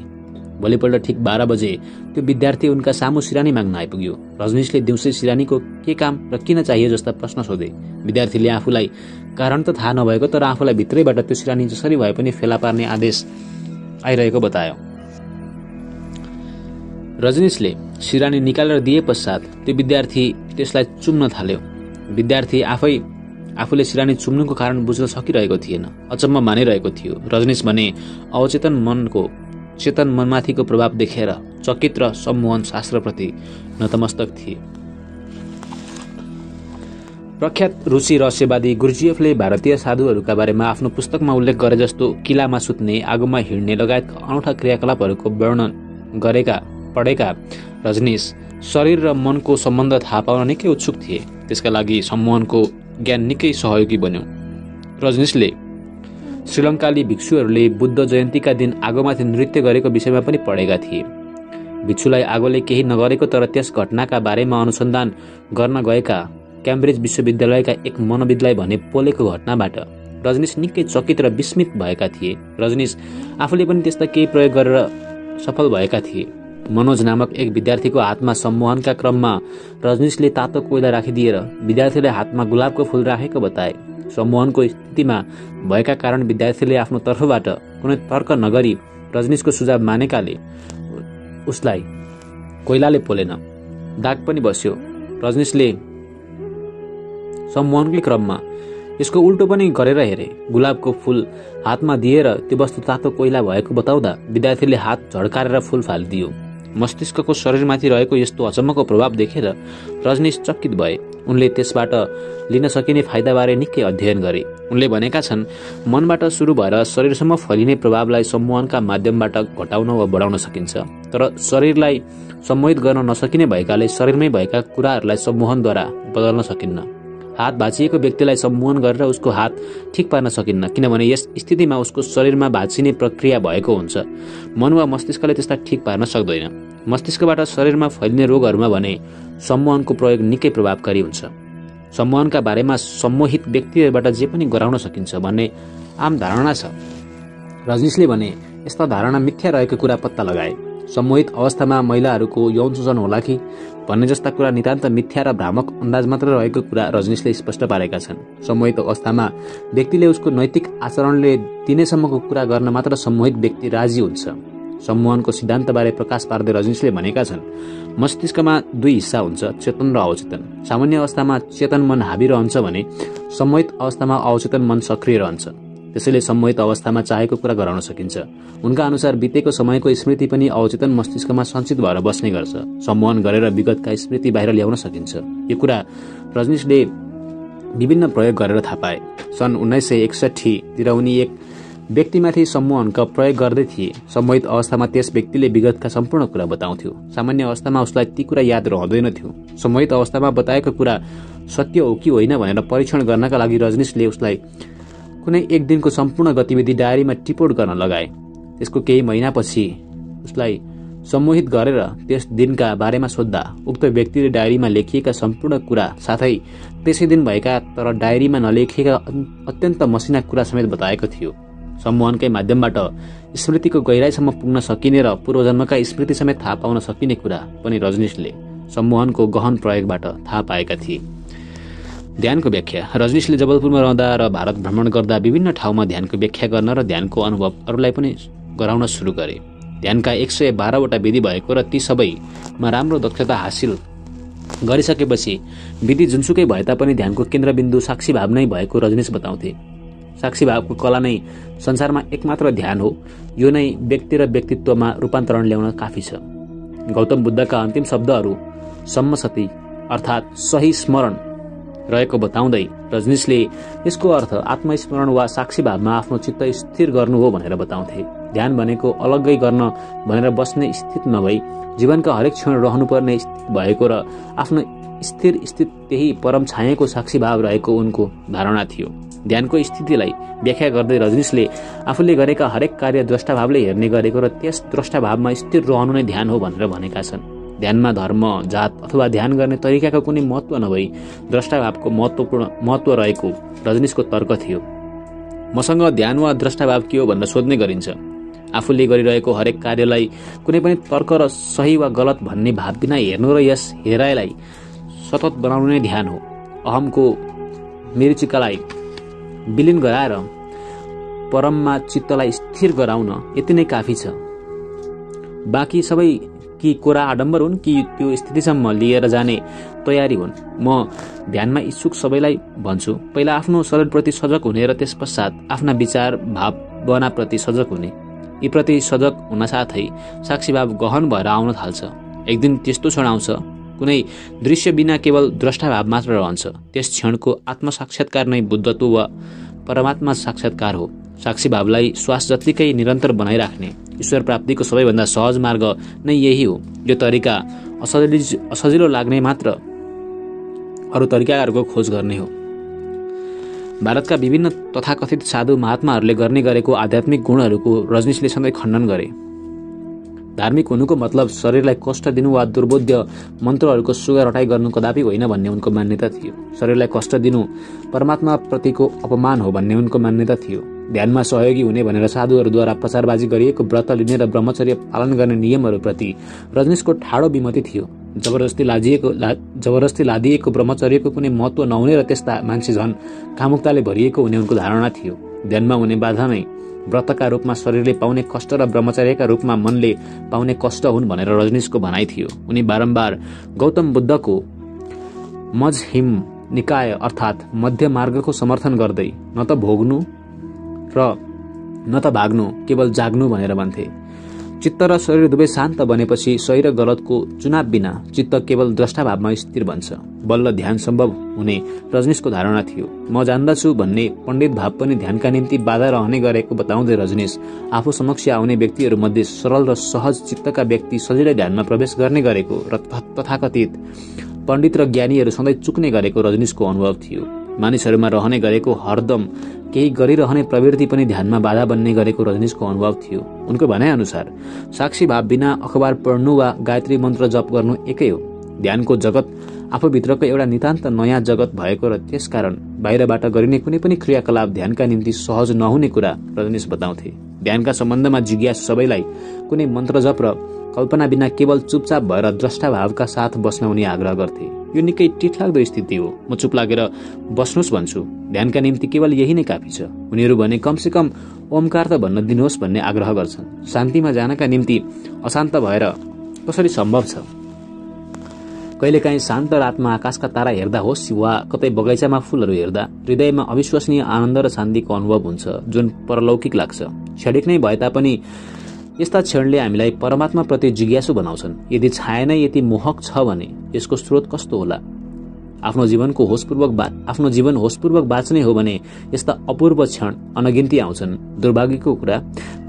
भोलिपल्ट ठिक 12 बजे त्यो विद्यार्थी उनका सामु सिरानी माग्न आइपुग्यो। रजनीशले दिउँसै सिरानीको के काम र किन चाहियो जस्ता प्रश्न सोधे। विद्यार्थीले आफूलाई कारण त थाहा नभएको तर आफूलाई भित्रैबाट त्यो सिरानी जसरी भए पनि फेला पार्ने आदेश आइरहेको बतायो। रजनीशले सिरानी निकालेर दिए पश्चात त्यो विद्यार्थी त्यसलाई चुम्न थाल्यो। विद्यार्थी आफूले सिरानी चुम्नुको कारण बुझ्न सकिरहेको थिएन, अचम्म मानिरहेको थियो। रजनीश भने चेतन मनमाथिको प्रभाव देखेर चकित र सम्मोहन शास्त्रप्रति नतमस्तक थिए। प्रख्यात रुसी रहस्यवादी गुर्जिएफले भारतीय साधुहरूका बारेमा आफ्नो पुस्तकमा उल्लेख गरे जस्तो किलामा सुत्ने, आगोमा हिँड्ने लगायतका अनौठा क्रियाकलापहरूको वर्णन पढेका रजनीश शरीर र मनको सम्बन्ध थाहा पाउन निकै उत्सुक थिए। त्यसका लागि सम्मोहनको ज्ञान निकै सहयोगी बन्यो। रजनीशले श्रीलङ्काली भिक्षुहरूले बुद्ध जयन्तीका दिन आगोमाथि नृत्य गरेको विषयमा पनि पढेका थिए। भिक्षुलाई आगोले केही नगरेको तर त्यस घटनाका बारेमा अनुसन्धान गर्न गएका क्याम्ब्रिज विश्वविद्यालयका एक मनोविदलाई भने पोलेको घटनाबाट रजनीश निकै चकित र विस्मित भएका थिए। रजनीश आफूले पनि त्यस्ता केही प्रयोग गरेर सफल भएका थिए। मनोज नामक एक विद्यार्थीको हातमा सम्मोहनका क्रममा रजनीशले तातो कोइला राखिदिएर विद्यार्थीले हातमा गुलाबको फूल राखेको बताए। सम्मोहनको स्थितिमा भएका कारण विद्यार्थीले आफ्नो तर्फबाट कुनै तर्क नगरी रजनीशको सुझाव मानेकाले उसलाई कोइलाले पोलेन, दाग पनि बस्यो। रजनीशले सम्मोहनकै क्रममा यसको उल्टो पनि गरेर हेरे। गुलाबको फूल हातमा दिएर त्यो वस्तु तातो कोइला भएको बताउँदा विद्यार्थीले हात झड्काएर फूल फालिदियो। मस्तिष्कको शरीरमाथि रहेको यस्तो अचम्मको प्रभाव देखेर रजनीश चकित भए। उनले त्यसबाट लिन सकिने फाइदाबारे निकै अध्ययन गरे। उनले भनेका छन्, मनबाट सुरु भएर शरीरसम्म फैलिने प्रभावलाई सम्मोहनका माध्यमबाट घटाउन वा बढाउन सकिन्छ, तर शरीरलाई सम्मोहित गर्न नसकिने भएकाले शरीरमै भएका कुराहरूलाई सम्मोहनद्वारा बदल्न सकिन्न। हात भाँचिएको व्यक्तिलाई सम्मोहन गरेर उसको हात ठिक पार्न सकिन्न, किनभने यस स्थितिमा उसको शरीरमा भाँचिने प्रक्रिया भएको हुन्छ। मन वा मस्तिष्कले त्यसलाई ठिक पार्न सक्दैन। मस्तिष्कबाट शरीरमा फैलिने रोगहरूमा भने सम्मोहनको प्रयोग निकै प्रभावकारी हुन्छ। सम्मोहनका बारेमा सम्मोहित व्यक्तिहरूबाट जे पनि गराउन सकिन्छ भन्ने आम धारणा छ। रजनीशले भने यस्ता धारणा मिथ्या रहेको कुरा पत्ता लगाए। सम्मोहित अवस्थामा महिलाहरूको यौन शोषण होला कि भन्ने जस्ता कुरा नितान्त मिथ्या र भ्रामक अन्दाज मात्र रहेको कुरा रजनीशले स्पष्ट पारेका छन्। सम्मोहित अवस्थामा व्यक्तिले उसको नैतिक आचरणले दिनेसम्मको कुरा गर्न मात्र सम्मोहित व्यक्ति राजी हुन्छ। सम्मोहनको सिद्धान्तबारे प्रकाश पार्दै रजनीशले भनेका छन्, मस्तिष्कमा 2 हिस्सा हुन्छ, चेतन र अवचेतन। सामान्य अवस्थामा चेतन मन हावी रहन्छ भने सम्मोहित अवस्थामा अवचेतन मन सक्रिय रहन्छ। त्यसैले सम्मोहित अवस्थामा चाहेको कुरा गराउन सकिन्छ। उनका अनुसार बितेको समयको स्मृति पनि अवचेतन मस्तिष्कमा सञ्चित भएर बस्ने गर्छ। सम्मोहन गरेर विगतका स्मृति बाहिर ल्याउन सकिन्छ। यो कुरा रजनीशले विभिन्न प्रयोग गरेर थाहा पाए। सन् 1961 तिर उनी एक व्यक्तिमाथि सम्मोहनका प्रयोग गर्दै थिए। सम्मोहित अवस्थामा त्यस व्यक्तिले विगतका सम्पूर्ण कुरा बताउँथ्यो। सामान्य अवस्थामा उसलाई ती कुरा याद रहँदैन थियो। सम्मोहित अवस्थामा बताएको कुरा सत्य हो कि होइन भनेर परीक्षण गर्नका लागि रजनीशले उसलाई कुनै एक दिनको सम्पूर्ण गतिविधि डायरीमा टिपोट गर्न लगाए। त्यसको केही महिनापछि उसलाई सम्मोहित गरेर त्यस दिनका बारेमा सोद्धा उक्त व्यक्तिले डायरीमा लेखिएका सम्पूर्ण कुरा साथै त्यसै दिन भएका तर डायरीमा नलेखिएका अत्यन्त मसिना कुरा समेत बताएको थियो। सम्मोहनकै माध्यमबाट स्मृतिको गहिराईसम्म पुग्न सकिने र पूर्वजन्मका स्मृति समेत थाहा पाउन सकिने कुरा पनि रजनीशले सम्मोहनको गहन प्रयोगबाट थाहा पाएका थिए। ध्यानको व्याख्या। रजनीशले जबलपुरमा रहँदा र भारत भ्रमण गर्दा विभिन्न ठाउँमा ध्यानको व्याख्या गर्न र ध्यानको अनुभव अरूलाई पनि गराउन सुरु गरे। ध्यानका 112 वटा विधि भएको र ती सबैमा राम्रो दक्षता हासिल गरिसकेपछि विधि जुनसुकै भए तापनि ध्यानको केन्द्रबिन्दु साक्षी भाव नै भएको रजनीश बताउँथे। साक्षी भावको कला नै संसारमा एकमात्र ध्यान हो। यो नै व्यक्ति र व्यक्तित्वमा रूपान्तरण ल्याउन काफी छ। गौतम बुद्धका अन्तिम शब्दहरू सम्मसति अर्थात् सही स्मरण रहेको बताउँदै रजनीशले यसको अर्थ आत्मस्मरण वा साक्षी भावमा आफ्नो चित्त स्थिर गर्नु हो भनेर बताउँथे। ध्यान भनेको अलग्गै गर्न भनेर बस्ने स्थित नभई जीवनका हरेक क्षण रहनुपर्ने स्थित भएको र आफ्नो स्थिर स्थित त्यही परम छायाको साक्षी भाव रहेको उनको धारणा थियो। ध्यानको स्थितिलाई व्याख्या गर्दै रजनीशले आफूले गरेका हरेक कार्य द्रष्टाभावले हेर्ने गरेको र त्यस द्रष्टाभावमा स्थिर रहनु नै ध्यान हो भनेर भनेका छन्। ध्यानमा धर्म, जात अथवा ध्यान गर्ने तरिकाको कुनै महत्त्व नभई द्रष्टाभावको महत्त्व रहेको रजनीशको तर्क थियो। मसँग ध्यान वा द्रष्टाभाव के हो भनेर सोध्ने गरिन्छ। आफूले गरिरहेको हरेक कार्यलाई कुनै पनि तर्क र सही वा गलत भन्ने भाव बिना हेर्नु र यस हेराइलाई सतत बनाउनु नै ध्यान हो। अहमको मरीचिकालाई विलीन गराएर परममा चित्तलाई स्थिर गराउन यति नै काफी छ। बाँकी सबै कि कोरा आडम्बर हुन् कि त्यो स्थितिसम्म लिएर जाने तयारी हुन्। म ध्यानमा इच्छुक सबैलाई भन्छु, पहिला आफ्नो शरीरप्रति सजग हुने र त्यस पश्चात आफ्ना विचार भावनाप्रति सजग हुने। यी प्रति सजग हुन साथै साक्षी भाव गहन भएर आउन थाल्छ। एक दिन त्यस्तो क्षण आउँछ कुनै दृश्य बिना केवल द्रष्टाभाव मात्र रहन्छ। त्यस क्षणको आत्मसाक्षात्कार नै बुद्धत्व वा परमात्मा साक्षात्कार हो। साक्षी भावलाई श्वास जत्तिकै निरन्तर बनाइराख्ने ईश्वर प्राप्तिको सबैभन्दा सहज मार्ग नै यही हो। यो तरिका असजिलो लाग्ने मात्र अरू तरिकाहरूको खोज गर्ने हो। भारतका विभिन्न तथाकथित साधु महात्माहरूले गर्ने गरेको आध्यात्मिक गुणहरूको रजनीशले सधैँ खण्डन गरे। धार्मिक हुनुको मतलब शरीरलाई कष्ट दिनु वा दुर्बोध्य मन्त्रहरूको सुगा रटाइ गर्नु कदापि होइन भन्ने उनको मान्यता थियो। शरीरलाई कष्ट दिनु परमात्मा प्रतिको अपमान हो भन्ने उनको मान्यता थियो। ध्यानमा सहयोगी हुने भनेर साधुहरूद्वारा प्रचारबाजी गरिएको व्रत लिने र ब्रह्मचर्य पालन गर्ने नियमहरूप्रति रजनीशको ठाडो विमति थियो। जबरजस्ती लादिएको ब्रह्मचर्यको कुनै महत्त्व नहुने र त्यस्ता मान्छे झन् कामुकताले भरिएको हुने उनको धारणा थियो। ध्यानमा हुने बाधा नै व्रतका रूपमा शरीरले पाउने कष्ट र ब्रह्मचर्यका रूपमा मनले पाउने कष्ट हुन् भनेर रजनीशको भनाइ थियो। उनी बारम्बार गौतम बुद्धको मजहिम निकाय अर्थात् मध्य मार्गको समर्थन गर्दै न त भोग्नु र न त भाग्नु, केवल जाग्नु भनेर भन्थे। चित्त र शरीर दुवै शान्त बनेपछि सही र गलतको चुनाव बिना चित्त केवल द्रष्टाभावमा स्थिर बन्छ। बल्ल ध्यान सम्भव हुने रजनीशको धारणा थियो। म जान्दछु भन्ने पण्डित भाव पनि ध्यानका निम्ति बाधा रहने गरेको बताउँदै रजनीश आफू समक्ष आउने व्यक्तिहरूमध्ये सरल र सहज चित्तका व्यक्ति सजिलै ध्यानमा प्रवेश गर्ने गरेको र तथाकथित पण्डित र ज्ञानीहरू सधैँ चुक्ने गरेको रजनीशको अनुभव थियो। मानिसहरूमा रहने गरेको हरदम केही गरिरहने प्रवृत्ति पनि ध्यानमा बाधा बन्ने गरेको रजनीशको अनुभव थियो। उनको भनाइअनुसार साक्षी भाव बिना अखबार पढ्नु वा गायत्री मन्त्र जप गर्नु एकै हो। ध्यानको जगत आफूभित्रको एउटा नितान्त नयाँ जगत भएको र त्यसकारण बाहिरबाट गरिने कुनै पनि क्रियाकलाप ध्यानका निम्ति सहज नहुने कुरा रजनीश बताउँथे। ध्यानका सम्बन्धमा जिज्ञासु सबैलाई कुनै मन्त्र जप र कल्पना बिना केवल चुपचाप भएर द्रष्टाभावका साथ बस्न उनी आग्रह गर्थे। यो निकै टिठलाग्दो स्थिति हो। म चुप लागेर बस्नुस् भन्छु। ध्यानका निम्ति केवल यही नै काफी छ। उनीहरू भने कमसेकम ओमकार त भन्न दिनुहोस् भन्ने आग्रह गर्छन्। शान्तिमा जानका निम्ति अशान्त भएर कसरी सम्भव छ? कहिलेकाहीँ शान्त रातमा आकाशका तारा हेर्दा होस् वा कतै बगैँचामा फूलहरू हेर्दा हृदयमा अविश्वसनीय आनन्द र शान्तिको अनुभव हुन्छ जुन परलौकिक लाग्छ। क्षणिक नै भए तापनि यस्ता क्षणले हामीलाई परमात्मा प्रति जिज्ञासु बनाउँछन्। यदि छाया नै यति मोहक छ भने यसको स्रोत कस्तो होला? आफ्नो जीवन होसपूर्वक बाँच्ने हो भने यस्ता अपूर्व क्षण अनगिन्ती आउँछन्। दुर्भाग्यको कुरा,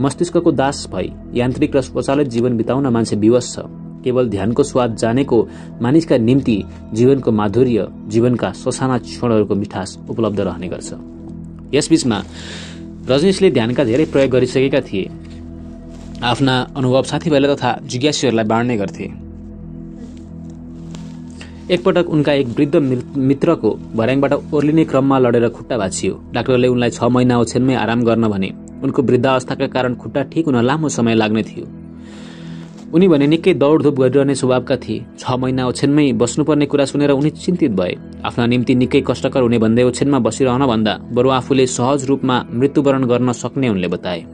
मस्तिष्कको दास भई यान्त्रिक र स्वचालित जीवन बिताउन मान्छे विवश छ। केवल ध्यानको स्वाद जानेको मानिसका निम्ति जीवनको माधुर्य, जीवनका ससाना क्षणहरूको मिठास उपलब्ध रहने गर्छ। यसबीचमा रजनीशले ध्यानका धेरै प्रयोग गरिसकेका थिए। आफ्ना अनुभव साथीभाइलाई तथा जिज्ञासुहरूलाई बाँड्ने गर्थे। एकपटक उनका एक वृद्ध मित्रको भर्याङबाट ओर्लिने क्रममा लडेर खुट्टा भाँचियो। डाक्टरले उनलाई 6 महिना ओछ्यानमै आराम गर्न भने। उनको वृद्धावस्थाका कारण खुट्टा ठिक हुन लामो समय लाग्ने थियो। उनी भने निकै दौडधुप गरिरहने स्वभावका थिए। 6 महिना ओछ्यानमै बस्नुपर्ने कुरा सुनेर उनी चिन्तित भए। आफ्ना निम्ति निकै कष्टकर हुने भन्दै ओछ्यानमा बसिरहन भन्दा बरु आफूले सहज रूपमा मृत्युवरण गर्न सक्ने उनले बताए।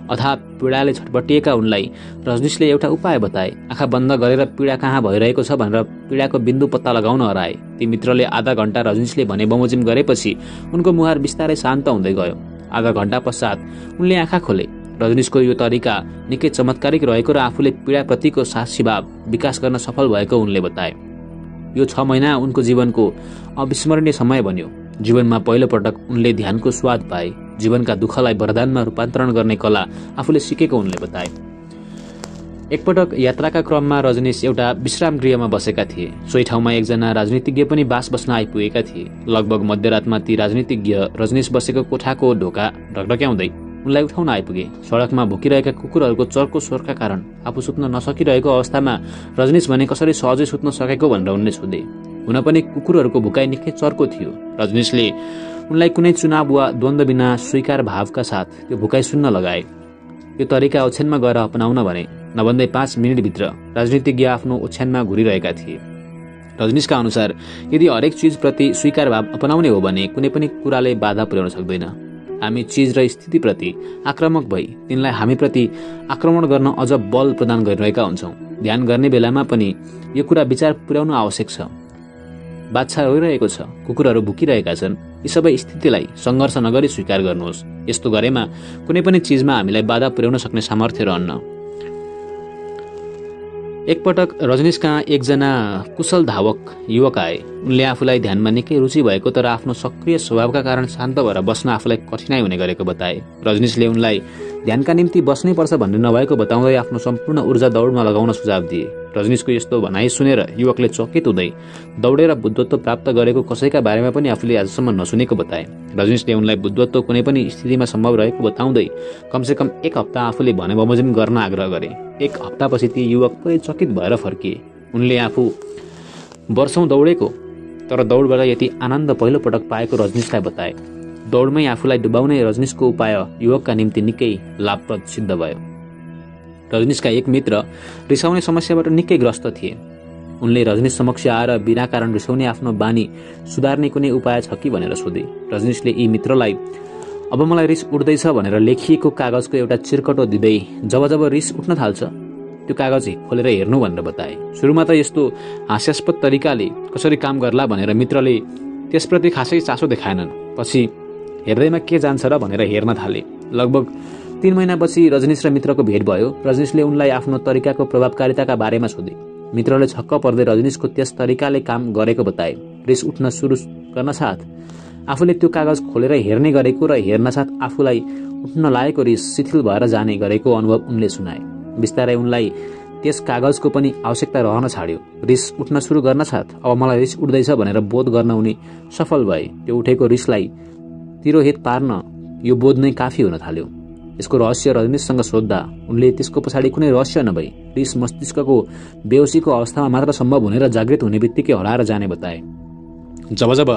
अथाह पीडाले छटपटिएका उनलाई रजनीशले एउटा उपाय बताए। आँखा बन्द गरेर पीडा कहाँ भइरहेको छ भनेर पीडाको बिन्दु पत्ता लगाउन हराए। ती मित्रले आधा घण्टा रजनीशले भने बमोजिम गरेपछि उनको मुहार बिस्तारै शान्त हुँदै गयो। आधा घण्टा पश्चात उनले आँखा खोले। रजनीशको यो तरिका निकै चमत्कारिक रहेको र आफूले पीडाप्रतिको साक्षी भाव विकास गर्न सफल भएको उनले बताए। यो 6 महिना उनको जीवनको अविस्मरणीय समय बन्यो। जीवनमा पहिलो पटक उनले ध्यानको स्वाद पाए। जीवनका दुःखलाई वरदानमा रूपान्तरण गर्ने कला आफूले सिकेको उनले बताए। एकपटक यात्राका क्रममा रजनीश एउटा विश्राम गृहमा बसेका थिए। सोही ठाउँमा एकजना राजनीतिज्ञ पनि बास बस्न आइपुगेका थिए। लगभग मध्यरातमा ती राजनीतिज्ञ रजनीश बसेको कोठाको ढोका ढकढक्याउँदै उनलाई उठाउन आइपुगे। सडकमा भुकिरहेका कुकुरहरूको चर्को स्वरका कारण आफू सुत्न नसकिरहेको अवस्थामा रजनीश भने कसरी सहजै सुत्न सकेको भनेर उनले सोधे। हुन पनि कुकुरहरूको भुकाइ निकै चर्को थियो। रजनीशले उनलाई कुनै चुनाव वा द्वन्द्व बिना स्वीकार भावका साथ त्यो भुकाइ सुन्न लगाए। यो तरिका ओछ्यानमा गएर अपनाउन भने नभन्दै 5 मिनेटभित्र राजनीतिज्ञ आफ्नो ओछ्यानमा घुरिरहेका थिए। रजनीशका अनुसार यदि हरेक चिजप्रति स्वीकार भाव अपनाउने हो भने कुनै पनि कुराले बाधा पुर्याउन सक्दैन। हामी चिज र स्थितिप्रति आक्रामक भई तिनलाई हामीप्रति आक्रमण गर्न अझ बल प्रदान गरिरहेका हुन्छौँ। ध्यान गर्ने बेलामा पनि यो कुरा विचार पुर्याउनु आवश्यक छ। बाछा रोइरहेको छ, कुकुरहरू भुकिरहेका छन्, यी सबै स्थितिलाई सङ्घर्ष नगरी स्वीकार गर्नुहोस्। यस्तो गरेमा कुनै पनि चिजमा हामीलाई बाधा पुर्याउन सक्ने सामर्थ्य रहन्न। एकपटक रजनीशका एकजना कुशल धावक युवक आए। उनले आफूलाई ध्यानमा निकै रुचि भएको तर आफ्नो सक्रिय स्वभावका कारण शान्त भएर बस्न आफूलाई कठिनाइ हुने गरेको बताए। रजनीशले उनलाई ध्यानका निम्ति बस्नै पर्छ भन्ने नभएको बताउँदै आफ्नो सम्पूर्ण ऊर्जा दौडमा लगाउन सुझाव दिए। रजनीशको यस्तो भनाइ सुनेर युवकले चकित हुँदै दौडेर बुद्धत्व प्राप्त गरेको कसैका बारेमा पनि आफूले आजसम्म नसुनेको बताए। रजनीशले उनलाई बुद्धत्व कुनै पनि स्थितिमा सम्भव रहेको बताउँदै कमसेकम 1 हप्ता आफूले भने बमोजिम गर्न आग्रह गरे। 1 हप्तापछि ती युवक पुरै चकित भएर फर्किए। उनले आफू वर्षौं दौडेको तर दौडबाट यति आनन्द पहिलो पटक पाएको रजनीशलाई बताए। दौडमै आफूलाई डुबाउने रजनीशको उपाय युवकका निम्ति निकै लाभप्रद सिद्ध भयो। रजनीशका एक मित्र रिसाउने समस्याबाट निकै ग्रस्त थिए। उनले रजनीश समक्ष आएर बिना कारण रिसाउने आफ्नो बानी सुधार्ने कुनै उपाय छ कि भनेर सोधे। रजनीशले यी मित्रलाई अब मलाई रिस उठ्दैछ भनेर लेखिएको कागजको एउटा चिरकटो दिँदै जब जब रिस उठ्न थाल्छ त्यो कागज खोलेर हेर्नु भनेर बताए। सुरुमा त यस्तो हास्यास्पद तरिकाले कसरी काम गर्ला भनेर मित्रले त्यसप्रति खासै चासो देखाएनन्। पछि हेर्दैमा के जान्छ र भनेर हेर्न थाले। लगभग 3 महिनापछि रजनीश र मित्रको भेट भयो। रजनीशले उनलाई आफ्नो तरिकाको प्रभावकारिताका बारेमा सोधे। मित्रले छक्क पर्दै रजनीशको त्यस तरिकाले काम गरेको बताए। रिस उठ्न सुरु गर्न साथ आफूले त्यो कागज खोलेर हेर्ने गरेको र हेर्न साथ आफूलाई उठ्न लागेको रिस शिथिल भएर जाने गरेको अनुभव उनले सुनाए। बिस्तारै उनलाई त्यस कागजको पनि आवश्यकता रहन छाड्यो। रिस उठ्न सुरु गर्न साथ अब मलाई रिस उठ्दैछ भनेर बोध गर्न उनी सफल भए। त्यो उठेको रिसलाई तिरोहित पार्न यो बोध नै काफी हुन थाल्यो। यसको रहस्य रजनीशसँग सोद्धा उनले त्यसको पछाडि कुनै रहस्य नभई रिस मस्तिष्कको बेहोसीको अवस्थामा मात्र सम्भव हुने र जागृत हुने बित्तिकै हराएर जाने बताए। जब जब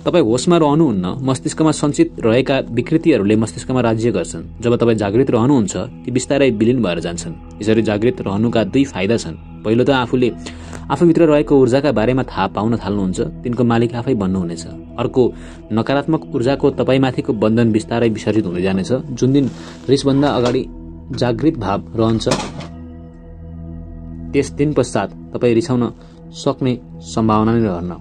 तपाईँ होसमा रहनुहुन्न मस्तिष्कमा सञ्चित रहेका विकृतिहरूले मस्तिष्कमा राज्य गर्छन्। जब तपाईँ जागृत रहनुहुन्छ ती बिस्तारै विलीन भएर जान्छन्। यसरी जागृत रहनुका 2 फाइदा छन्। पहिलो त आफूले आफूभित्र रहेको ऊर्जाका बारेमा थाहा पाउन थाल्नुहुन्छ, तिनको मालिक आफै बन्नुहुनेछ। अर्को, नकारात्मक ऊर्जाको तपाईँमाथिको बन्धन बिस्तारै विसर्जित हुँदै जानेछ। जुन दिन रिसभन्दा अगाडि जागृत भाव रहन्छ त्यस दिन पश्चात तपाईँ रिसाउन सक्ने सम्भावना नै रहन्न।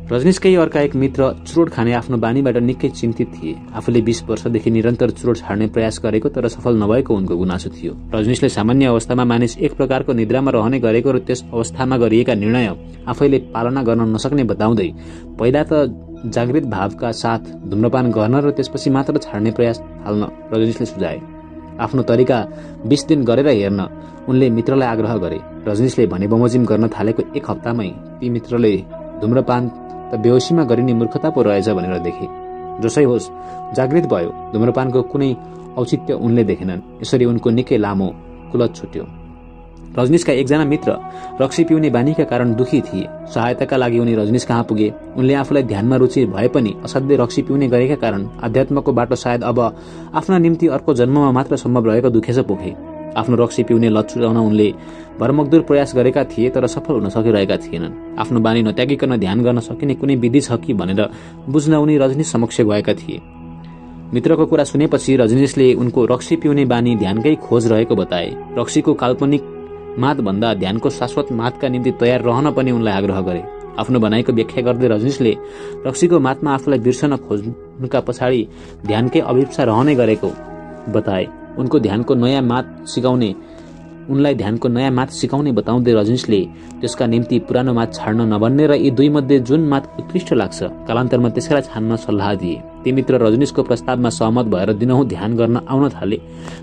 रजनीशकै अर्का एक मित्र चुरोट खाने आफ्नो बानीबाट निकै चिन्तित थिए। आफूले 20 वर्षदेखि निरन्तर चुरोट छाड्ने प्रयास गरेको तर सफल नभएको उनको गुनासो थियो। रजनीशले सामान्य अवस्थामा मानिस एक प्रकारको निद्रामा रहने गरेको र त्यस अवस्थामा गरिएका निर्णय आफैले पालना गर्न नसक्ने बताउँदै पहिला त जागृत भावका साथ धूम्रपान गर्न र त्यसपछि मात्र छाड्ने प्रयास थाल्न रजनीशले सुझाए। आफ्नो तरिका 20 दिन गरेर हेर्न उनले मित्रलाई आग्रह गरे। रजनीशले भने बमोजिम गर्न थालेको 1 हप्तामै ती मित्रले धूम्रपान त बेहोसीमा गरिने मूर्खता पो रहेछ भनेर देखे। जसै होस् जागृत भयो। धूम्रपानको कुनै औचित्य उनले देखेनन्। यसरी उनको निकै लामो कुलत छुट्यो। रजनीशका एकजना मित्र रक्सी पिउने बानीका कारण दुखी थिए। सहायताका लागि उनी रजनीश कहाँ पुगे। उनले आफूलाई ध्यानमा रुचि भए पनि असाध्यै रक्सी पिउने गरेका कारण अध्यात्मको बाटो सायद अब आफ्ना निम्ति अर्को जन्ममा मात्र सम्भव रहेको दुखेछ पोखे। आफ्नो रक्सी पिउने लत छुटाउन उनले भरमग्दुर प्रयास गरेका थिए तर सफल हुन सकिरहेका थिएनन्। आफ्नो बानी नत्यागिकन ध्यान गर्न सकिने कुनै विधि छ कि भनेर बुझ्न उनी रजनीश समक्ष गएका थिए। मित्रको कुरा सुनेपछि रजनीशले उनको रक्सी पिउने बानी ध्यानकै खोज रहेको बताए। रक्सीको काल्पनिक मातभन्दा ध्यानको शाश्वत मातका निम्ति तयार रहन पनि उनलाई आग्रह गरे। आफ्नो भनाइको व्याख्या गर्दै रजनीशले रक्सीको मातमा आफूलाई बिर्सन खोज्नुका पछाडि ध्यानकै अभिप्सा रहने गरेको बताए। उनको ध्यानको नयाँ मात सिकाउने उनलाई ध्यानको नयाँ मात सिकाउने बताउँदै रजनीशले त्यसका निम्ति पुरानो मात छाड्न नभन्ने र यी दुईमध्ये जुन मात उत्कृष्ट लाग्छ कालान्तरमा त्यसैलाई छान्न सल्लाह दिए। ती मित्र रजनीशको प्रस्तावमा सहमत भएर दिनहुँ ध्यान गर्न आउन थाले।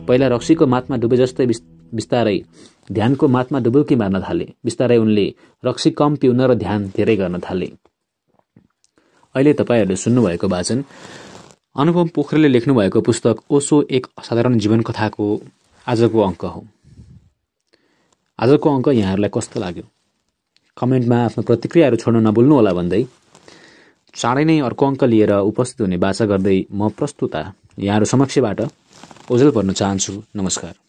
पहिला रक्सीको मातमा डुबे जस्तै बिस्तारै ध्यानको मातमा डुबुकी मार्न थाले। बिस्तारै उनले रक्सी कम पिउन र ध्यान धेरै गर्न थाले। अहिले तपाईहरूले सुन्नुभएको वाचन अनुपम पोखरेलले लेख्नुभएको पुस्तक ओशो एक असाधारण जीवन कथाको आजको अङ्क हो। आजको अङ्क यहाँहरूलाई कस्तो लाग्यो कमेन्टमा आफ्नो प्रतिक्रियाहरू छोड्न नभुल्नुहोला भन्दै चाँडै नै अर्को अङ्क लिएर उपस्थित हुने बाचा गर्दै म प्रस्तुता यहाँहरू समक्षबाट ओझेल पर्न चाहन्छु। नमस्कार।